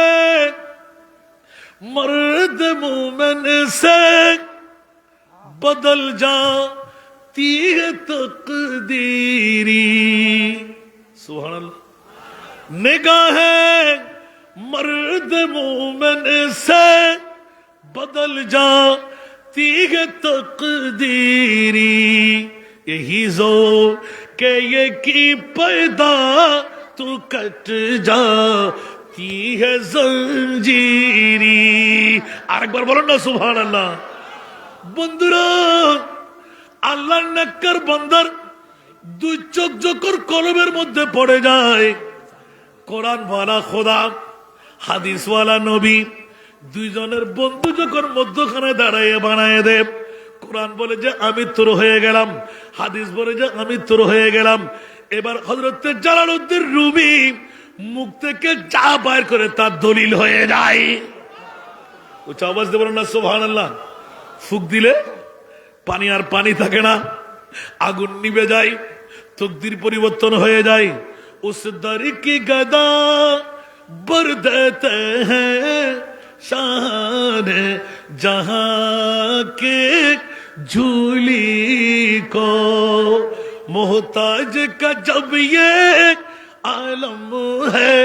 मर्द मोमिन से बदल जाती है तकदीरी। सुभान अल्लाह। निगाहे मर्द मोमिन से बदल जाती है तकदीरी, यही जो के ये की पैदा तू कट जाती है जंजीरी। আরেকবার বলুন না সুবহানাল্লাহ। বন্ধুরা, আল্লাহর নেককার বান্দার 2 চোখ যখন কলবের মধ্যে পড়ে যায়, কোরআন ওয়ালা খোদা হাদিস ওয়ালা নবী 2 জনের বন্ধু যখন মধ্যখানে দাঁড়ায় বানায় দেব, কোরআন বলে যে আমি তোর হয়ে গেলাম, হাদিস বলে যে আমি তোর হয়ে গেলাম। এবার হযরত জালালউদ্দিন রুমি মুখ থেকে যা বাইর করে তার দলিল হয়ে যায়। উচ্চ আওয়াজ দিয়ে বলেন না সুবহানাল্লাহ। ফুক দিলে পানি আর পানি থাকে না, আগুন নিভে যায়, তকদির পরিবর্তন হয়ে যায়। উস দর কি গদা बर देते हैं शान जहां के झूली को मोहताज का जब ये आलम है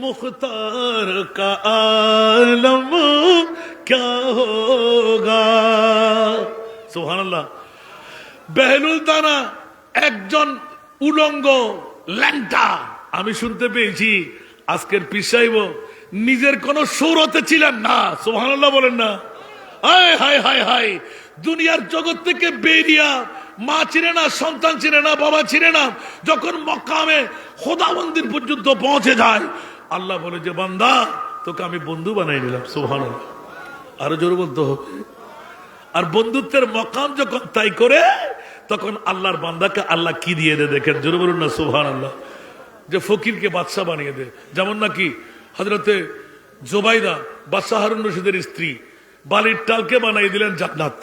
मुख्तार का आलम क्या होगा सुबहानाल्लाह বেহলুল দানা একজন উলঙ্গ ল্যাংটা আমি শুনতে পেয়েছি আজকের পীর সাহেব নিজের কোন সৌরতে ছিলেন না সুবহানাল্লাহ বলেন না হায় হায় হায় হায় দুনিয়ার জগৎ থেকে বেরিয়া মা চিনে না সন্তান চিনে না বাবা চিনে না যখন মক্কামে খোদা মন্দির পর্যন্ত পৌঁছে যায় আল্লাহ বলে যে বান্দা তোকে আমি বন্ধু বানাই নিলাম সুবহানাল্লাহ আরো জোরে বলতে হবে আর বন্ধুত্বের মকাম যখন তাই করে তখন আল্লাহর বান্দাকে আল্লাহ কি দিয়ে দেয় দেখেন জোরে বলুন না সুবহানাল্লাহ যে ফকিরকে বাদশা বানিয়ে দেয় যেমন নাকি হযরতে জুবাইদা বাদশা হারুন রশিদের স্ত্রী বালির টালকে বানিয়ে দিলেন জান্নাত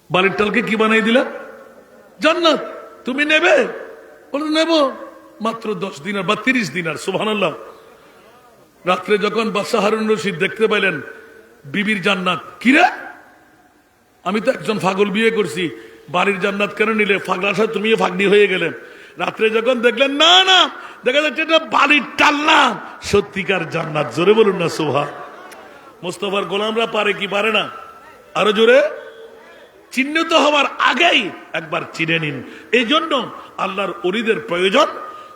বালির টালকে কি বানিয়ে দিলেন জান্নাত তুমি নেবে বলে নেব মাত্র 10 দিনার বা 30 দিনার সুবহানাল্লাহ রাত্রে যখন বাদশা হারুন রশিদ দেখতে পাইলেন বিবির জান্নাত কিরে আমি তো একজন পাগল বিয়ে করছি বাড়ির জান্নাত কেন নিলে পাগলার সাথে তুমিও ফাগনি হয়ে গেলে রাত্রে যখন দেখলেন না না দেখা যাচ্ছে এটা বাড়ির টাল না সত্যিকার জান্নাত জোরে বলুন না সুবহান মুস্তাফার গোলামরা পারে কি পারে না আরো জোরে চিহ্নিত হওয়ার আগেই একবার চিনে নিন এই জন্য আল্লাহর ওলিদের প্রয়োজন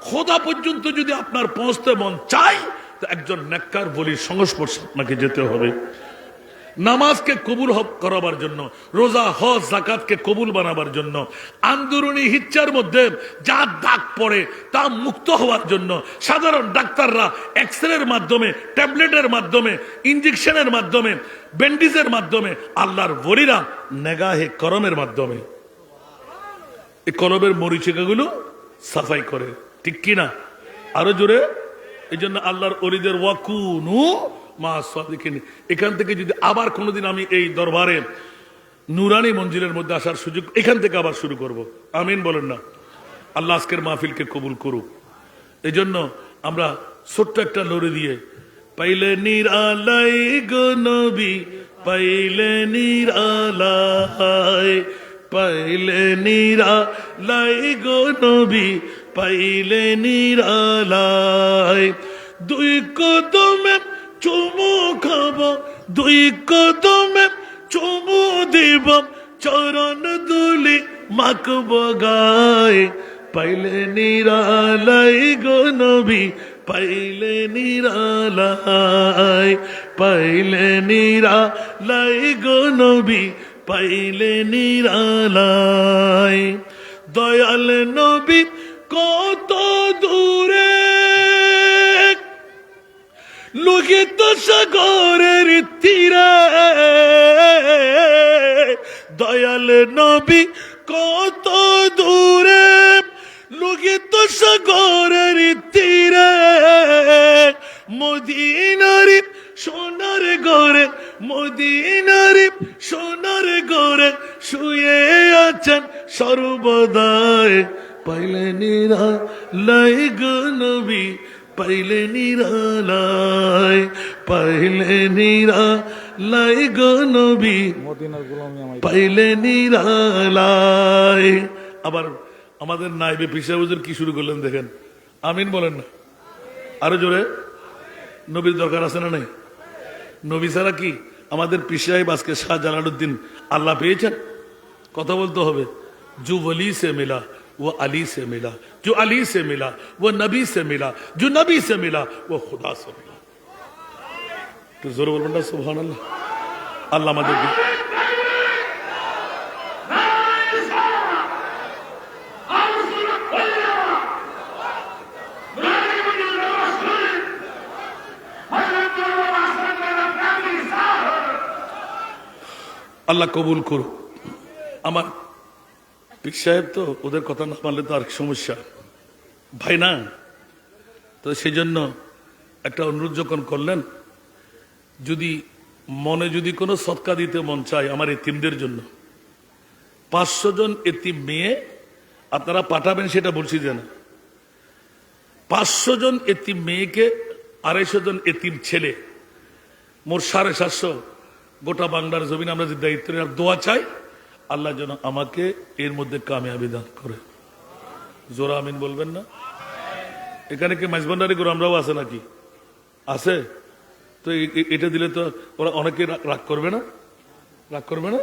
খোদা পর্যন্ত যদি আপনার পৌঁছতে মন চায় তো একজন নেককার ওলির সংস্পর্শে আপনাকে যেতে হবে নামাজকে কবুল করাবার জন্য রোজা হজ যাকাতকে কবুল বানাবার জন্য আন্দোলনী হিচ্ছার মধ্যে যা দাগ পড়ে তা মুক্ত হওয়ার জন্য সাধারণ ডাক্তাররা এক্সরের মাধ্যমে ট্যাবলেটের মাধ্যমে ইনজেকশনের মাধ্যমে ব্যান্ডেজের মাধ্যমে আল্লাহর ওলিরা নেগাহে করমের মাধ্যমে এই কলবের মরিচিকাগুলো সাফাই করে ঠিক কিনা আরো জোরে এই জন্য আল্লাহর ওলিদের ওয়াকুনু মা সাদিকিন এখান থেকে যদি আবার কোনোদিন আমি এই দরবারে নুরানি মঞ্জিলের মধ্যে আসার সুযোগ এখান থেকে আবার শুরু করব আমিন বলেন না আল্লাহ আজকের মাহফিলকে কবুল করুক এই জন্য আমরা ছোট্ট একটা লড়ে দিয়ে পাইলে নিরালাই গো নবী পাইলে নিরালাই পাইলে নিরালাই গো নবী পাইলে নিরালাই দুই কদমে চুমু খাব দুই কদমে চুমু দিব চরণ দুলি মাখব গায় পাইলে নিরালাই গো নবী পাইলে নিরালাই পাইলে নিরালাই গো নবী পাইলে নিরালাই দয়াল নবী কত দূরে লোহিত সাগরের তীরে দয়াল নবী কত দূরে লোহিত সাগরের তীরে মদিনার সোনার ঘরে মদিনার সোনার ঘরে শুয়ে আছেন সর্বদায় পাইলে নিরালাই গো নবী পাইলে নিরালাই পাইলে নিরালাই গো নবী পাইলে নিরালাই আবার আমাদের নাইবে পিসা হুজুর কি শুরু করলেন দেখেন আমিন বলেন না আরো জোরে নবীর দরকার আছে না নাই নবী ছাড়া কি আমাদের পিসা সাহেব আজকে শাহ জালালউদ্দিন আল্লাহ পেয়েছেন কথা বলতে হবে জু ওলি সে মিলা वो अली से मिला जो अली से मिला वो नबी से मिला जो नबी से मिला वो खुदा से मिला तो जोर बोलबेन ना सुभान अल्लाह আল্লাহ আমাদেরকে আল্লাহ কবুল করুক আমার পীর সাহেব তো ওদের কথা না মানলে তো আর সমস্যা ভাই না তো সেই জন্য একটা অনুরোধ যখন করলেন যদি মনে যদি কোনো সৎকা দিতে মন চায় আমার এতিমদের জন্য 500 জন এতিম মেয়ে আপনারা পাঠাবেন সেটা বলছি যে না 500 জন এতিম মেয়েকে 250 জন এতিম ছেলে মোট 750 গোটা বাংলার জমিনে আমরা যে দায়িত্ব নিয়ে দোয়া চাই, আল্লাহ যেন আমাকে এর মধ্যে কামিয়াবি দান করে। জোরা আমিন বলবেন না? এখানে কি মাইজবান্ডারি করে আমরাও আছে নাকি? আছে তো এটা দিলে তো ওরা অনেকে রাগ করবে না? রাগ করবে না?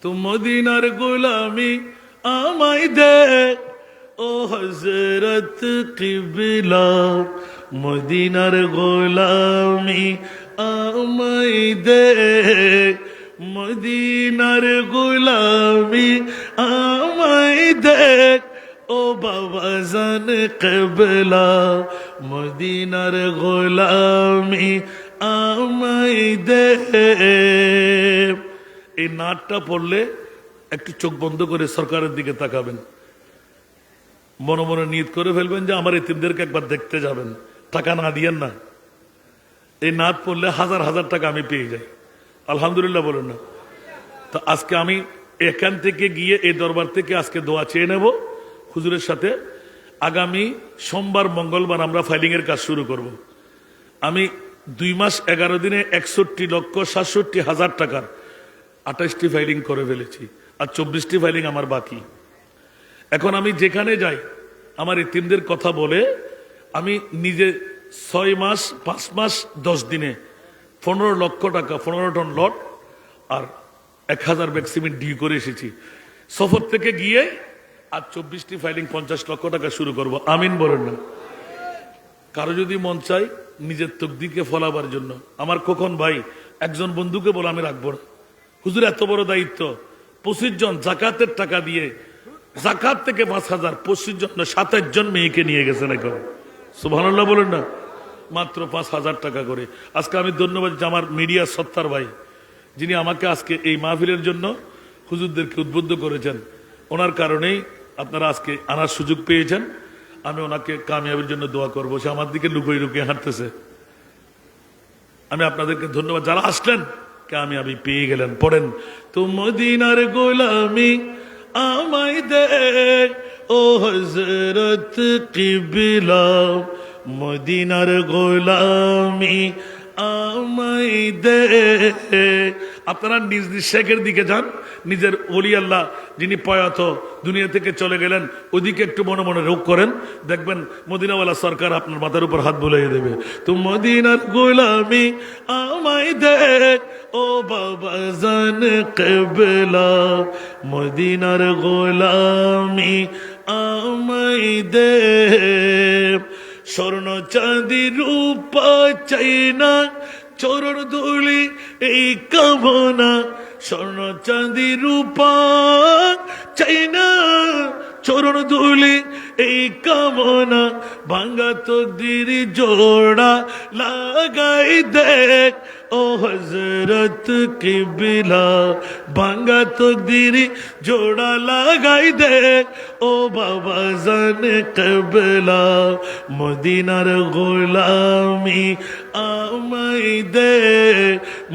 তো মদিনার গোলামি আমায় দে ও হযরত কিবলা, মদিনার গোলামি আমায় দে, মদিনার গোলামি আমায় দে ও বাবা জান কিবলা, মদিনার গোলামি আমায় দে। এই নাটটা পড়লে একটু চোখ বন্ধ করে সরকারের দিকে তাকাবেন, মনে মনে নিয়ত করে ফেলবেন যে আমার এতিমদেরকে একবার দেখতে যাবেন, টাকা না দিয়েন না। এই নাত পড়লে হাজার হাজার টাকা আমি পেয়ে যাই, আলহামদুলিল্লাহ বলেন না? তো আজকে আমি এখান থেকে গিয়ে এই দরবার থেকে আজকে দোয়া চেয়ে নেব হুজুরের সাথে। আগামী সোমবার মঙ্গলবার আমরা ফাইলিং এর কাজ শুরু করব। আমি 2 মাস 11 দিনে 61,67,000 টাকার 28টি ফাইলিং করে ফেলেছি, আর 24টি ফাইলিং আমার বাকি। এখন আমি যেখানে যাই আমার এতিমদের কথা বলে আমি নিজে 6 মাস 5 মাস 10 দিনে 15 লক্ষ টাকা 15 টন লট আর 1000 ব্যাগ সিমেন্ট ডিউ করে এসেছি সফর থেকে গিয়ে। আর 24টি ফাইলিং 50 লক্ষ টাকা শুরু করব। আমিন বলেন না? কারো যদি মন চাই নিজের তকদিরকে ফলাবার জন্য, আমার কখন ভাই একজন বন্ধুকে বলে আমি রাখবো না, হুজুর এত বড় দায়িত্ব, 25 জন জাকাতের টাকা দিয়ে, জাকাত থেকে 5,000, 25 জন 27 জন মেয়েকে নিয়ে গেছেন এখন, সুবহানাল্লাহ বলেন না? মাত্র 5,000 টাকা করে। আজকে আমি ধন্যবাদ যে আমার মিডিয়া সত্তার ভাই, যিনি আমাকে আজকে এই মাহফিলের জন্য হুজুরদেরকে উদ্বুদ্ধ করেছেন, ওনার কারণেই আপনারা আজকে আনার সুযোগ পেয়েছেন। আমি ওনাকে কামিয়াবির জন্য দোয়া করবো। সে আমার দিকে লুকিয়ে লুকিয়ে হাঁটতেছে। আমি আপনাদেরকে ধন্যবাদ, যারা আসলেন কামিয়াবি পেয়ে গেলেন। পড়েন, তো মদিনার গোলামি আমায় দে ও হযরত কিবলা, মদিনার গোলামি আমায় দে। আপনারা নিজ নিজ শেখের দিকে যান, নিজের ওলি আল্লাহ যিনি প্রয়াত দুনিয়া থেকে চলে গেলেন ওদিকে একটু মনে মনে রোগ করেন, দেখবেন মদিনাওয়ালা সরকার আপনার মাথার উপর হাত বুলিয়ে দেবে। তো মদিনার গোলামি আমায় দে ও বাবা জান কিবলা, মদিনার গোলামি আমায় দে। স্বর্ণ চাঁদি রূপা চাই না, চরণ ধুলি এই কামনা। স্বর্ণ চাঁদি রূপা চাই না, চরণ ধুলি এই কামনা। ভাঙ্গা তকদির জোড়া লাগাই দেখ ও হযরত কিবলা, ভাঙ্গা তকদির জোড়া লাগাই দেখ ও বাবা জান কিবলা, মদিনার গোলামি আমায় দে,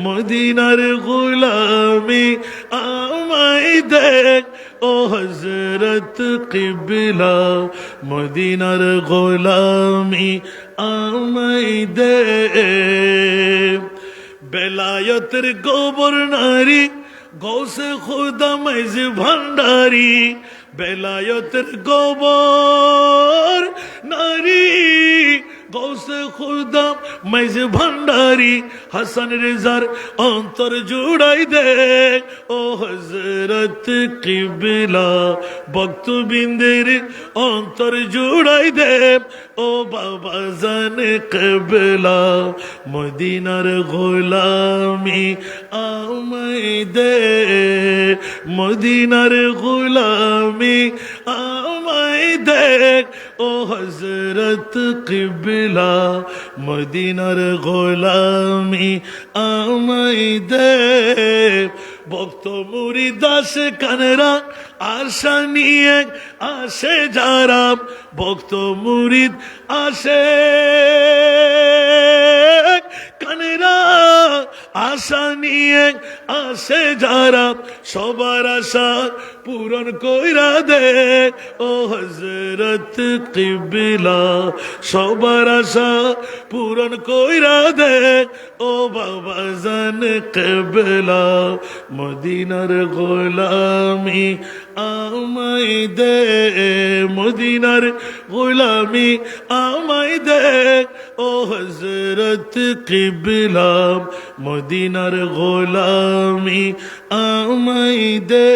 মদিনার গোলামি আমায় দে ও হযরত কিবলা, মদিনার গোলামি আমায় দে। বেলায়েতের গোবর নারী গৌসে খুদা মাইজ ভান্ডারি, বেলায়েতের গোবর নারী গৌসে খুদা মাইজ ভান্ডারি। হাসান রেজার অন্তর জুড়াই দে ও হযরত কিবলা, ভক্তবৃন্দের অন্তর জুড়াই দে ও বাবা জান কিবলা, মদিনার গোলামি আমায় দে, মদিনার গোলামি আমায় দে ও হযরত কিবলা, মদিনার গোলামি আমায় দে। ভক্ত মুরিদ আসে কানেরা আশা নিয়ে আসে যারা, ভক্ত মুরিদ আসে কানেরা আশা নিয়ে আসে যারা, সবার আশা পূরণ কইরা দে ও হযরত কিবলা সবার আশা পূরণ কইরা দে ও বাবা জান কিবলা মদিনার গোলামি আমায় দে মদিনার গোলামি আমায় দে ও হযরত কিবলা মদিনার গোলামি আমায় দে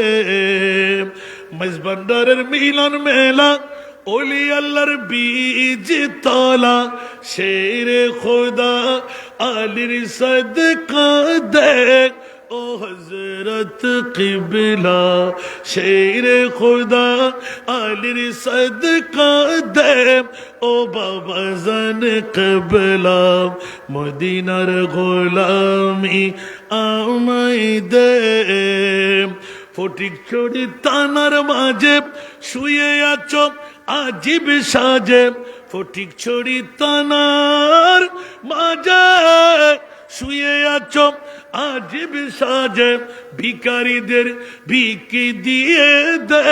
মেজবান্ডারের মিলন মেলা ওলি আল্লাহর বীজ তলা শেরে খোদা আলীর সদকা দে ও হযরত কিবলা শেরে খোদা আলীর সদকা দে ও বাবা জান কিবলা মদিনার গোলামি আমায় দে ফটিক ছড়ি তানার মাঝে শুয়ে আছো আজিব সাজে ফটিক ছড়ি তানার মাঝে শুয়ে আছো আজিব সাজে ভিখারিদের ভিকি দিয়ে দে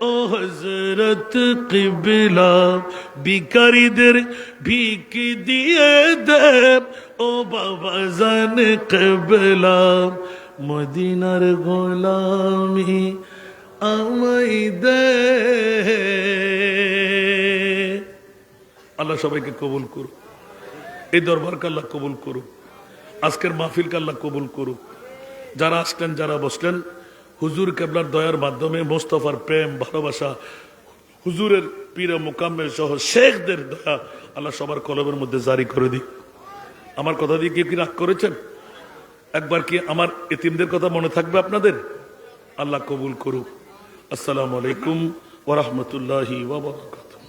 ও হযরত কিবলা ভিখারিদের ভিকি দিয়ে দে ও বাবা জান কিবলা মদিনার গোলামি আমায় দে আল্লাহ সবাইকে কবুল করুক এই দরবারকে আল্লাহ কবুল করুক আজকের মাহফিলকে আল্লাহ কবুল করুক যারা আসলেন যারা বসলেন হুজুর কেবলার দয়ার মাধ্যমে মোস্তফার প্রেম ভালোবাসা হুজুরের পীরে মুকাম্মেল সহ শেখদের দয়া আল্লাহ সবার কলমের মধ্যে জারি করে দিক আমার কথা দিয়ে কি রাগ করেছেন একবার কি আমার এতিমদের কথা মনে থাকবে আপনাদের আল্লাহ কবুল করুক আসসালামু আলাইকুম ওয়া রাহমাতুল্লাহি ওয়া বারাকাতুহু